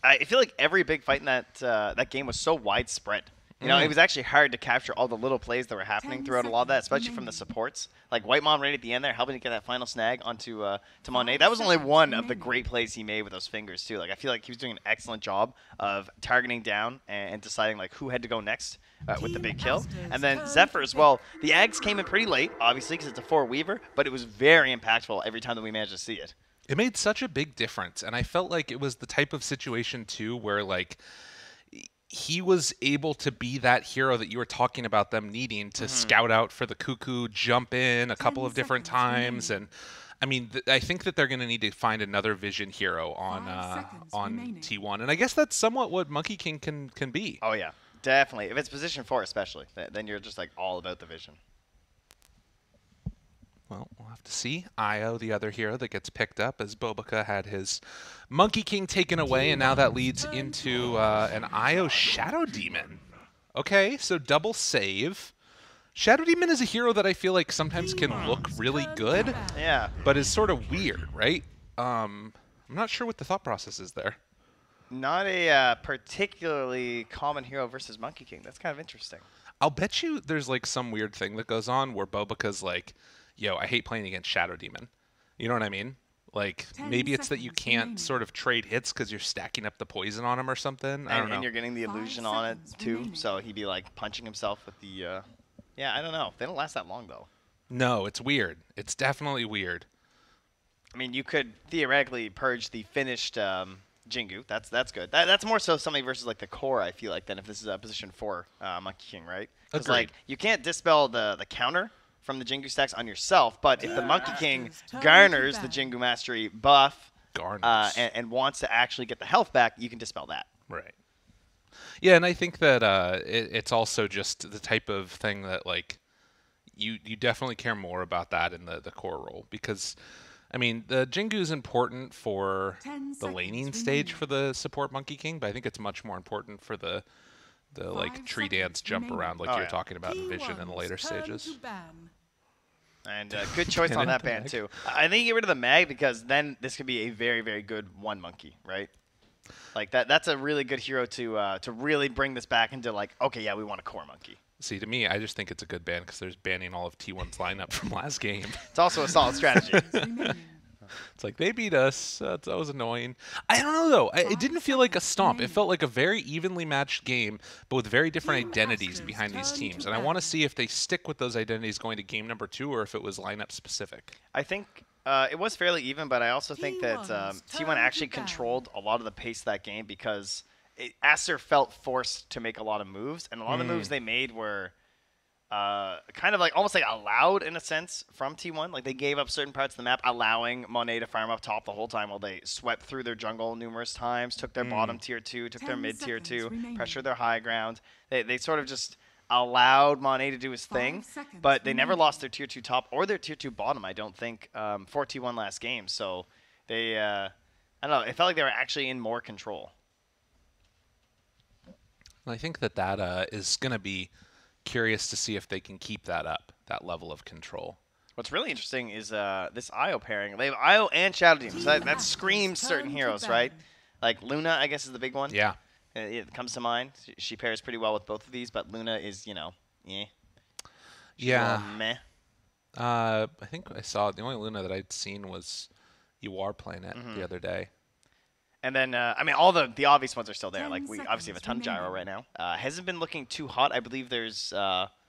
I feel like every big fight in that game was so widespread. You know, it was actually hard to capture all the little plays that were happening throughout a lot of that, especially from the supports. Like White Mom right at the end there, helping to get that final snag onto to Monet. That was only one of the great plays he made with those fingers too. Like I feel like he was doing an excellent job of targeting down and deciding like who had to go next with the big kill. And then Zephyr as well. The Ags came in pretty late, obviously, because it's a 4 Weaver, but it was very impactful every time that we managed to see it. It made such a big difference, and I felt like it was the type of situation too where like he was able to be that hero that you were talking about them needing to scout out for the cuckoo, jump in a couple of different times. And I mean, I think that they're going to need to find another vision hero on T1. And I guess that's somewhat what Monkey King can be. Oh, yeah, definitely. If it's position 4 especially, then you're just like all about the vision. Well, we'll have to see. Io, the other hero that gets picked up, as Bobica had his Monkey King taken away, and now that leads into an Io Shadow Demon. Okay, so double save. Shadow Demon is a hero that I feel like sometimes can look really good, Yeah, but is sort of weird, right? I'm not sure what the thought process is there. not a particularly common hero versus Monkey King. That's kind of interesting. I'll bet you there's like some weird thing that goes on where Bobica's like, yo, I hate playing against Shadow Demon. You know what I mean? Like, maybe it's that you can't sort of trade hits because you're stacking up the poison on him or something. I don't know. And you're getting the illusion on it, too, so he'd be, like, punching himself with the, Yeah, I don't know. They don't last that long, though. No, it's weird. It's definitely weird. I mean, you could theoretically purge the finished Jingu. That's good. That's more so something versus, like, the core, I feel like, than if this is a position 4 Monkey King, right? Because, like, you can't dispel the counter from the Jingu stacks on yourself, but if the Monkey King garners the Jingu Mastery buff and wants to actually get the health back, you can dispel that. Right. Yeah, and I think that it's also just the type of thing that, like, you definitely care more about that in the core role because, I mean, the Jingu is important for the laning stage for the support Monkey King, but I think it's much more important for the like tree dance jump around like you're talking about in Vision in the later stages. And good choice on that ban too. I think you get rid of the mag because then this could be a very, very good one monkey, right? Like that's a really good hero to really bring this back into like, okay, yeah, we want a core monkey. See, to me, I just think it's a good ban because there's banning all of T1's lineup from last game. It's also a solid strategy. It's like, they beat us. That was annoying. I don't know, though. It didn't feel like a stomp. It felt like a very evenly matched game, but with very different identities behind these teams. And I want to see if they stick with those identities going to game number 2 or if it was lineup specific. I think it was fairly even, but I also think that T1 actually controlled a lot of the pace of that game because Aster felt forced to make a lot of moves, and a lot of the moves they made were kind of like almost like allowed in a sense from T1. Like they gave up certain parts of the map, allowing Monet to farm up top the whole time while they swept through their jungle numerous times, took their bottom tier 2, took their mid tier 2, pressured their high ground. They sort of just allowed Monet to do his thing, but they never lost their tier 2 top or their tier 2 bottom, I don't think, for T1 last game. So they, I don't know, it felt like they were actually in more control. I think that is going to be curious to see if they can keep that up, that level of control. What's really interesting is this Io pairing. They have Io and Shadow Demon, so that screams certain heroes, right? Like Luna, I guess, is the big one. Yeah. It comes to mind. She pairs pretty well with both of these, but Luna is, you know, yeah. Meh. I think I saw the only Luna that I'd seen was you are playing it the other day. And then, I mean, all the obvious ones are still there. Like, we obviously have a ton of Gyro right now. Hasn't been looking too hot. I believe there's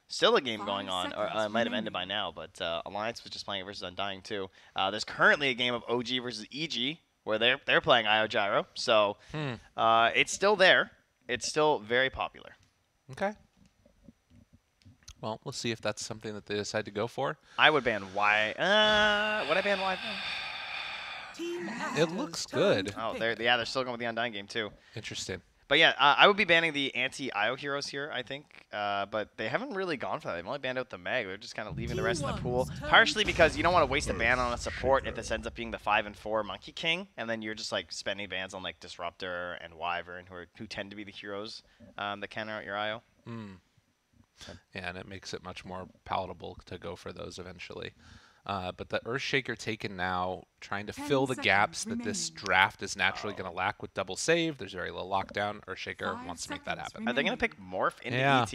still a game going on, or it might have ended by now, but Alliance was just playing it versus Undying, too. There's currently a game of OG versus EG, where they're playing Io Gyro. So it's still there. It's still very popular. Okay. Well, we'll see if that's something that they decide to go for. I would ban Y. Would I ban Y? It looks good. Oh, they're still going with the Undying game too. Interesting. But yeah, I would be banning the anti-IO heroes here, I think. But they haven't really gone for that. They've only banned out the Meg. They're just kind of leaving the rest in the pool. Partially because you don't want to waste a ban on a support if this ends up being the 5 and 4 Monkey King, and then you're just like spending bans on like Disruptor and Wyvern, who tend to be the heroes that counter out your IO. Yeah, and it makes it much more palatable to go for those eventually. But the Earthshaker taken now, trying to fill the gaps that this draft is naturally going to lack with double save. There's very little lockdown. Earthshaker wants to make that happen. Are they going to pick Morph into ET?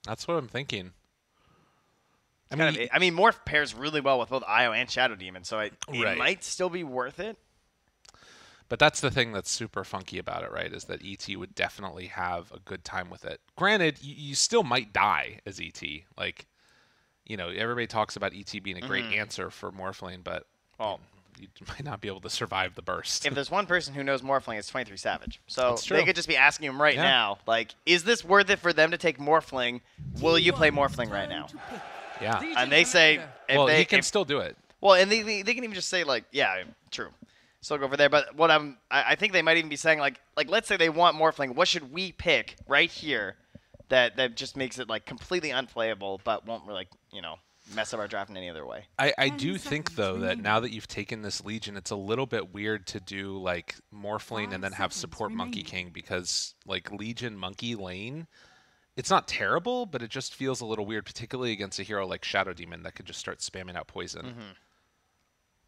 That's what I'm thinking. I mean, Morph pairs really well with both IO and Shadow Demon, so it might still be worth it. But that's the thing that's super funky about it, right? Is that ET would definitely have a good time with it. Granted, you still might die as ET. Like, you know, everybody talks about ET being a great answer for Morphling, but you might not be able to survive the burst. If there's one person who knows Morphling, it's 23 Savage. So they could just be asking him right now, like, is this worth it for them to take Morphling? Will you play Morphling right now? Yeah. And they say, he can still do it. Well, and they can even just say, like, yeah, true. Still go over there. But what I think they might even be saying, like let's say they want Morphling. What should we pick right here that just makes it like completely unplayable, but won't like mess up our draft in any other way? I do think though that now that you've taken this Legion, it's a little bit weird to do like Morphling and then have support Monkey King, because like Legion Monkey lane, it's not terrible, but it just feels a little weird, particularly against a hero like Shadow Demon that could just start spamming out poison.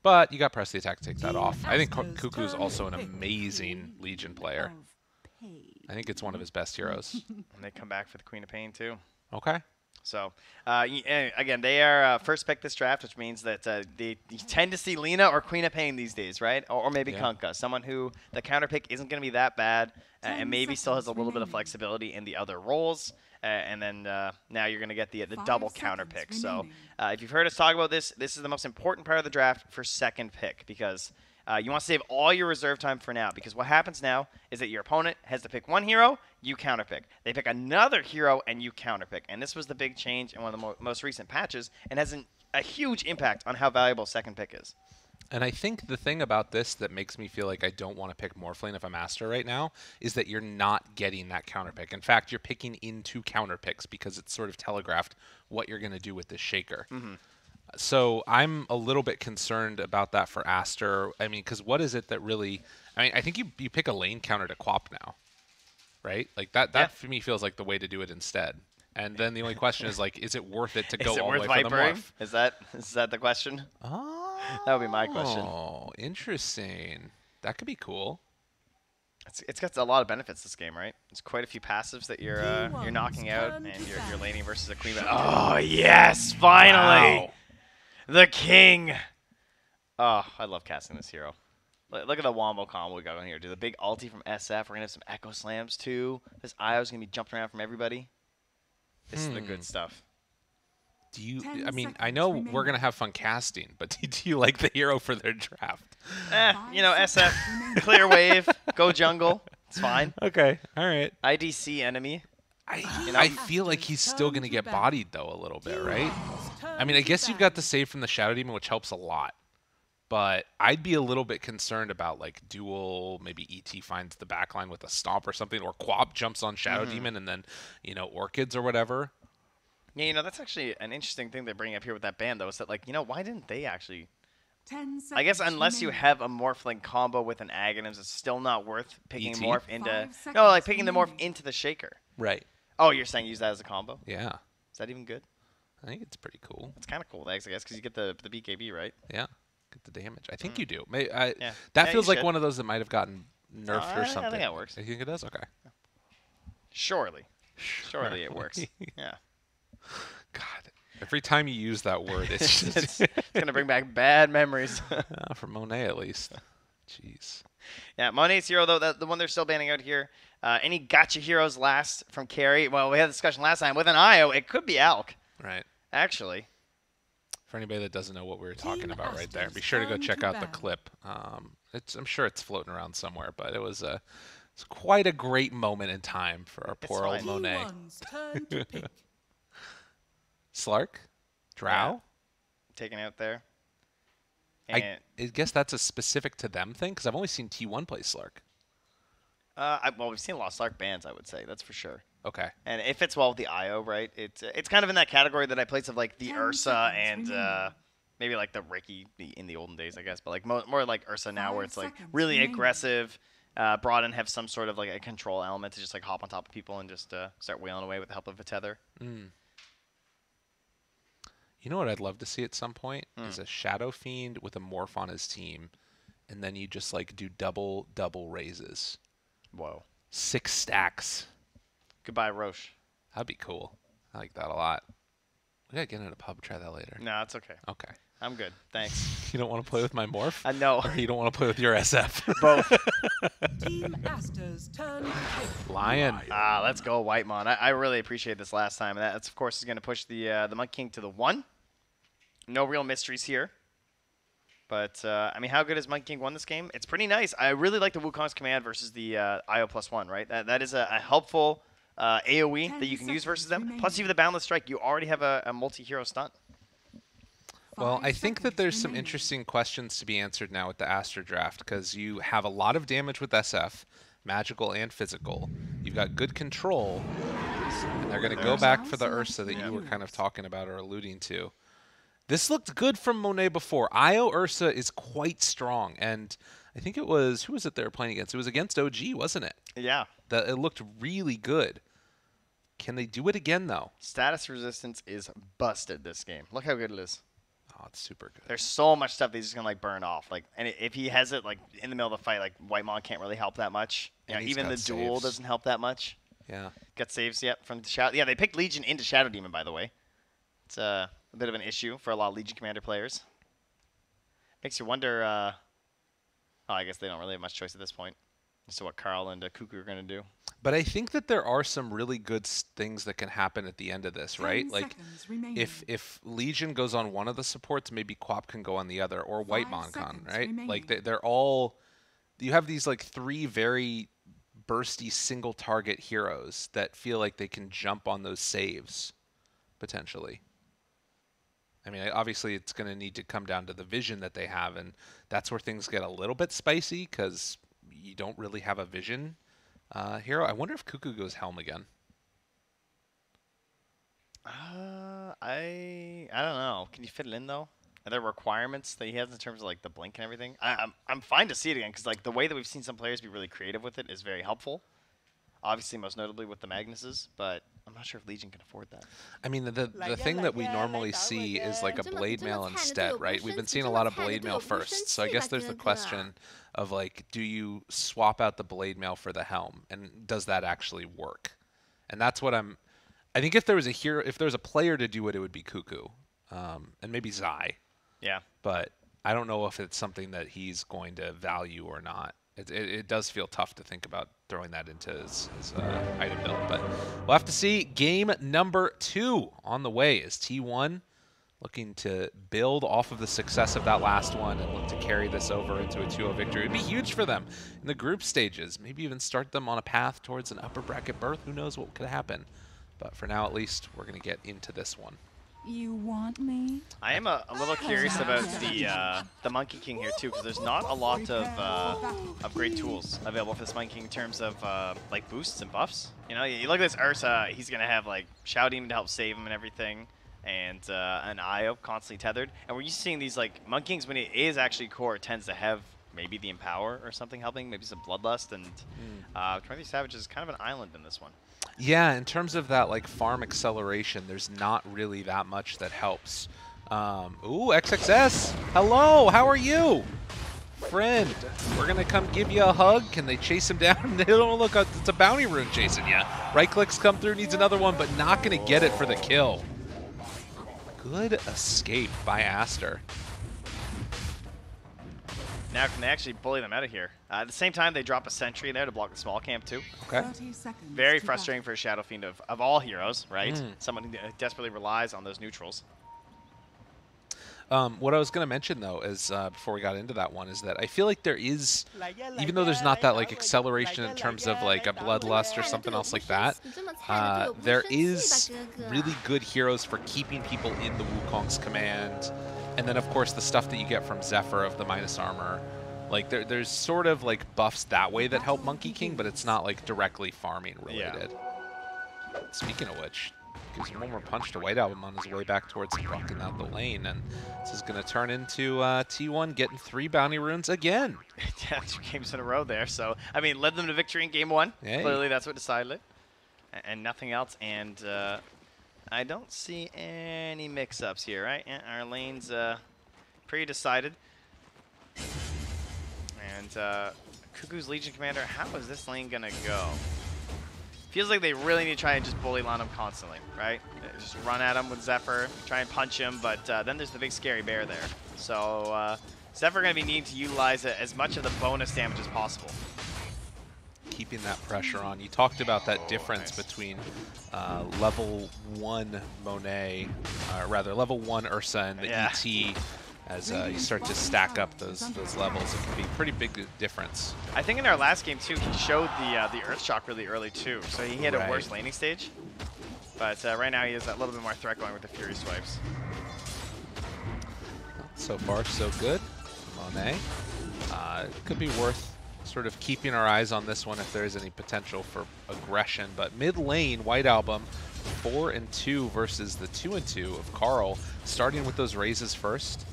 But you got press the attack to take that off. I think Cuckoo's also an amazing Legion player. I think it's one of his best heroes. And they come back for the Queen of Pain too. Okay. So, again, they are first pick this draft, which means that you tend to see Lina or Queen of Pain these days, right? Or maybe Kunkka, someone who the counter pick isn't going to be that bad and maybe still has a little bit of flexibility in the other roles. And then now you're going to get the double counter pick. So if you've heard us talk about this, this is the most important part of the draft for second pick, because you want to save all your reserve time for now, because what happens now is that your opponent has to pick one hero, you counterpick. They pick another hero, and you counterpick. And this was the big change in one of the most recent patches, and has a huge impact on how valuable second pick is. And I think the thing about this that makes me feel like I don't want to pick Morphling if I'm Aster right now is that you're not getting that counterpick. In fact, you're picking into counterpicks because it's sort of telegraphed what you're going to do with this Shaker. So I'm a little bit concerned about that for Aster. I mean, because what is it that really... I mean, I think you pick a lane counter to Quap now, right? Like that for me feels like the way to do it instead. And then the only question is, like, is it worth it to go all the way for the Morph? Is that the question? Oh. That would be my question. Oh, interesting. That could be cool. It's got a lot of benefits, this game, right? There's quite a few passives that you're knocking out, and you're laning versus a queen. Oh yes, finally, wow. The king. Oh, I love casting this hero. Look at the wombo combo we got on here. Do the big ulti from SF. We're gonna have some Echo Slams too. This IO's gonna be jumping around from everybody. This is the good stuff. Do you? I mean, I know we're gonna have fun casting, but do you like the hero for their draft? SF, clear wave, go jungle. It's fine. Okay, all right. IDC enemy. I feel like he's still gonna get bodied though a little bit, right? I mean, I guess you've got the save from the Shadow Demon, which helps a lot. But I'd be a little bit concerned about like dual, maybe ET finds the backline with a stomp or something, or Quap jumps on Shadow Demon and then, Orchids or whatever. Yeah, that's actually an interesting thing they're bringing up here with that ban, though, is that, like, why didn't they actually... I guess unless you have a Morphling combo with an Aghanims, it's still not worth picking Morph into... No, like picking the Morph into the Shaker. Right. Oh, you're saying use that as a combo? Yeah. Is that even good? I think it's pretty cool. It's kind of cool, I guess, because you get the BKB, right? Yeah. Get the damage. I think you do. That feels like one of those that might have gotten nerfed or something. I think that works. You think it does? Okay. Surely it works. Yeah. God, every time you use that word, it's just... it's going to bring back bad memories. For Monet, at least. Jeez. Yeah, Monet's hero, though, the one they're still banning out here. Any gotcha heroes last from carry? Well, we had a discussion last time. With an IO, it could be Alk. Right. Actually. For anybody that doesn't know what we were talking about right there, be sure to go check out the clip. I'm sure it's floating around somewhere, but it was It's quite a great moment in time for our It's poor old fine. Monet. T1's turn to pick. Slark? Yeah. Drow? Taken out there. I, And I guess that's a specific to them thing, because I've only seen T1 play Slark. well, we've seen a lot of Slark bans, I would say. That's for sure. Okay. And it fits well with the IO, right? It's kind of in that category that I placed of like the 10 Ursa seconds and remaining. maybe like the Ricky in the olden days, I guess. But like more like Ursa now, where 5 it's like seconds really remaining. aggressive. Broad and have some sort of like a control element to just like hop on top of people and just start wailing away with the help of a tether. You know what I'd love to see at some point is a Shadow Fiend with a Morph on his team, and then you just like do double raises. Whoa. 6 stacks. Goodbye, Roche. That'd be cool. I like that a lot. We gotta get in a pub, try that later. No, it's okay. Okay. I'm good. Thanks. You don't want to play with my Morph? No. Or you don't want to play with your SF? Both. Team Aster's turn to pick. Lion. Let's go, Whitemon. I really appreciate this last time. And that's, of course, is going to push the Monkey King to the 1. No real mysteries here. But, I mean, how good has Monkey King won this game? It's pretty nice. I really like the Wukong's command versus the IO +1, right? That is a helpful AoE that you can use versus them. Plus, even the Boundless Strike, you already have a multi-hero stunt. Well, 5 I think that seconds there's some remaining. interesting questions to be answered now with the Aster draft, because you have a lot of damage with SF, magical and physical. You've got good control, and they're going to go back for the Ursa that you were kind of talking about or alluding to. This looked good from Monet before. IO Ursa is quite strong, and I think it was, who was it they were playing against? It was against OG, wasn't it? Yeah. It looked really good. Can they do it again, though? Status resistance is busted this game. Look how good it is. Oh, it's super good. There's so much stuff that he's just gonna like burn off. Like, and if he has it like in the middle of the fight, like Whitemon can't really help that much. You And know, he's even got the duel saves. doesn't help that much. Yeah. Got saves yet from the Shadow. Yeah, they picked Legion into Shadow Demon, by the way. It's a bit of an issue for a lot of Legion Commander players. Makes you wonder. Oh, I guess they don't really have much choice at this point as to what Carl and Cuckoo are gonna do. But I think that there are some really good things that can happen at the end of this, right? 10 Like, seconds remaining. if Legion goes on one of the supports, maybe Quap can go on the other, or 5 Whitemon can, seconds right? remaining. Like, they're all... You have these, like, 3 very bursty single target heroes that feel like they can jump on those saves, potentially. I mean, obviously it's going to need to come down to the vision that they have, and that's where things get a little bit spicy, because you don't really have a vision hero. I wonder if Cuckoo goes Helm again. I don't know. Can you fit it in though? Are there requirements that he has in terms of like the blink and everything? I'm fine to see it again because like the way that we've seen some players be really creative with it is very helpful. Obviously, most notably with the Magnuses, but I'm not sure if Legion can afford that. I mean, the thing that we normally see is like a blade mail instead, right? We've been seeing a lot of blade mail first. So I guess there's the question of like, do you swap out the blade mail for the helm, and does that actually work? And that's what I think if there was a hero, if there was a player to do it, it would be Cuckoo, and maybe Zai. Yeah. But I don't know if it's something that he's going to value or not. It does feel tough to think about throwing that into his item build, but we'll have to see. Game number 2 on the way is T1 looking to build off of the success of that last one and look to carry this over into a 2-0 victory. It'd be huge for them in the group stages, maybe even start them on a path towards an upper bracket berth. Who knows what could happen? But for now, at least, we're going to get into this one. You want me? I am a little curious about the Monkey King here too, because there's not a lot of great tools available for this Monkey King in terms of like boosts and buffs. You know, you look at this Ursa, he's gonna have like Shadow Demon to help save him and everything, and an Io constantly tethered. And we're used to seeing these like Monkey Kings when it is actually core, it tends to have maybe the Empower or something helping, maybe some Bloodlust, and 23 Savage is kind of an island in this one. Yeah, in terms of that like farm acceleration, there's not really that much that helps. Ooh, XXS! Hello, how are you? Friend, we're gonna come give you a hug. Can they chase him down? They don't look, it's a bounty rune chasing you. Right clicks come through, needs another one, but not gonna get it for the kill. Good escape by Aster. Now can they actually bully them out of here? At the same time, they drop a sentry there to block the small camp too. Okay. 30 seconds Very to frustrating for a Shadow Fiend of all heroes, right? Someone who desperately relies on those neutrals. What I was going to mention, though, is before we got into that one, is that I feel like there is, even though there's not that like acceleration in terms of like a bloodlust or something else like that, there is really good heroes for keeping people in the Wukong's command, and then of course the stuff that you get from Zephyr of the minus armor. Like there's sort of like buffs that way that help Monkey King, but it's not like directly farming related. Yeah. Speaking of which, gives one more punch to White Album on his way back towards blocking out the lane, and this is going to turn into T1 getting 3 bounty runes again. Yeah, 2 games in a row there. So, I mean, led them to victory in game 1. Hey. Clearly, that's what decided it, and nothing else. And I don't see any mix-ups here, right? Yeah, our lane's pretty decided. And Cuckoo's Legion Commander, how is this lane going to go? Feels like they really need to try and just bully line him constantly, right? Just run at him with Zephyr, try and punch him, but then there's the big scary bear there. So Zephyr going to be needing to utilize as much of the bonus damage as possible. Keeping that pressure on. You talked about that difference between level 1 Monet, rather level 1 Ursa and the ET. As you start to stack up those levels, it can be a pretty big difference. I think in our last game too, he showed the Earth Shock really early too, so he had a worse laning stage. But right now he has that little bit more threat going with the Fury Swipes. So far, so good. Monet. Could be worth sort of keeping our eyes on this one if there is any potential for aggression. But mid lane, White Album, 4-2 versus the 2-2 of Carl, starting with those raises first.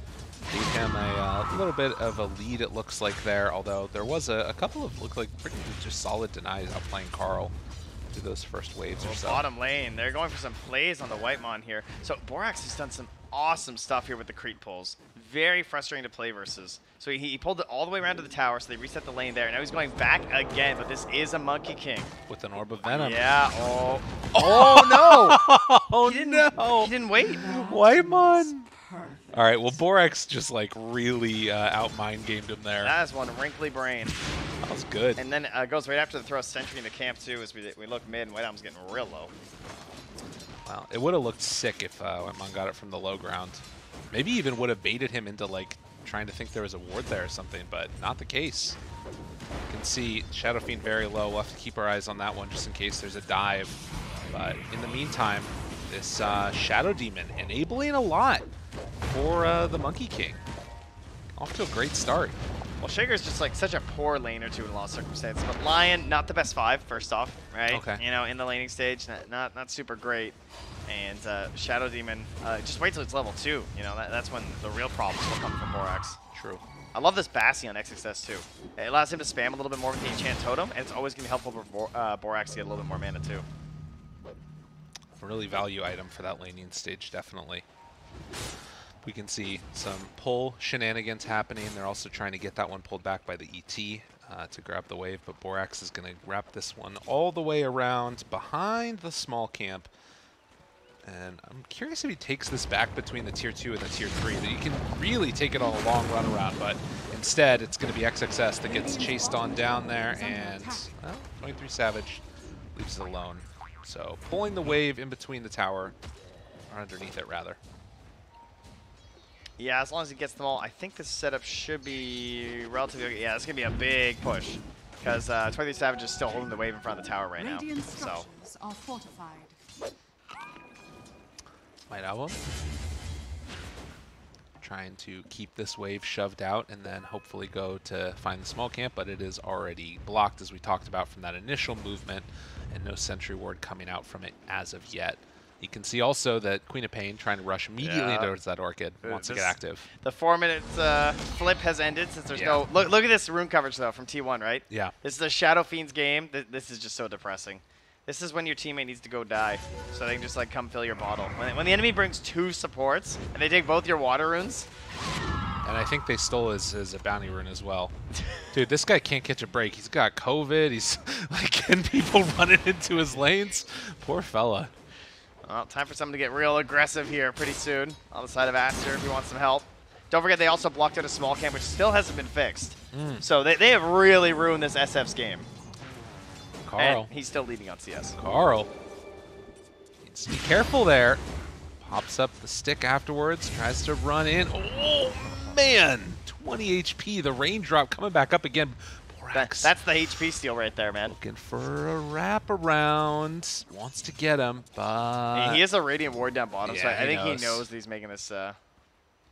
Gave him a little bit of a lead, it looks like there, although there was a couple of look like pretty just solid denies outplaying Carl through those first waves or so. Bottom lane, they're going for some plays on the Whitemon here. So Borax has done some awesome stuff here with the creep pulls. Very frustrating to play versus. So he pulled it all the way around to the tower, so they reset the lane there. Now he's going back again, but this is a Monkey King. With an Orb of Venom. Yeah, oh no! Oh no! He didn't wait. Whitemon! All right, well, Borax just like really out-mind gamed him there. That is one wrinkly brain. That was good. And then goes right after the throw Sentry into camp too as we look mid and White Album's getting real low. Wow, it would have looked sick if Whitemon got it from the low ground. Maybe even would have baited him into like trying to think there was a ward there or something, but not the case. You can see Shadow Fiend very low. We'll have to keep our eyes on that one just in case there's a dive. But in the meantime, this Shadow Demon enabling a lot for the Monkey King. Off to a great start. Well, Shaker's just like such a poor laner too in a lot of circumstances. But Lion, not the best 5, first off, right? Okay. You know, in the laning stage, not super great. And Shadow Demon, just wait till it's level 2. You know, that's when the real problems will come from Borax. True. I love this Bassi on XXS too. It allows him to spam a little bit more with the Enchant Totem, and it's always going to be helpful for Borax to get a little bit more mana too. A really value item for that laning stage, definitely. We can see some pull shenanigans happening. They're also trying to get that one pulled back by the ET to grab the wave, but Borax is going to wrap this one all the way around behind the small camp. And I'm curious if he takes this back between the tier 2 and the tier 3, that you can really take it on a long run around, but instead it's going to be XXS that gets chased on down there, and well, 23 Savage leaves it alone. So pulling the wave in between the tower, or underneath it rather. Yeah, as long as he gets them all, I think this setup should be relatively... Yeah, it's going to be a big push. Because 23 Savage is still holding the wave in front of the tower right now. So. Are fortified. White Album trying to keep this wave shoved out and then hopefully go to find the small camp, but it is already blocked, as we talked about, from that initial movement, and no sentry ward coming out from it as of yet. You can see also that Queen of Pain trying to rush immediately towards that Orchid, wants to get active. The 4-minute flip has ended since there's no... Look at this rune coverage, though, from T1, right? Yeah. This is the Shadow Fiend's game. This is just so depressing. This is when your teammate needs to go die, so they can just like come fill your bottle. When the enemy brings 2 supports, and they take both your water runes... And I think they stole his bounty rune as well. Dude, this guy can't catch a break. He's got COVID. He's like getting people running into his lanes. Poor fella. Well, time for someone to get real aggressive here pretty soon on the side of Aster if you want some help. Don't forget they also blocked out a small camp, which still hasn't been fixed. So they have really ruined this SF's game. Carl. And he's still leading on CS. Carl. Needs to be careful there. Pops up the stick afterwards, tries to run in. Oh, man! 20 HP, the raindrop coming back up again. Borax. That's the HP steal right there, man. Looking for a wraparound. Wants to get him, but... And he has a Radiant Ward down bottom, so Yeah, I think knows. he knows that he's making this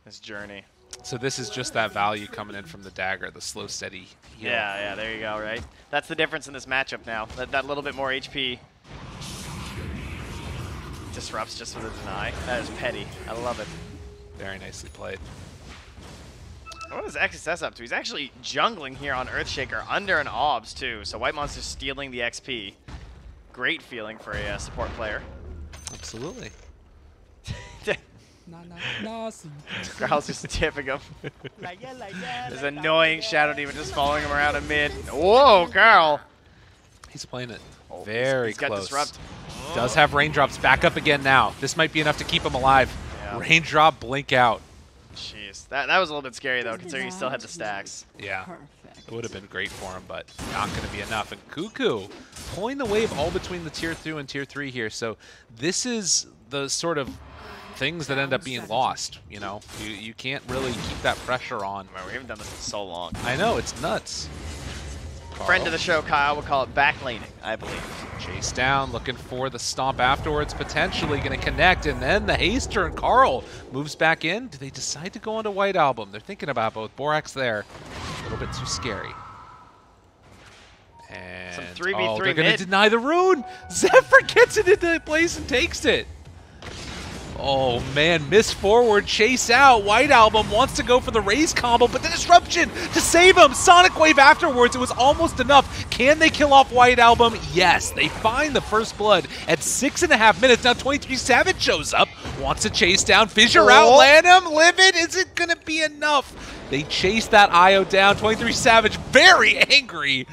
this journey. So this is just that value coming in from the dagger, the slow, steady heal. Yeah, there you go, right? That's the difference in this matchup now. That little bit more HP. Disrupts just for the deny. That is petty. I love it. Very nicely played. What is XSS up to? He's actually jungling here on Earthshaker under an OBS too. So White Monster's stealing the XP. Great feeling for a support player. Absolutely. Growl's just tipping him. This annoying Shadow Demon just following him around in mid. Whoa, Carl! He's playing it Oh, very he's got close. Disrupt. Does have raindrops back up again now. This might be enough to keep him alive. Yeah. Raindrop, blink out. Jeez, that was a little bit scary though, considering he still had the stacks. Yeah. Perfect. It would have been great for him, but not going to be enough. And Cuckoo pulling the wave all between the tier 2 and tier 3 here. So this is the sort of things that end up being lost. You know, you can't really keep that pressure on. Man, we haven't done this in so long. I know, it's nuts. Friend of the show, Kyle, would call it backlaning, I believe. Chase down, looking for the stomp afterwards, potentially going to connect, and then the haste turn. Carl moves back in. Do they decide to go into White Album? They're thinking about both. Borax there. A little bit too scary. And Some 3v3 they're going mid. to deny the rune. Zephyr gets it into place and takes it. Oh man, miss forward, chase out. White Album wants to go for the raise combo, but the disruption to save him. Sonic Wave afterwards, it was almost enough. Can they kill off White Album? Yes, they find the first blood at 6.5 minutes. Now 23 Savage shows up, wants to chase down, fissure out, land him, livid. Is it gonna be enough? They chase that IO down. 23 Savage, very angry.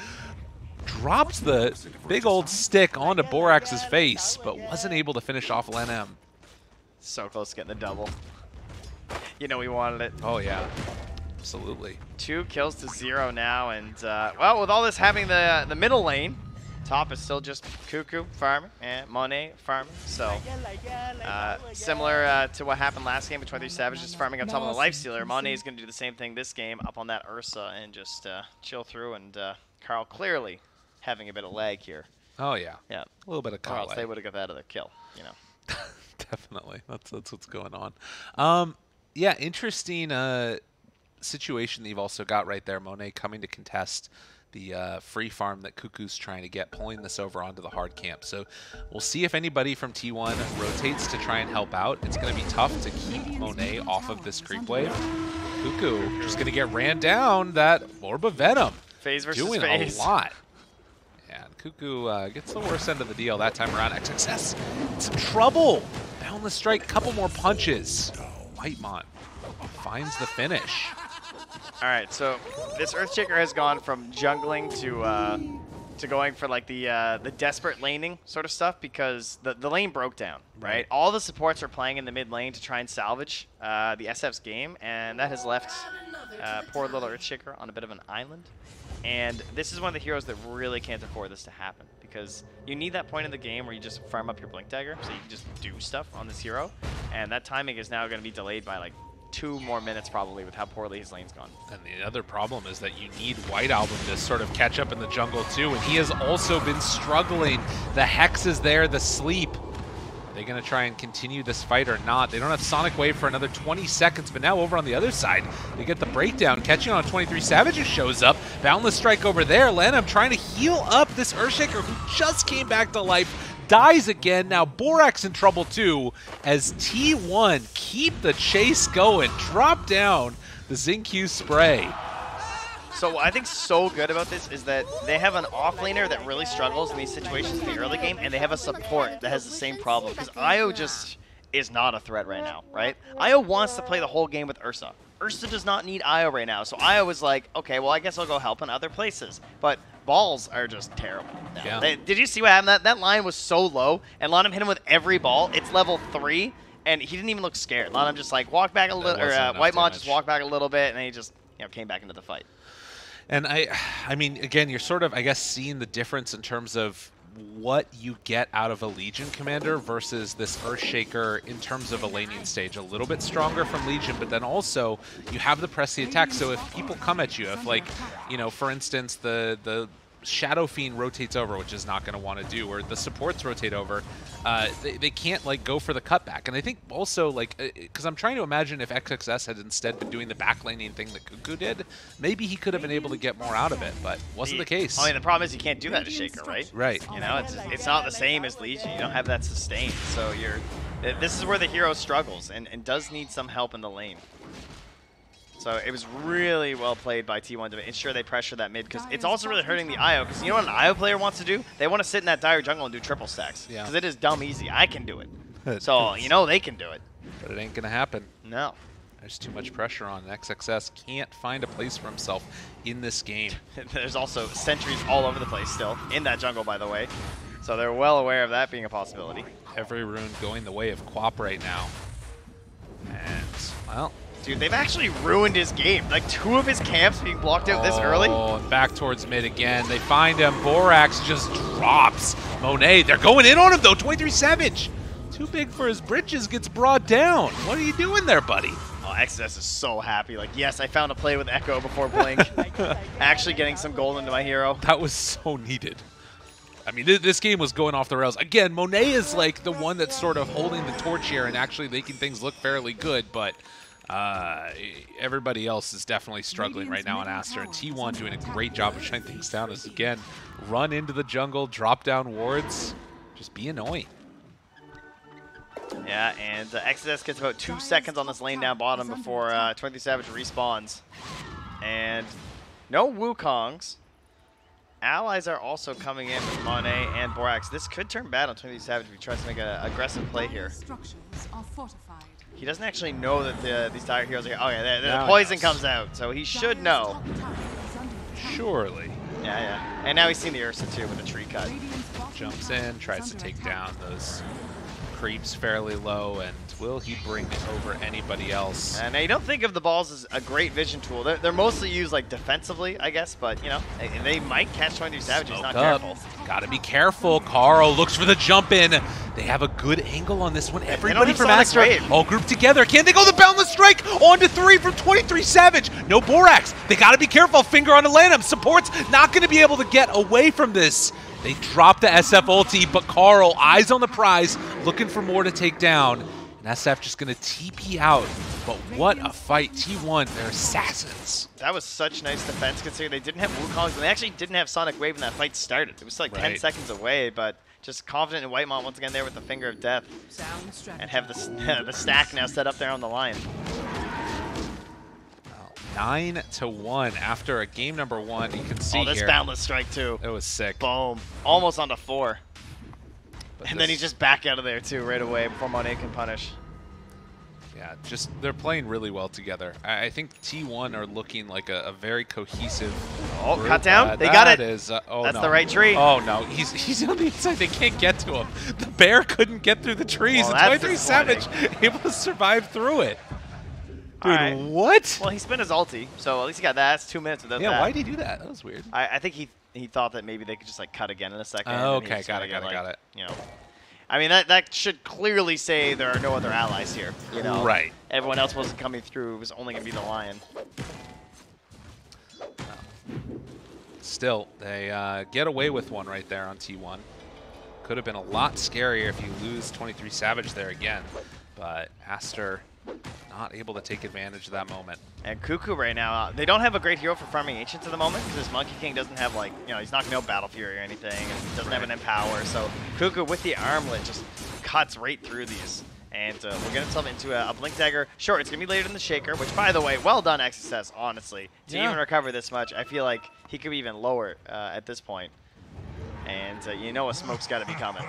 Dropped the big old stick onto Borax's face, but wasn't able to finish off Len So close to getting the double. You know we wanted it. Oh yeah, absolutely. 2 kills to 0 now, and well, with all this happening the middle lane, top is still just Cuckoo farming and Monet farming. So similar to what happened last game with 23 Savage, just farming on top of the Lifestealer. Monet is going to do the same thing this game up on that Ursa and just chill through. And Carl clearly having a bit of lag here. Oh yeah. Yeah, A little bit of or else Carl. they would have got that other kill. You know. Definitely. That's what's going on. Yeah, interesting situation that you've also got right there. Monet coming to contest the free farm that Cuckoo's trying to get, pulling this over onto the hard camp. So we'll see if anybody from T1 rotates to try and help out. It's going to be tough to keep Monet off of this creep wave. Cuckoo just going to get ran down. That Orb of Venom Phase versus doing phase. a lot. And Cuckoo gets the worst end of the deal that time around. XXS, some trouble. Boundless Strike, couple more punches. Whitemont finds the finish. All right, so this Earthshaker has gone from jungling to going for like the desperate laning sort of stuff because the lane broke down, right? All the supports are playing in the mid lane to try and salvage the SF's game, and that has left poor little Earthshaker on a bit of an island. And this is one of the heroes that really can't afford this to happen because you need that point in the game where you just farm up your Blink Dagger so you can just do stuff on this hero. And that timing is now going to be delayed by like 2 more minutes probably with how poorly his lane's gone. And the other problem is that you need White Album to sort of catch up in the jungle too, and he has also been struggling. The Hex is there, the sleep. Are they going to try and continue this fight or not? They don't have Sonic Wave for another 20 seconds, but now over on the other side, they get the breakdown. Catching on 23 Savage who shows up. Boundless Strike over there. Lanham trying to heal up this Earthshaker who just came back to life. Dies again. Now Borax in trouble too as T1 keep the chase going. Drop down the Xingqiu spray. So what I think so good about this is that they have an offlaner that really struggles in these situations in the early game, and they have a support that has the same problem. Because Io just is not a threat right now, right? Io wants to play the whole game with Ursa. Ursa does not need Io right now. So Io was like, okay, well, I guess I'll go help in other places. But balls are just terrible now. Yeah. Did you see what happened? That line was so low, and Lanham hit him with every ball. It's level 3, and he didn't even look scared. Lanham just like walked back a little, or Whitemont just walked back a little bit, and then he just came back into the fight. And I mean, again, you're sort of, I guess, seeing the difference in terms of what you get out of a Legion commander versus this Earthshaker in terms of a laning stage. A little bit stronger from Legion, but then also you have the press the attack. So if people come at you, if like, you know, for instance, the Shadow Fiend rotates over, which is not going to want to do, or the supports rotate over, they can't like go for the cutback. And I think also like, because I'm trying to imagine if XXS had instead been doing the backlaning thing that Cuckoo did, maybe he could have been able to get more out of it, but wasn't the case. I mean, the problem is you can't do that to Shaker, right? Right. You know, it's not the same as Legion. You don't have that sustain, so this is where the hero struggles and does need some help in the lane. So it was really well played by T1 to ensure they pressure that mid, because it's also really hurting the IO, because you know what an IO player wants to do? They want to sit in that dire jungle and do triple stacks, because it is dumb easy. I can do it. So, you know they can do it. But it ain't going to happen. No. There's too much pressure on. XXS can't find a place for himself in this game. There's also sentries all over the place still, in that jungle, by the way. So they're well aware of that being a possibility. Every rune going the way of Quap right now. And, well... Dude, they've actually ruined his game. Like, 2 of his camps being blocked out this early. Oh, and back towards mid again. They find him. Borax just drops Monet. They're going in on him, though. 23 Savage. Too big for his britches. Gets brought down. What are you doing there, buddy? Oh, XS is so happy. Like, yes, I found a play with Echo before Blink. Actually getting some gold into my hero. That was so needed. I mean, this game was going off the rails. Again, Monet is like the one that's sort of holding the torch here and actually making things look fairly good, but... everybody else is definitely struggling right now on Aster, and T1 doing a great job of shutting things down as, again, run into the jungle, drop down wards, just be annoying. Yeah, and XS gets about 2 seconds on this lane down bottom before 23 Savage respawns. And no Wukongs. Allies are also coming in with Monet and Borax. This could turn bad on 23 Savage if he tries to make an aggressive play here. He doesn't actually know that these dire heroes are here. Oh yeah, the poison comes out, so he should know. Surely. Yeah. And now he's seen the Ursa too with the tree cut. Jumps in, tries to take down those creeps fairly low, and will he bring it over anybody else? And now you don't think of the balls as a great vision tool. They're mostly used like defensively, I guess, but you know, they might catch 23 Savage if he's not careful. Gotta be careful. Carl looks for the jump in. They have a good angle on this one. Everybody from Sonic Aster Wave. all grouped together. Can they go the Boundless Strike? On to 3 from 23 Savage. No Borax. They gotta be careful. Finger on Atlantum. Support's not gonna be able to get away from this. They drop the SF ulti, but Carl, eyes on the prize, looking for more to take down. And SF just going to TP out. But what a fight. T1, they're assassins. That was such nice defense considering they didn't have Wukongs, and they actually didn't have Sonic Wave when that fight started. It was like 10 seconds away, but just confident in Whitemont once again there with the Finger of Death. And have the stack now set up there on the line. 9-1 after a game number 1. You can see this here. Boundless Strike too. It was sick. Boom. Almost onto 4. But and then he's just back out of there too right away before Monet can punish. Yeah, just they're playing really well together. I think T1 are looking like a very cohesive group. Cut down. They got it. Is, oh, That's no. the right tree. Oh no, he's on the inside. They can't get to him. The bear couldn't get through the trees. Well, and 23 Savage able to survive through it. Dude, what? Well, he spent his ulti, so at least he got that. That's 2 minutes without that. Yeah, why did he do that? That was weird. I think he thought that maybe they could just like cut again in a second. Oh, okay, got it. You know, I mean that should clearly say there are no other allies here. You know, right? Everyone else wasn't coming through. It was only gonna be the Lion. Still, they get away with one right there on T1. Could have been a lot scarier if you lose 23 Savage there again, but Aster not able to take advantage of that moment. And Cuckoo right now, they don't have a great hero for farming Ancients at the moment because this Monkey King doesn't have like, you know, he's not going to Battle Fury or anything, and doesn't have an Empower. So Cuckoo with the Armlet just cuts right through these. And we'll get himself into a Blink Dagger. Sure, it's going to be later than the Shaker, which, by the way, well done, XSS, honestly. To even recover this much, I feel like he could be even lower at this point. And you know a smoke's got to be coming.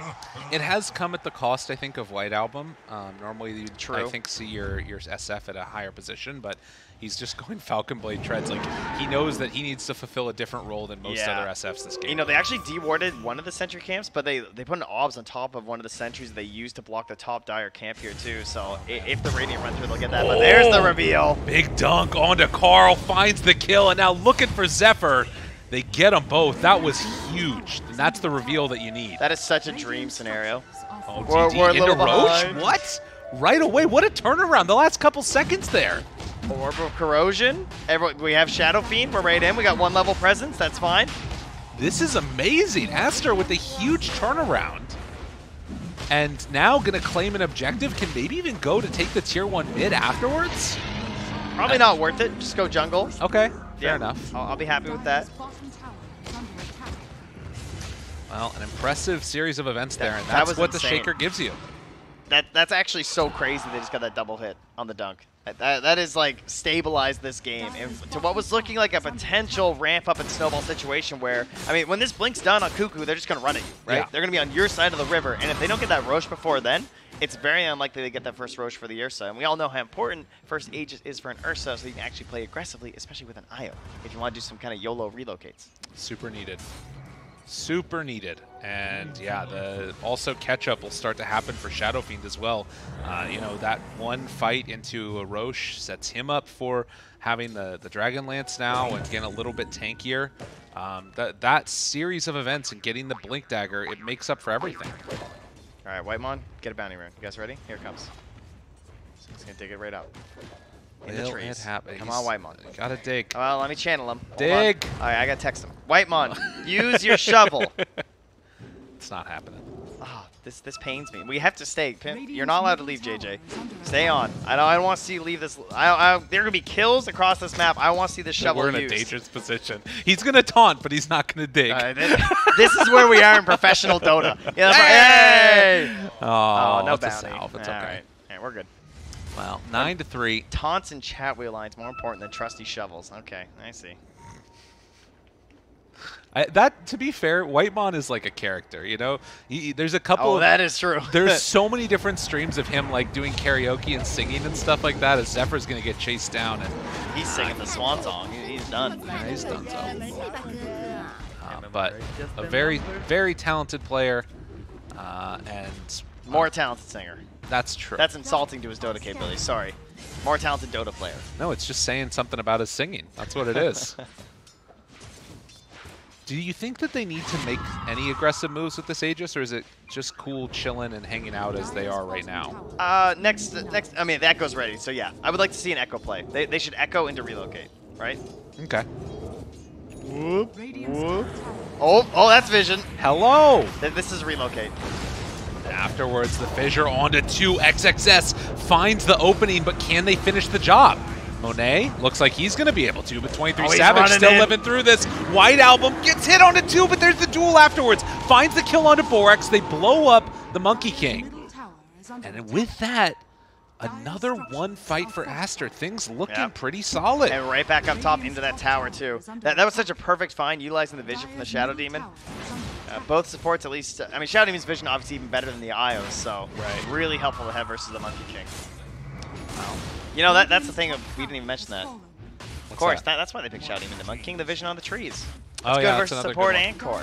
It has come at the cost, I think, of White Album. Normally, you I think see your SF at a higher position, but he's just going Falcon Blade Treads. Like, he knows that he needs to fulfill a different role than most other SFs this game. You know, they actually dewarded one of the sentry camps, but they put an obs on top of one of the sentries they used to block the top dire camp here, too. So if the Radiant run through, they'll get that. But there's the reveal. Big dunk onto Carl, finds the kill, and now looking for Zephyr. They get them both. That was huge. And that's the reveal that you need. That is such a dream scenario. Oh, We're a into little Roche? behind. What? Right away. What a turnaround. The last couple seconds there. Orb of Corrosion. We have Shadow Fiend. We're right in. We got 1 level presence. That's fine. This is amazing. Aster with a huge turnaround. And now going to claim an objective. Can maybe even go to take the tier 1 mid afterwards? Probably not worth it. Just go jungle. Okay, fair Yeah, enough. I'll be happy with that. Well, an impressive series of events there, and that that's was what the insane. Shaker gives you. That's actually so crazy they just got that double hit on the dunk. That is like stabilized this game and to what was looking like a potential ramp up and snowball situation where, I mean, when this blink's done on Cuckoo, they're just going to run at you, right? Yeah. They're going to be on your side of the river, and if they don't get that Roche before then, it's very unlikely they get that first Roche for the Ursa. And we all know how important first Aegis is for an Ursa, so you can actually play aggressively, especially with an Io, if you want to do some kind of YOLO relocates. Super needed. Super needed. And yeah, also catch-up will start to happen for Shadow Fiend as well. You know, that one fight into a Roche sets him up for having the Dragon Lance now and getting a little bit tankier. That series of events and getting the Blink Dagger, it makes up for everything. All right, Whitemon, get a bounty rune. You guys ready? Here it comes. He's going to dig it right up. In the trees. It happen. Come on, Whitemon. Gotta dig. Well, let me channel him. Hold Dig. on. All right, I got to text him. Whitemon, use your shovel. It's not happening. Oh, this pains me. We have to stay. You're not allowed to leave, JJ. Stay on. I don't want to see you leave this. There are going to be kills across this map. I want to see this shovel We're in used. a dangerous position. He's gonna taunt, but he's not gonna dig. This is where we are in professional Dota. Yeah, hey! Oh, no it's a bounty. salve. It's All okay. right. All right, we're good. Well, 9-3. Taunts and chat wheel lines more important than trusty shovels. Okay, I see. That, to be fair, Whitemon is like a character, you know? There's a couple of, that is true. There's so many different streams of him like doing karaoke and singing and stuff like that as Zephyr's going to get chased down. And He's singing the swan song. He's done. yeah, he's done so. But a very, very talented player. And More talented singer. that's true. That's insulting to his Dota capabilities. Sorry. More talented Dota player. No, it's just saying something about his singing. That's what it is. Do you think that they need to make any aggressive moves with this Aegis, or is it just cool chilling and hanging out as they are right now? Next, I mean, that goes ready. So yeah, I would like to see an echo play. They should echo into relocate, right? Okay. Whoop, whoop. Oh, that's vision. Hello! This is relocate. Afterwards, the fissure onto 2XXS finds the opening, but can they finish the job? Monet looks like he's going to be able to, but 23 he's Savage running still in. living through this. White Album gets hit onto 2, but there's the duel afterwards. Finds the kill onto Borax. They blow up the Monkey King. And with that, another one fight for Aster. Things looking pretty solid. And right back up top into that tower, too. That was such a perfect find, utilizing the vision from the Shadow Demon. Both supports at least, I mean, Shadow Demon's vision obviously even better than the Ios, so really helpful to have versus the Monkey King. Wow. You know, that's the thing, we didn't even mention that. Of What's course, that? that's why they picked Shadow Demon, the Monkey King, the vision on the trees. Oh, It's yeah, good that's versus another support good and core.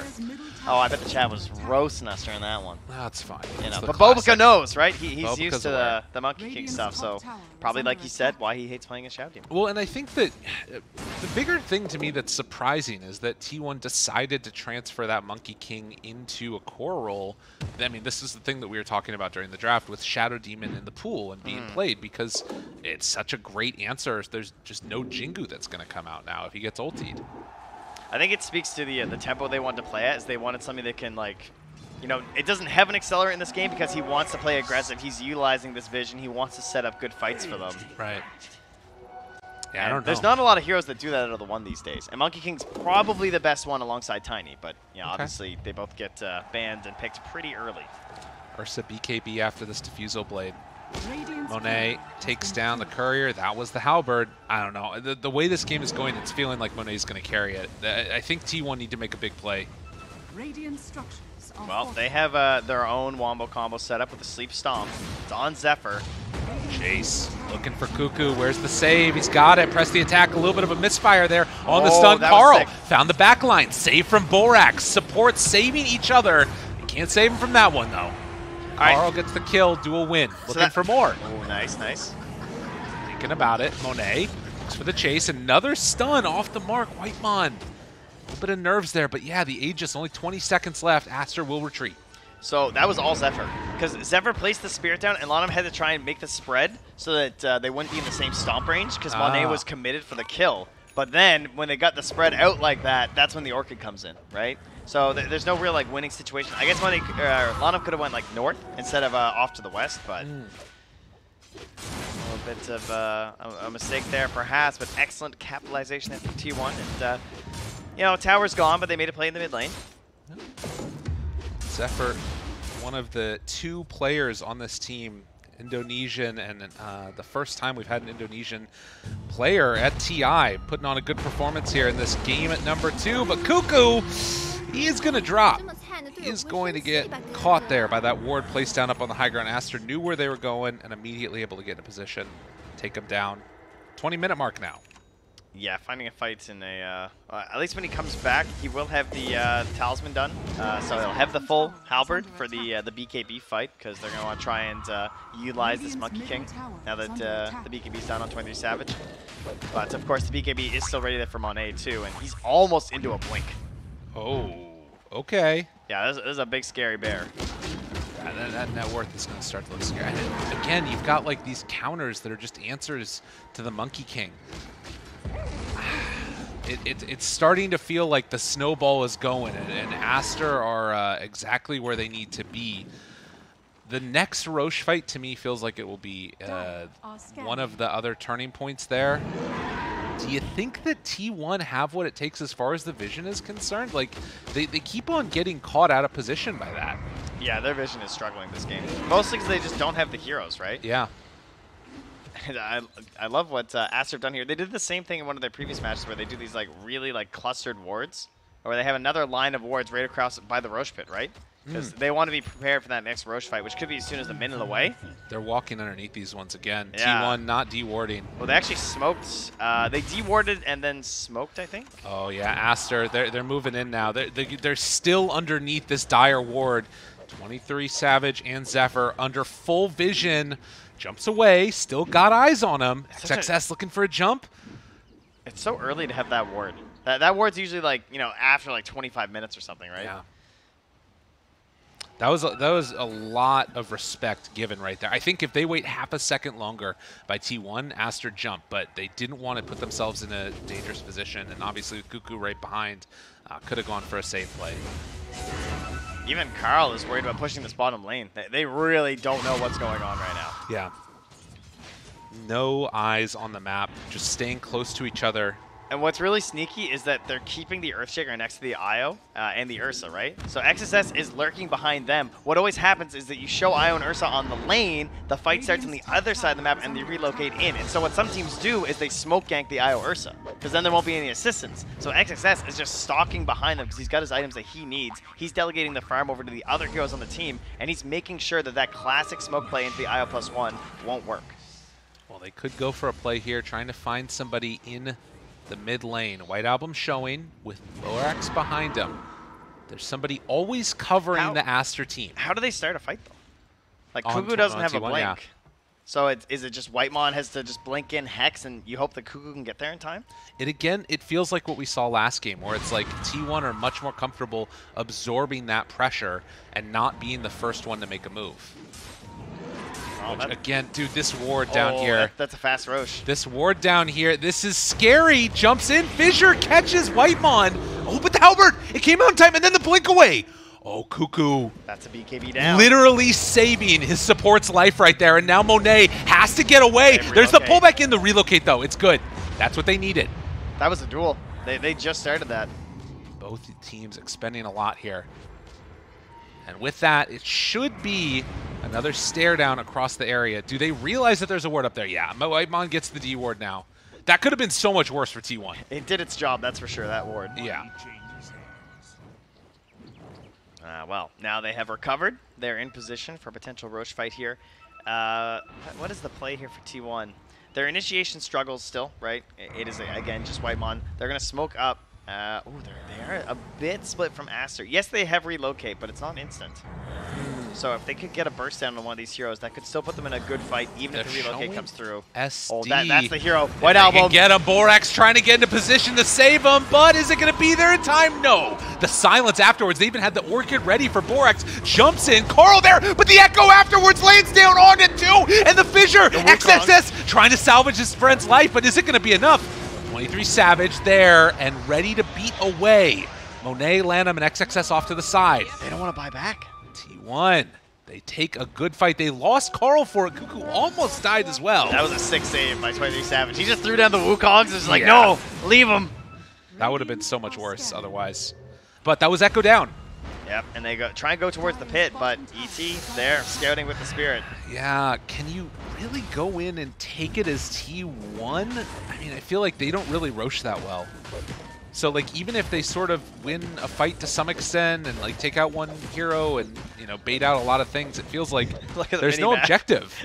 Oh, I bet the chat was roasting us during that one. That's fine. You It's know, the but classic. Bobica knows, right? He's Bobica's used to aware. the Monkey King stuff, so probably, like he said, why he hates playing a Shadow Demon. Well, and I think that the bigger thing to me that's surprising is that T1 decided to transfer that Monkey King into a core role. I mean, this is the thing that we were talking about during the draft with Shadow Demon in the pool and being played, because it's such a great answer. There's just no Jingu that's going to come out now if he gets ultied. I think it speaks to the tempo they wanted to play at, is they wanted something that can, like, you know, it doesn't have an accelerant in this game because he wants to play aggressive. He's utilizing this vision. He wants to set up good fights for them. Right. Yeah, I And don't know. there's not a lot of heroes that do that out of the one these days. And Monkey King's probably the best one alongside Tiny, but, you know, obviously they both get banned and picked pretty early. Ursa BKB after this Diffusal Blade. Monet takes down the Courier. That was the Halberd. I don't know. The way this game is going, it's feeling like Monet's going to carry it. I think T1 need to make a big play. Well, they have their own Wombo combo set up with a Sleep Stomp. It's on Zephyr. Chase looking for Cuckoo. Where's the save? He's got it. Press the attack. A little bit of a misfire there on the stun. That was Carl sick. found the back line. Save from Borax. Support saving each other. Can't save him from that one, though. Carl gets the kill. Dual win. Looking for more. Oh, nice, nice. Thinking about it. Monet looks for the chase. Another stun off the mark. Whitemon little bit of nerves there, but yeah, the Aegis, only 20 seconds left. Aster will retreat. So that was all Zephyr. Because Zephyr placed the Spirit down, and Lanham had to try and make the spread so that they wouldn't be in the same stomp range, because Monet was committed for the kill. But then, when they got the spread out like that, that's when the Orchid comes in, right? So there's no real like winning situation. I guess Lanham could have went like north instead of off to the west, but a little bit of a mistake there perhaps, but excellent capitalization there from T1. And you know, tower's gone, but they made a play in the mid lane. Zephyr, one of the 2 players on this team, Indonesian, and the first time we've had an Indonesian player at TI, putting on a good performance here in this game at number 2. But Cuckoo, he is going to drop. He is going to get caught there by that ward placed down up on the high ground. Aster knew where they were going and immediately able to get in a position, take him down. 20-minute mark now. Yeah, finding a fight in a... at least when he comes back, he will have the talisman done. So he'll have the full halberd for the BKB fight, because they're going to want to try and utilize this Monkey King now that the BKB's down on 23 Savage. But of course, the BKB is still ready there for Monet too, and he's almost into a blink. Oh, okay. Yeah, this is a big scary bear. Yeah, that net worth is going to start to look scary. And again, you've got like these counters that are just answers to the Monkey King. It's starting to feel like the snowball is going, and Aster are exactly where they need to be. The next Roche fight, to me, feels like it will be one of the other turning points there. Do you think that T1 have what it takes as far as the vision is concerned? Like, they keep on getting caught out of position by that. Yeah, their vision is struggling this game. Mostly because they just don't have the heroes, right? Yeah. And I love what Aster have done here. They did the same thing in one of their previous matches where they do these like really like clustered wards, or they have another line of wards right across by the Roche pit, right? Because they want to be prepared for that next Roche fight, which could be as soon as a minute away. They're walking underneath these ones again. Yeah. T1 not dewarding. Well, they actually smoked. They dewarded and then smoked, I think. Oh yeah, Aster, they're moving in now. They're still underneath this dire ward. 23 Savage and Zephyr under full vision. Jumps away, still got eyes on him. XXS looking for a jump. It's so early to have that ward. That ward's usually like, you know, after like 25 minutes or something, right? Yeah. That was a lot of respect given right there. I think if they wait half a second longer by T1, Aster jump, but they didn't want to put themselves in a dangerous position, and obviously with Cuckoo right behind, could have gone for a safe play. Even Carl is worried about pushing this bottom lane. They really don't know what's going on right now. Yeah. No eyes on the map, just staying close to each other. And what's really sneaky is that they're keeping the Earthshaker next to the Io and the Ursa, right? So XSS is lurking behind them. What always happens is that you show Io and Ursa on the lane, the fight starts on the other side of the map, and they relocate in. And so what some teams do is they smoke gank the Io Ursa, because then there won't be any assistance. So XSS is just stalking behind them because he's got his items that he needs. He's delegating the farm over to the other heroes on the team, and he's making sure that that classic smoke play into the Io +1 won't work. Well, they could go for a play here, trying to find somebody in the mid lane. White Album showing with Borax behind him. There's somebody always covering the Aster team. How do they start a fight though? Like Cuckoo doesn't have a blink. Yeah. So is it just Whitemon has to just blink in Hex and you hope the Cuckoo can get there in time? It feels like what we saw last game, where it's like T1 are much more comfortable absorbing that pressure and not being the first one to make a move. Which, again, dude, this ward down here. That's a fast Roche. This ward down here, this is scary. Jumps in, Fissure catches Whitemon. Oh, but the halberd, it came out in time, and then the blink away. Oh, Cuckoo. That's a BKB down. Literally saving his support's life right there, and now Monet has to get away. There's the pullback in the relocate, though. It's good. That's what they needed. That was a duel. They just started that. Both teams expending a lot here. And with that, it should be another stare down across the area. Do they realize that there's a ward up there? Yeah, Whitemon gets the D ward now. That could have been so much worse for T1. It did its job, that's for sure, that ward. Yeah. Well, now they have recovered. They're in position for a potential Roche fight here. What is the play here for T1? Their initiation struggles still, right? It is, again, just Whitemon. They're going to smoke up. They are a bit split from Aster. Yes, they have relocate, but it's not instant. So if they could get a burst down on one of these heroes, that could still put them in a good fight, even if the relocate comes through. SD. Oh, that's the hero. White They Album. can get him. Borax trying to get into position to save him, but is it going to be there in time? No. The silence afterwards. They even had the Orchid ready for Borax. Jumps in. Carl there, but the Echo afterwards lands down on it too. And the Fissure. XXS trying to salvage his friend's life, but is it going to be enough? 23 Savage there and ready to beat away. Monet, Lanham, and XXS off to the side. They don't want to buy back. T1. They take a good fight. They lost Carl for it. Cuckoo almost died as well. That was a 6 save by 23 Savage. He just threw down the Wukongs and was like, no, leave him. That would have been so much worse otherwise. But that was Echo down. Yep, and they try and go towards the pit, but ET there, scouting with the Spirit. Yeah, can you really go in and take it as T1? I mean, I feel like they don't really Roche that well. So, like, even if they sort of win a fight to some extent and, like, take out one hero and, you know, bait out a lot of things, it feels like there's no objective.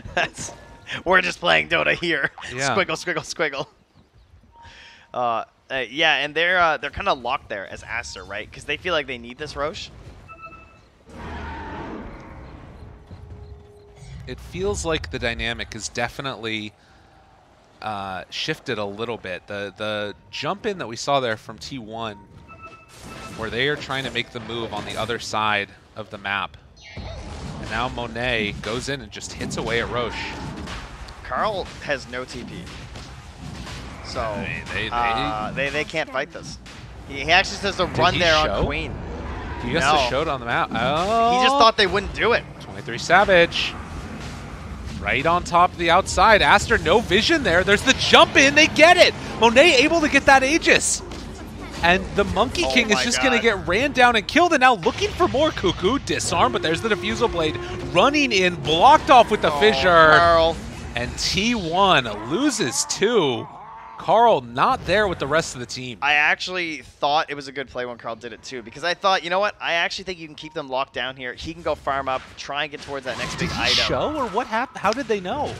We're just playing Dota here. Yeah. Squiggle, squiggle, squiggle. Yeah, and they're kind of locked there as Aster, right? Because they feel like they need this Roche. It feels like the dynamic is definitely shifted a little bit. The jump in that we saw there from T1, where they are trying to make the move on the other side of the map. And now Monet goes in and just hits away at Roche. Carl has no TP. So they can't fight this. He actually says to run there on Queen. He just showed on the map. Oh. He just thought they wouldn't do it. 23 Savage. Right on top of the outside. Aster, no vision there. There's the jump in. They get it. Monet able to get that Aegis. And the Monkey King is just going to get ran down and killed. And now looking for more Cuckoo. Disarm, but there's the Diffusal Blade. Running in, blocked off with the Fissure. Carl. And T1 loses 2. Carl not there with the rest of the team. I actually thought it was a good play when Carl did it too, because I thought, you know what? I actually think you can keep them locked down here. He can go farm up, try and get towards that next big item. Show or what happened? How did they know?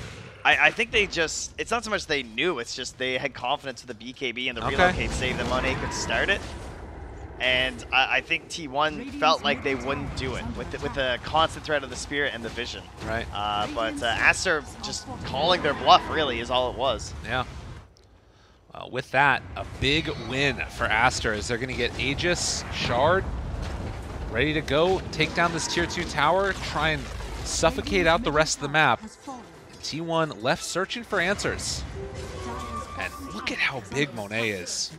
I think they just, it's not so much they knew, it's just they had confidence with the BKB and the relocate save the money could start it. And I think T1 felt like they wouldn't do it with the constant threat of the Spirit and the Vision. Right. But Aster just calling their bluff really is all it was. Yeah. With that, a big win for Aster as they're going to get Aegis, Shard, ready to go, take down this Tier 2 tower, try and suffocate out the rest of the map. And T1 left searching for answers. And look at how big Monet is.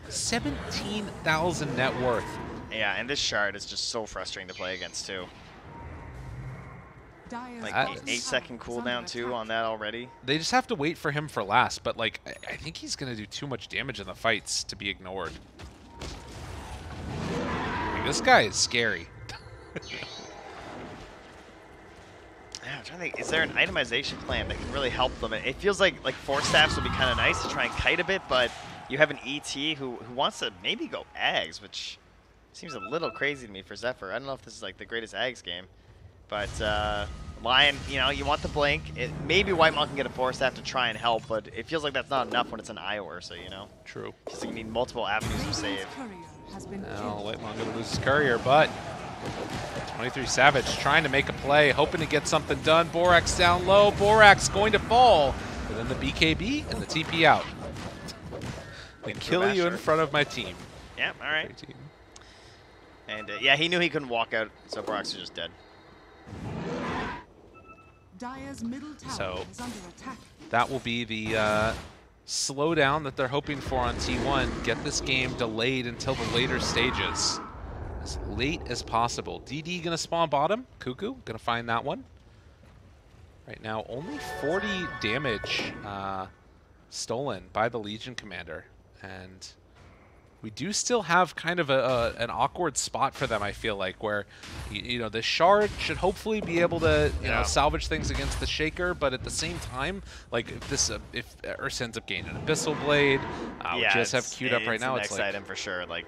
17,000 net worth. Yeah, and this Shard is just so frustrating to play against too. Like 8-second cooldown too on that already. They just have to wait for him for last, but like I think he's gonna do too much damage in the fights to be ignored. Like, this guy is scary. Yeah, I'm trying to think, is there an itemization plan that can really help them? It feels like Force Staffs would be kind of nice to try and kite a bit, but you have an ET who wants to maybe go Ags, which seems a little crazy to me for Zephyr. I don't know if this is like the greatest Ags game. But Lion, you know, you want the blink. Maybe White Monk can get a Force Staff to try and help, but it feels like that's not enough when it's an Io Ursa, you know? True. Because you need multiple avenues of save. Now, White Monk gonna lose his courier, but 23 Savage trying to make a play, hoping to get something done. Borax down low. Borax going to fall. But then the BKB and the TP out. They kill you in front of my team. Yeah, all right. And yeah, he knew he couldn't walk out, so Borax was just dead. So that will be the slowdown that they're hoping for on T1. Get this game delayed until the later stages. As late as possible. DD gonna spawn bottom. Cuckoo gonna find that one. Right now, only 40 damage stolen by the Legion Commander. And we do still have kind of an awkward spot for them, I feel like, where, you know, the Shard should hopefully be able to, you know, salvage things against the Shaker, but at the same time, like, if Ursa ends up gaining an Abyssal Blade, we just have queued up right now. It's the next item for sure, like,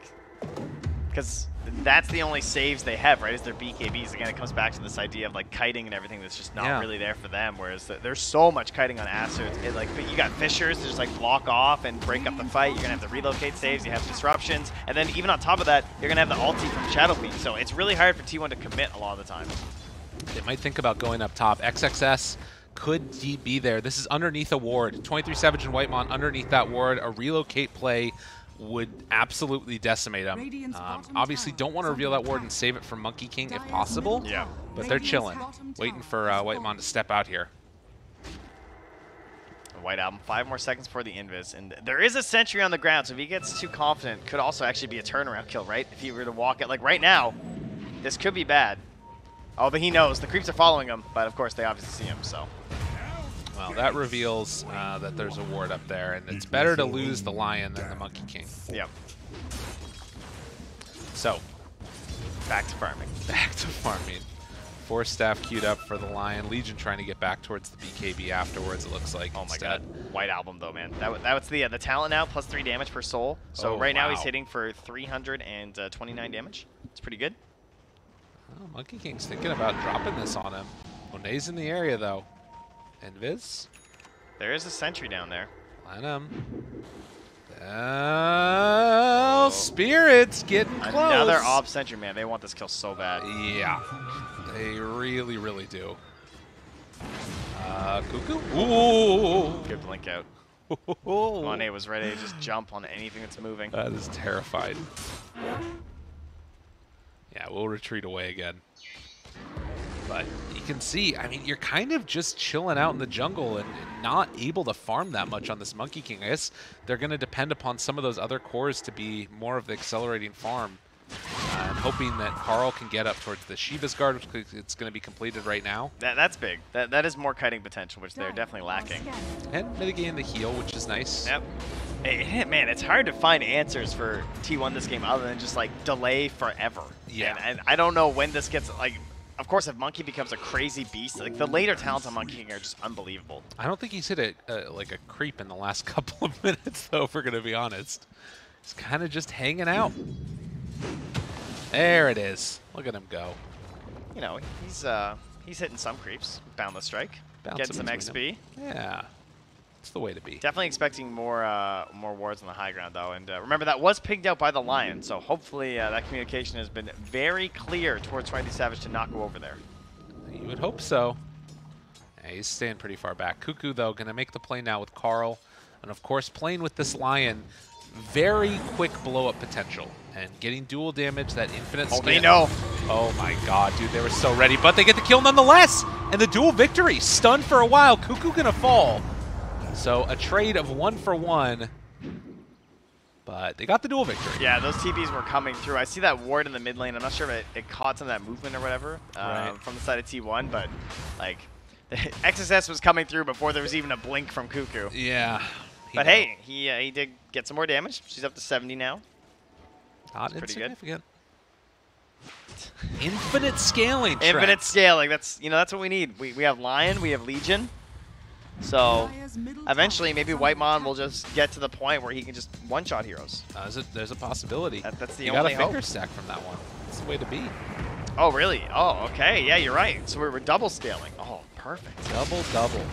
because that's the only saves they have, right, is their BKBs. Again, it comes back to this idea of, like, kiting and everything that's just not really there for them, whereas there's so much kiting on Aster. Like, you got Fissures to just, like, block off and break up the fight. You're going to have the relocate saves. You have disruptions. And then even on top of that, you're going to have the ulti from Shadow Fiend. So it's really hard for T1 to commit a lot of the time. They might think about going up top. XXS could be there. This is underneath a ward. 23 Savage and Whitemon underneath that ward. A relocate play would absolutely decimate them. Obviously, don't want to reveal that ward and save it for Monkey King if possible. Yeah. But they're chilling, waiting for Whitemon to step out here. White Album, 5 more seconds for the invis, and there is a sentry on the ground, so if he gets too confident, could also actually be a turnaround kill, right? If he were to walk it, like right now, this could be bad. Oh, but he knows. The creeps are following him, but of course they obviously see him, so. Well, that reveals that there's a ward up there, and it's better to lose the Lion than the Monkey King. Yep. So, back to farming. Back to farming. 4 staff queued up for the Lion. Legion trying to get back towards the BKB afterwards, it looks like. Oh my instead. god. White Album, though, man. That was the talent now, plus 3 damage per soul. So right now he's hitting for 329 damage. It's pretty good. Oh, Monkey King's thinking about dropping this on him. Monet's in the area, though. Invis. There is a sentry down there. Line him. Oh, Spirit's getting close. Another Ob Sentry, man. They want this kill so bad. Yeah. They really, really do. Cuckoo? Ooh. Good blink out. Monet was ready to just jump on anything that's moving. That is terrified. Yeah, we'll retreat away again. But you can see, I mean, you're kind of just chilling out in the jungle and not able to farm that much on this Monkey King. I guess they're going to depend upon some of those other cores to be more of the accelerating farm. And hoping that Carl can get up towards the Shiva's Guard, which it's going to be completed right now. That's big. That is more kiting potential, which they're definitely lacking. And mitigating the heal, which is nice. Yep. Hey, man, it's hard to find answers for T1 this game other than just, like, delay forever. Yeah. And I don't know when this gets, like... Of course, if Monkey becomes a crazy beast, like the later talents on Monkey King are just unbelievable. I don't think he's hit like a creep in the last couple of minutes, though, if we're going to be honest. He's kind of just hanging out. There it is. Look at him go. You know, he's hitting some creeps. Boundless Strike. Getting some XP. Yeah. It's the way to be. Definitely expecting more wards on the high ground, though. And remember, that was pigged out by the Lion, so hopefully that communication has been very clear towards 23 Savage to not go over there. You would hope so. Yeah, he's staying pretty far back. Cuckoo, though, going to make the play now with Carl. And, of course, playing with this Lion, very quick blow-up potential. And getting dual damage, that infinite scan. Oh, they know. Oh, my God, dude. They were so ready. But they get the kill nonetheless. And the dual victory. Stunned for a while. Cuckoo going to fall. So a trade of 1 for 1, but they got the dual victory. Yeah, those TPs were coming through. I see that ward in the mid lane. I'm not sure if it caught some of that movement or whatever from the side of T1, but like XSS was coming through before there was even a blink from Cuckoo. Yeah. But hey, he did get some more damage. She's up to 70 now. Not pretty insignificant. Infinite scaling. Infinite scaling. That's that's what we need. We have Lion, we have Legion. So eventually, maybe Whitemon will just get to the point where he can just one-shot heroes. There's a possibility. That's the you only got a finger stack from that one. That's the way to be. Oh, really? Oh, okay. Yeah, you're right. So we're double scaling. Oh, perfect. Double.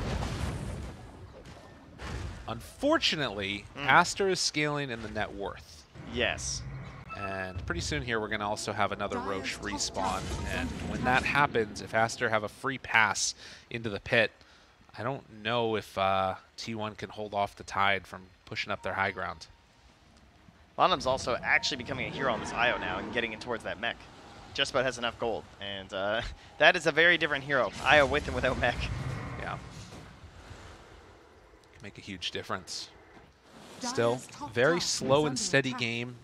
Unfortunately, Aster is scaling in the net worth. Yes. And pretty soon here, we're going to also have another Roche respawn. And when that happens, if Aster have a free pass into the pit, I don't know if T1 can hold off the tide from pushing up their high ground. Lonham's also actually becoming a hero on this IO now and getting in towards that mech. Just about has enough gold. And that is a very different hero. IO with and without mech. Yeah. Can make a huge difference. Still, very slow and steady game.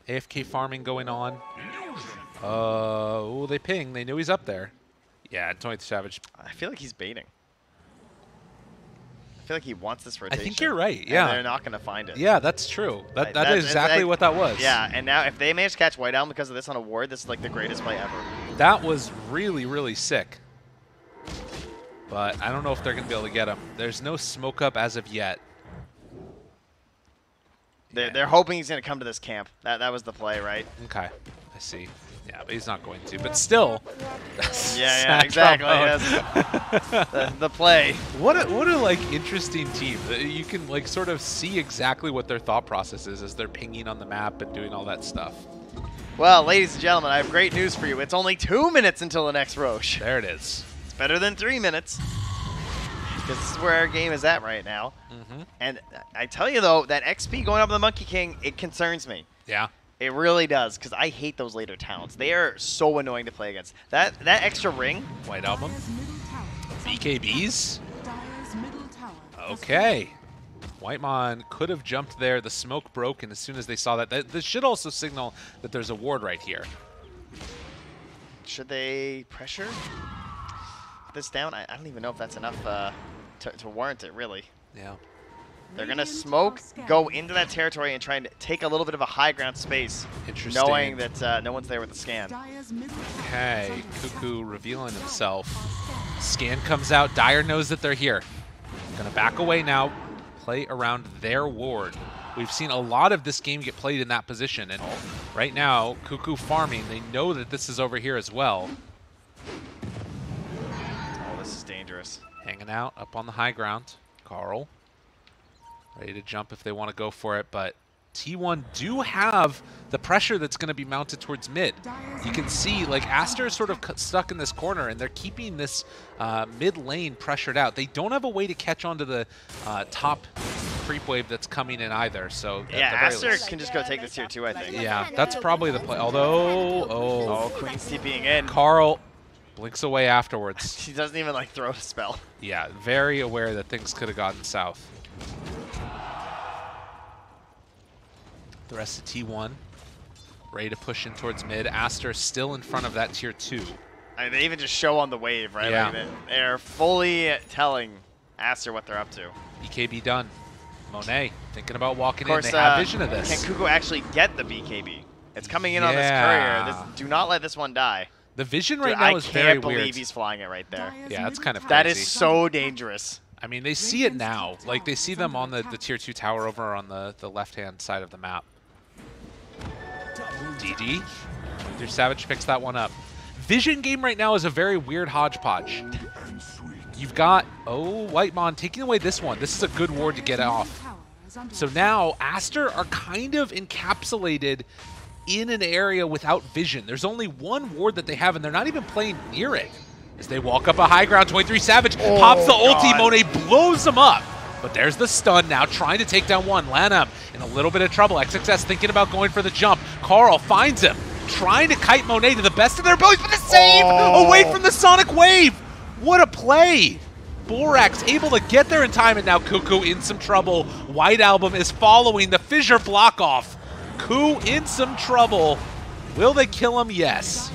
AFK farming going on. Oh, they ping. They knew he's up there. Yeah, 23 Savage. I feel like he's baiting. I feel like he wants this rotation. I think you're right, yeah. And they're not going to find it. Yeah, that's true. That is exactly what that was. Yeah, and now if they manage to catch White Album because of this on a ward, this is like the greatest play ever. That was really, really sick. But I don't know if they're going to be able to get him. There's no smoke up as of yet. They're hoping he's going to come to this camp. That was the play, right? Okay, I see. Yeah, but he's not going to. But still. Yeah, exactly. The play. What a like interesting team. You can like sort of see exactly what their thought process is as they're pinging on the map and doing all that stuff. Well, ladies and gentlemen, I have great news for you. It's only 2 minutes until the next Roche. There it is. It's better than 3 minutes. Because this is where our game is at right now. And I tell you, though, that XP going up on the Monkey King, it concerns me. Yeah. It really does, because I hate those later talents. They are so annoying to play against. That extra ring. White Album. Dire's middle tower. BKBs. Dire's middle tower. Okay. Whitemon could have jumped there. The smoke broke, and as soon as they saw that, this should also signal that there's a ward right here. Should they pressure this down? I don't even know if that's enough to warrant it, really. Yeah. They're going to smoke, go into that territory, and try and take a little bit of a high ground space, Interesting. knowing that no one's there with the scan. Dire's middle tower. Okay. Cuckoo revealing himself. Scan comes out. Dire knows that they're here. Gonna back away now. Play around their ward. We've seen a lot of this game get played in that position, and right now, Cuckoo farming, they know that this is over here as well. Oh, this is dangerous. Hanging out up on the high ground. Carl. Ready to jump if they want to go for it, but T1 do have the pressure that's going to be mounted towards mid. You can see, like, Aster is sort of stuck in this corner, and they're keeping this mid lane pressured out. They don't have a way to catch onto the top creep wave that's coming in either, so... Yeah, Aster can just go take this tier 2, I think. Yeah, that's probably the play, although... Oh, Queen's TPing in. Carl blinks away afterwards. She doesn't even, like, throw a spell. Yeah, very aware that things could have gotten south. The rest of T1 ready to push in towards mid. Aster still in front of that tier 2. I mean, they even just show on the wave, right? Yeah. Like they're fully telling Aster what they're up to. BKB done. Monet thinking about walking Of course, in. They have vision of can this. Cuckoo actually get the BKB? It's coming in on this Yeah. courier. Do not let this one die. The vision Dude, right now I is very can't believe weird. he's flying it right there. Dire's Yeah, that's middle kind of tower. That is crazy. so dangerous. I mean, they see it now. Like, they see them on the tier 2 tower over on the left-hand side of the map. DD. Their Savage picks that one up. Vision game right now is a very weird hodgepodge. You've got, Whitemon taking away this one. This is a good ward to get off. So now, Aster are kind of encapsulated in an area without vision. There's only one ward that they have, and they're not even playing near it. As they walk up a high ground, 23 Savage pops the ulti. Monet blows them up. But there's the stun now, trying to take down one. Lanham in a little bit of trouble. XXS thinking about going for the jump. Carl finds him, trying to kite Monet to the best of their abilities, but the save away from the Sonic Wave. What a play. Borax able to get there in time, and now Cuckoo in some trouble. White Album is following the fissure block off. Koo in some trouble. Will they kill him? Yes.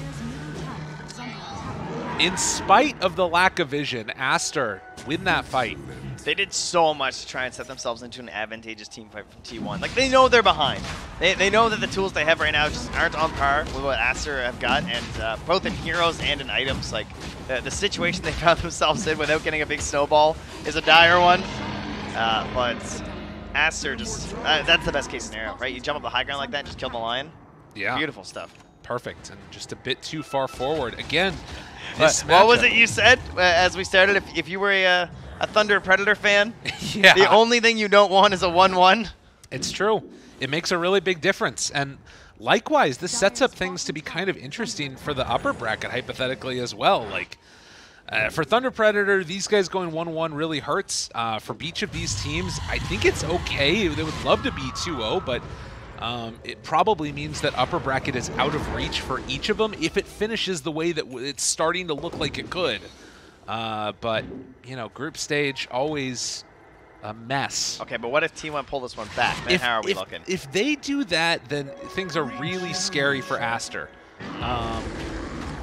In spite of the lack of vision, Aster win that fight. They did so much to try and set themselves into an advantageous team fight from T1. Like, they know they're behind. They know that the tools they have right now just aren't on par with what Aster have got, and both in heroes and in items. Like, the situation they found themselves in without getting a big snowball is a dire one. But Aster just, that's the best case scenario, right? You jump up the high ground like that and just kill the lion. Yeah. Beautiful stuff. Perfect, and just a bit too far forward. Again, What was it you said as we started? If you were a Thunder Predator fan, Yeah. the only thing you don't want is a 1-1. It's true. It makes a really big difference. And likewise, this sets up things to be kind of interesting for the upper bracket, hypothetically, as well. Like, for Thunder Predator, these guys going 1-1 really hurts. For each of these teams, I think it's okay. They would love to be 2-0, but it probably means that upper bracket is out of reach for each of them if it finishes the way that it's starting to look like it could. But, you know, group stage, always a mess. Okay, but what if T1 pull this one back? Then how are we looking? If they do that, then things are really scary for Aster.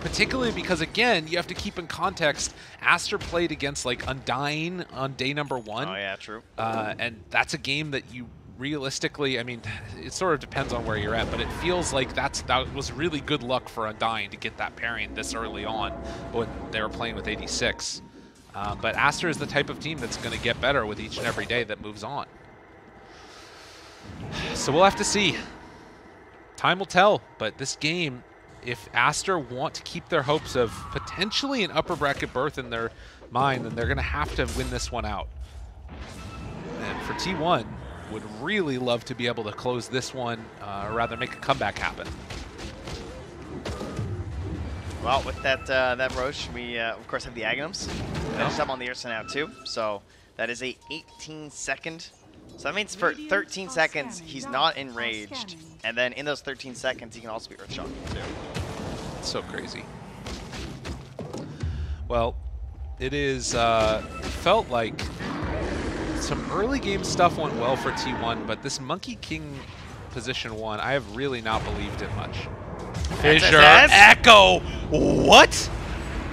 Particularly because, again, you have to keep in context, Aster played against, like, Undying on day number 1. Oh, yeah, true. And that's a game that you realistically, I mean, it sort of depends on where you're at, but it feels like that was really good luck for Undying to get that pairing this early on when they were playing with 86. But Aster is the type of team that's going to get better with each and every day that moves on. So we'll have to see. Time will tell, but this game, if Aster want to keep their hopes of potentially an upper bracket berth in their mind, then they're going to have to win this one out. And for T1, would really love to be able to close this one, or rather make a comeback happen. Well, with that Roche, we of course have the Aghanims. There's some on the Ursa now too. So that is a 18-second. So that means for 13 seconds he's not enraged, and then in those 13 seconds he can also be Earthshocked too. It's so crazy. Well, it is felt like some early game stuff went well for T1, but this Monkey King position 1, I have really not believed in much. Fissure, Echo, what?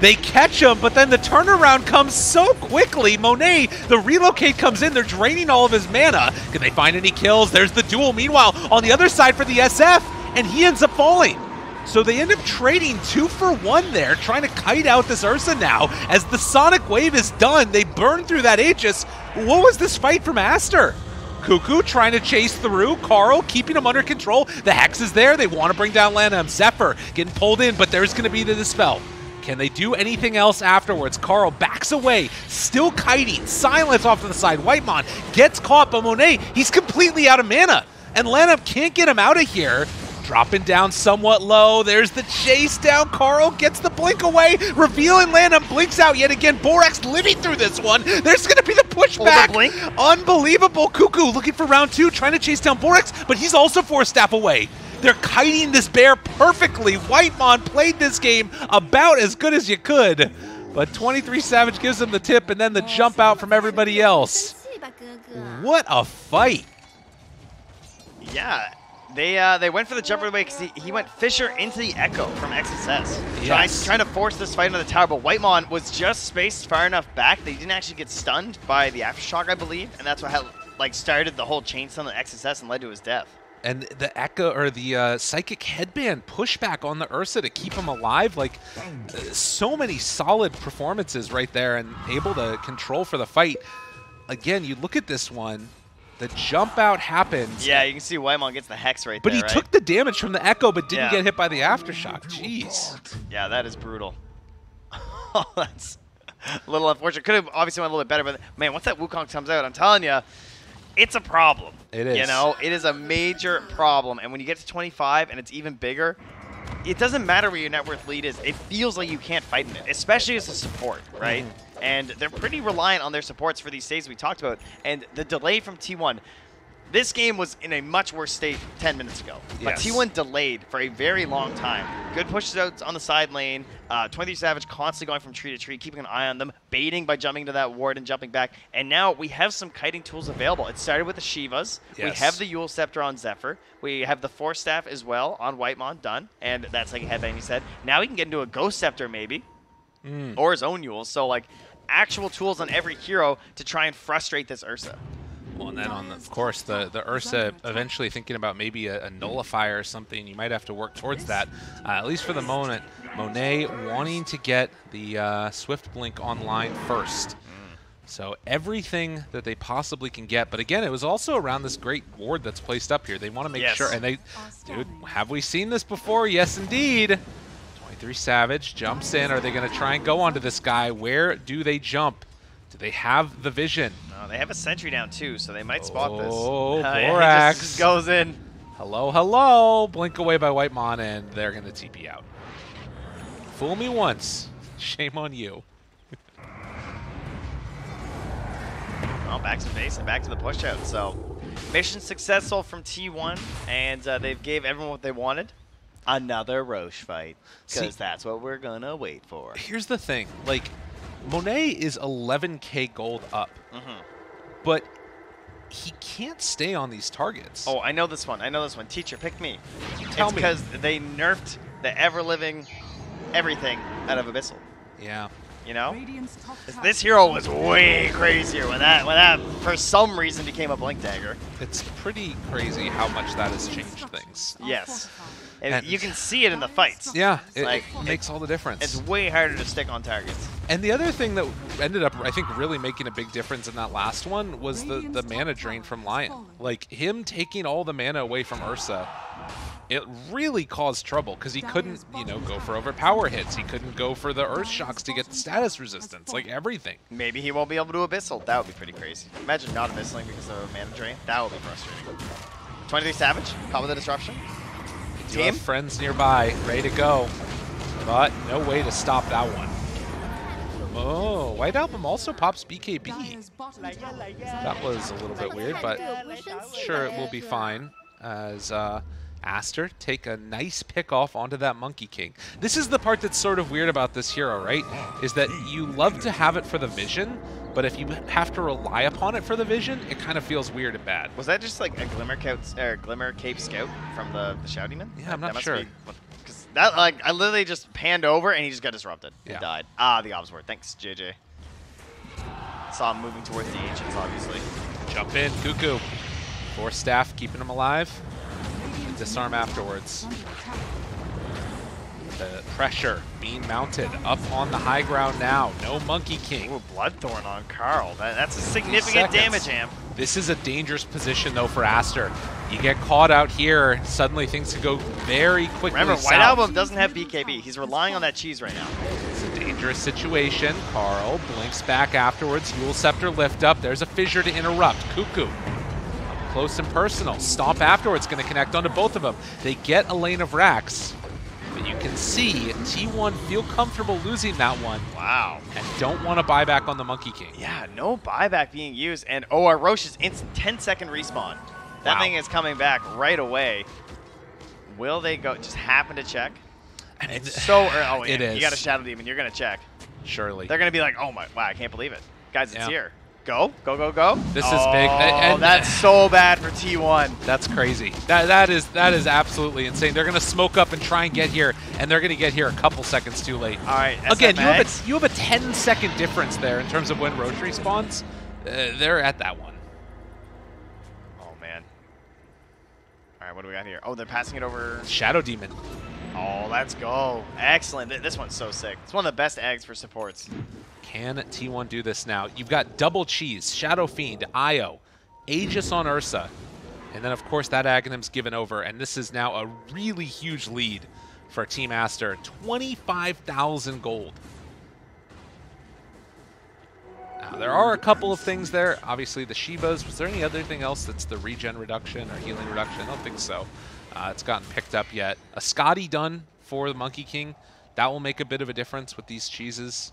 They catch him, but then the turnaround comes so quickly. Monet, the relocate comes in. They're draining all of his mana. Can they find any kills? There's the duel. Meanwhile, on the other side for the SF, and he ends up falling. So they end up trading 2 for 1 there, trying to kite out this Ursa now. As the Sonic Wave is done, they burn through that Aegis. What was this fight from Aster? Cuckoo trying to chase through. Carl keeping him under control. The Hex is there. They want to bring down Lanham. Zephyr getting pulled in, but there's going to be the Dispel. Can they do anything else afterwards? Carl backs away, still kiting. Silence off to the side. Whitemon gets caught, but Monet, he's completely out of mana. And Lanham can't get him out of here. Dropping down somewhat low. There's the chase down. Carl gets the blink away. Revealing Lanham blinks out yet again. Borax living through this one. There's going to be the pushback. Blink. Unbelievable. Cuckoo looking for round 2, trying to chase down Borax, but he's also 4 staff away. They're kiting this bear perfectly. Whitemon played this game about as good as you could, but 23 Savage gives him the tip and then the jump out from everybody else. What a fight. Yeah. They went for the jump right away because he went Fissure into the Echo from XSS. Yes. Trying to force this fight into the tower, but Whitemon was just spaced far enough back that he didn't actually get stunned by the Aftershock, I believe, and that's what started the whole chain stun on XSS and led to his death. And the Echo, or the Psychic Headband pushback on the Ursa to keep him alive. Like, so many solid performances right there and able to control for the fight. Again, you look at this one. The jump out happens. Yeah, you can see Whitemon gets the Hex right but there, he took the damage from the Echo, but didn't Yeah. get hit by the Aftershock. Jeez. Yeah, that is brutal. Oh, that's a little unfortunate. Could have obviously went a little bit better, but man, once that Wukong comes out, I'm telling you, it's a problem. It is. You know, it is a major problem. And when you get to 25 and it's even bigger, it doesn't matter where your net worth lead is. It feels like you can't fight in it, especially as a support, right? And they're pretty reliant on their supports for these stages we talked about. And the delay from T1, this game was in a much worse state 10 minutes ago. But Yes. T1 delayed for a very long time. Good pushes out on the side lane. 23 Savage constantly going from tree to tree, keeping an eye on them, baiting by jumping to that ward and jumping back. And now we have some kiting tools available. It started with the Shivas. Yes. We have the Yule Scepter on Zephyr. We have the Force Staff as well on Whitemon, done. And that's like a headbang, he said. Now he can get into a Ghost Scepter maybe, or his own Yule. So like actual tools on every hero to try and frustrate this Ursa. Well, and then of course, the Ursa eventually thinking about maybe a nullifier or something. You might have to work towards that, at least for the moment. Monet wanting to get the Swift Blink online first. So everything that they possibly can get. But again, it was also around this great ward that's placed up here. They want to make sure, and they, dude, have we seen this before? Yes, indeed. 23 Savage jumps in. Are they going to try and go onto this guy? Where do they jump? Do they have the vision? No, they have a sentry down too, so they might spot this. Oh, Yeah, Borax. he just goes in. Hello, hello. Blink away by Whitemon, and they're going to TP out. Fool me once. Shame on you. Well, back to base and back to the push out. So, mission successful from T1, and they've gave everyone what they wanted. Another Roche fight, because that's what we're going to wait for. Here's the thing. Like, Monet is 11k gold up, but he can't stay on these targets. Oh, I know this one. I know this one. Teacher, pick me. Tell it's me. because they nerfed the ever-living everything out of Abyssal. Yeah. You know? This hero was way crazier when that for some reason became a Blink Dagger. It's pretty crazy how much that has changed things. Yes. And you can see it in the fights. Yeah, it Like, makes all the difference. It's way harder to stick on targets. And the other thing that ended up, I think, really making a big difference in that last one was the mana drain from Lion. Like, him taking all the mana away from Ursa, it really caused trouble because he couldn't, you know, go for overpower hits. He couldn't go for the Earth Shocks to get the status resistance, like everything. Maybe he won't be able to Abyssal. That would be pretty crazy. Imagine not Abyssaling because of a mana drain. That would be frustrating. 23 Savage, caught with the disruption. You have friends nearby, ready to go. but no way to stop that one. Oh, White Album also pops BKB. That was a little bit weird, but sure, it will be fine as Aster take a nice pick off onto that Monkey King. This is the part that's sort of weird about this hero, right? Is that you love to have it for the vision, but if you have to rely upon it for the vision, it kind of feels weird and bad. Was that just like a Glimmer Cape Scout from the Shout Demon? Yeah, I'm not sure. Because that, like, I literally just panned over and he just got disrupted. Yeah. He died. Ah, the obs word. Thanks, JJ. Saw him moving towards the Ancients, obviously. Jump in, Cuckoo. Force Staff keeping him alive. Disarm afterwards. The pressure being mounted up on the high ground now. No Monkey King. Ooh, Bloodthorn on Carl. That's a significant damage amp. This is a dangerous position, though, for Aster. You get caught out here, suddenly things can go very quickly. Remember, south. White Album doesn't have BKB. He's relying on that cheese right now. It's a dangerous situation. Carl blinks back afterwards. Yule Scepter lift up. There's a fissure to interrupt. Cuckoo. Up close and personal. Stomp afterwards, going to connect onto both of them. They get a lane of racks. But you can see T1 feel comfortable losing that one. Wow. And don't want to buy back on the Monkey King. Yeah, no buyback being used. And our Roche's instant 10-second respawn. That thing is coming back right away. Will they go? Just happen to check? And it's so early. Oh, yeah, it is. You got a Shadow Demon. You're going to check. Surely. They're going to be like, oh my, wow, I can't believe it. Guys, it's here. Go, go, go, go. This is big. Oh, that's so bad for T1. That's crazy. That is absolutely insane. They're going to smoke up and try and get here, and they're going to get here a couple seconds too late. All right. Again, you have a 10-second difference there in terms of when Roche respawns. They're at that one. Oh, man. All right, what do we got here? Oh, they're passing it over. Shadow Demon. Oh, let's go. Excellent. This one's so sick. It's one of the best eggs for supports. Can T1 do this now? You've got Double Cheese, Shadow Fiend, Io, Aegis on Ursa, and then, of course, that Aghanim's given over, and this is now a really huge lead for Team Aster. 25,000 gold. Now, there are a couple of things there. Obviously, the Shibas. Was there any other thing else that's the regen reduction or healing reduction? I don't think so. It's gotten picked up yet. A Scotty done for the Monkey King. That will make a bit of a difference with these cheeses.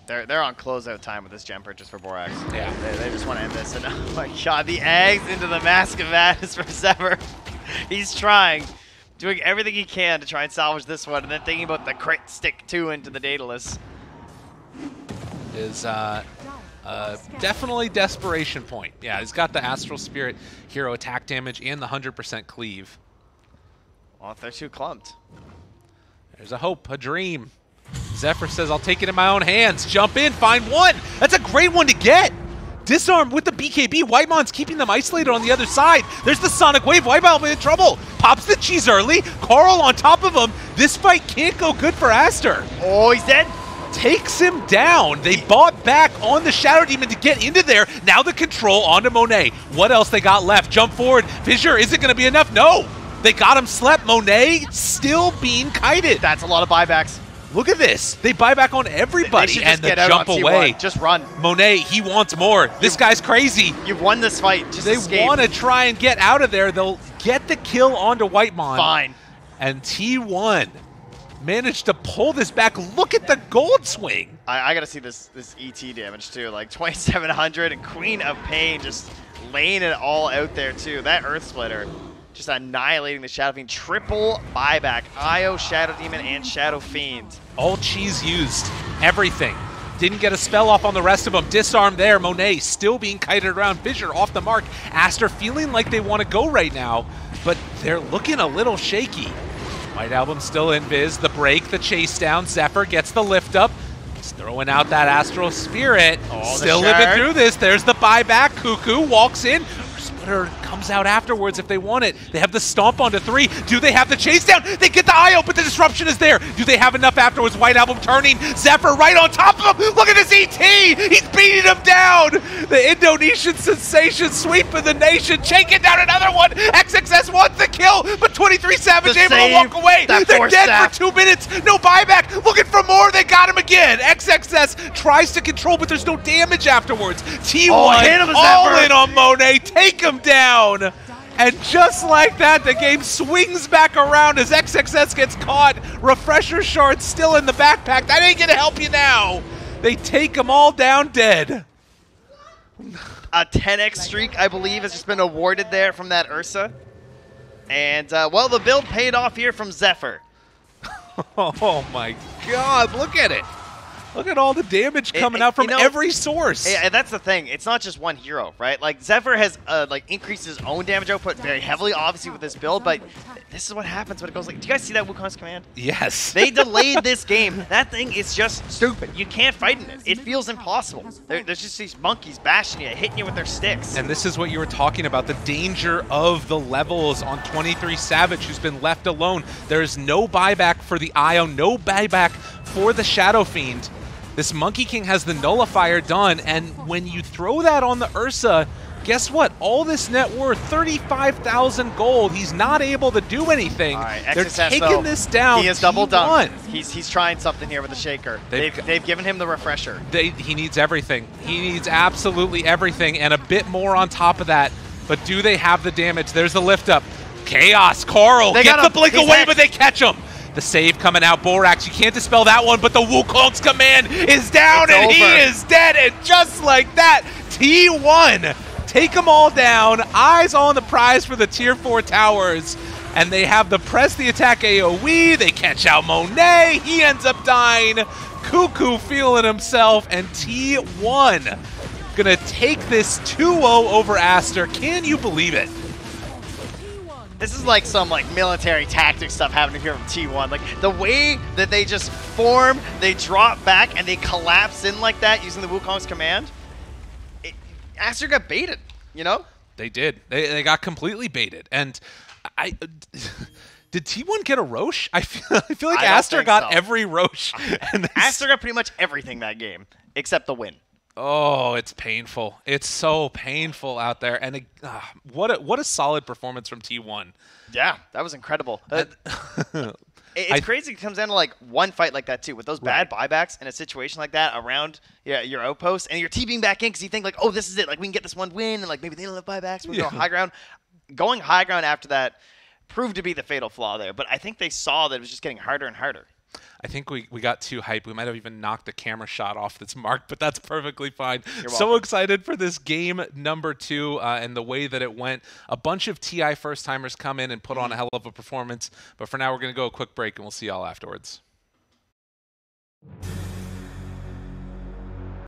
They're on closeout time with this gem purchase for Borax. Yeah. They just want to end this. And oh my god, the eggs into the Mask of Madness for Sever. He's trying, doing everything he can to try and salvage this one, and then thinking about the crit stick 2 into the Daedalus. Is definitely desperation point. Yeah, he's got the Astral Spirit hero attack damage and the 100% cleave. Well, if they're too clumped. There's a hope, a dream. Zephyr says, I'll take it in my own hands. Jump in, find one. That's a great one to get. Disarm with the BKB. Whitemon's keeping them isolated on the other side. There's the Sonic Wave. Whitemon in trouble. Pops the cheese early. Carl on top of him. This fight can't go good for Aster. Oh, he's dead. Takes him down. They bought back on the Shadow Demon to get into there. Now the control onto Monet. What else they got left? Jump forward. Fissure, is it going to be enough? No. They got him slept. Monet still being kited. That's a lot of buybacks. Look at this. They buy back on everybody and the jump away. Just run. Monet, he wants more. This guy's crazy. You've won this fight. Just They want to try and get out of there. They'll get the kill onto Whitemon. Fine. And T1 managed to pull this back. Look at the gold swing. I got to see this ET damage too. Like 2,700 and Queen of Pain just laying it all out there too. That Earth Splitter. Just annihilating the Shadow Fiend. Triple buyback. Io, Shadow Demon, and Shadow Fiend. All cheese used. Everything. Didn't get a spell off on the rest of them. Disarm there. Monet still being kited around. Fissure off the mark. Aster feeling like they want to go right now, but they're looking a little shaky. White Album still in Viz. The break, the chase down. Zephyr gets the lift up. He's throwing out that Astral Spirit. Oh, still living through this. There's the buyback. Cuckoo walks in. Splitter comes out afterwards if they want it. They have the stomp onto 3. Do they have the chase down? They get the IO, but the disruption is there. Do they have enough afterwards? White Album turning. Zephyr right on top of him. Look at this ET. He's beating him down. The Indonesian sensation sweeping the nation. Shaking down another one. XXS wants the kill, but 23 Savage able to walk away. They're dead for 2 minutes. No buyback. Looking for more. They got him again. XXS tries to control, but there's no damage afterwards. T1 all in on Monet. Take him down. And just like that, the game swings back around as XXS gets caught. Refresher shard still in the backpack. That ain't gonna help you now. They take them all down dead. A 10x streak, I believe, has just been awarded there from that Ursa. And, well, the build paid off here from Zephyr. Oh my god, look at it. Look at all the damage coming out from every source. And that's the thing. It's not just one hero, right? Like, Zephyr has increased his own damage output very heavily, obviously, with this build, but this is what happens when it goes like... Do you guys see that Wukong's command? Yes. They delayed this game. That thing is just stupid. You can't fight in it. It feels impossible. There's just these monkeys bashing you, hitting you with their sticks. And this is what you were talking about, the danger of the levels on 23 Savage, who's been left alone. There's no buyback for the Io, no buyback for the Shadow Fiend. This Monkey King has the nullifier done, and when you throw that on the Ursa, guess what? All this net worth, 35,000 gold. He's not able to do anything. All right, they're XSS, taking this down. He has double done. T1. He's trying something here with the shaker. They've given him the refresher. He needs everything. He needs absolutely everything, and a bit more on top of that. But do they have the damage? There's the lift up. Chaos, Carl gets the blink away, but they catch him. The save coming out, Borax, you can't dispel that one, but the Wukong's command is down and he is dead, and just like that, T1 take them all down, eyes on the prize for the tier 4 towers, and they have the press the attack AoE, they catch out Monet, he ends up dying, Cuckoo feeling himself, and T1 gonna take this 2-0 over Aster. Can you believe it? This is like some military tactic stuff happening here from T1. Like the way that they just form, they drop back, and they collapse in like that using the Wukong's command. Aster got baited, you know? They did. They got completely baited. And did T1 get a Roche? I feel like Aster got every Roche. Aster got pretty much everything that game except the win. Oh, it's painful. It's so painful out there. And what a solid performance from T1. Yeah, that was incredible. It's crazy. It comes down to one fight like that too, with those bad buybacks in a situation like that around your outpost, and you're TPing back in because you think oh, this is it. We can get this one win, and maybe they don't have buybacks. We can go high ground. Going high ground after that proved to be the fatal flaw there. But I think they saw that it was just getting harder and harder. I think we got too hyped. We might have even knocked the camera shot off that's marked, but that's perfectly fine. So excited for this game number 2 and the way that it went. A bunch of TI first-timers come in and put on a hell of a performance. But for now, we're going to go a quick break, and we'll see y'all afterwards.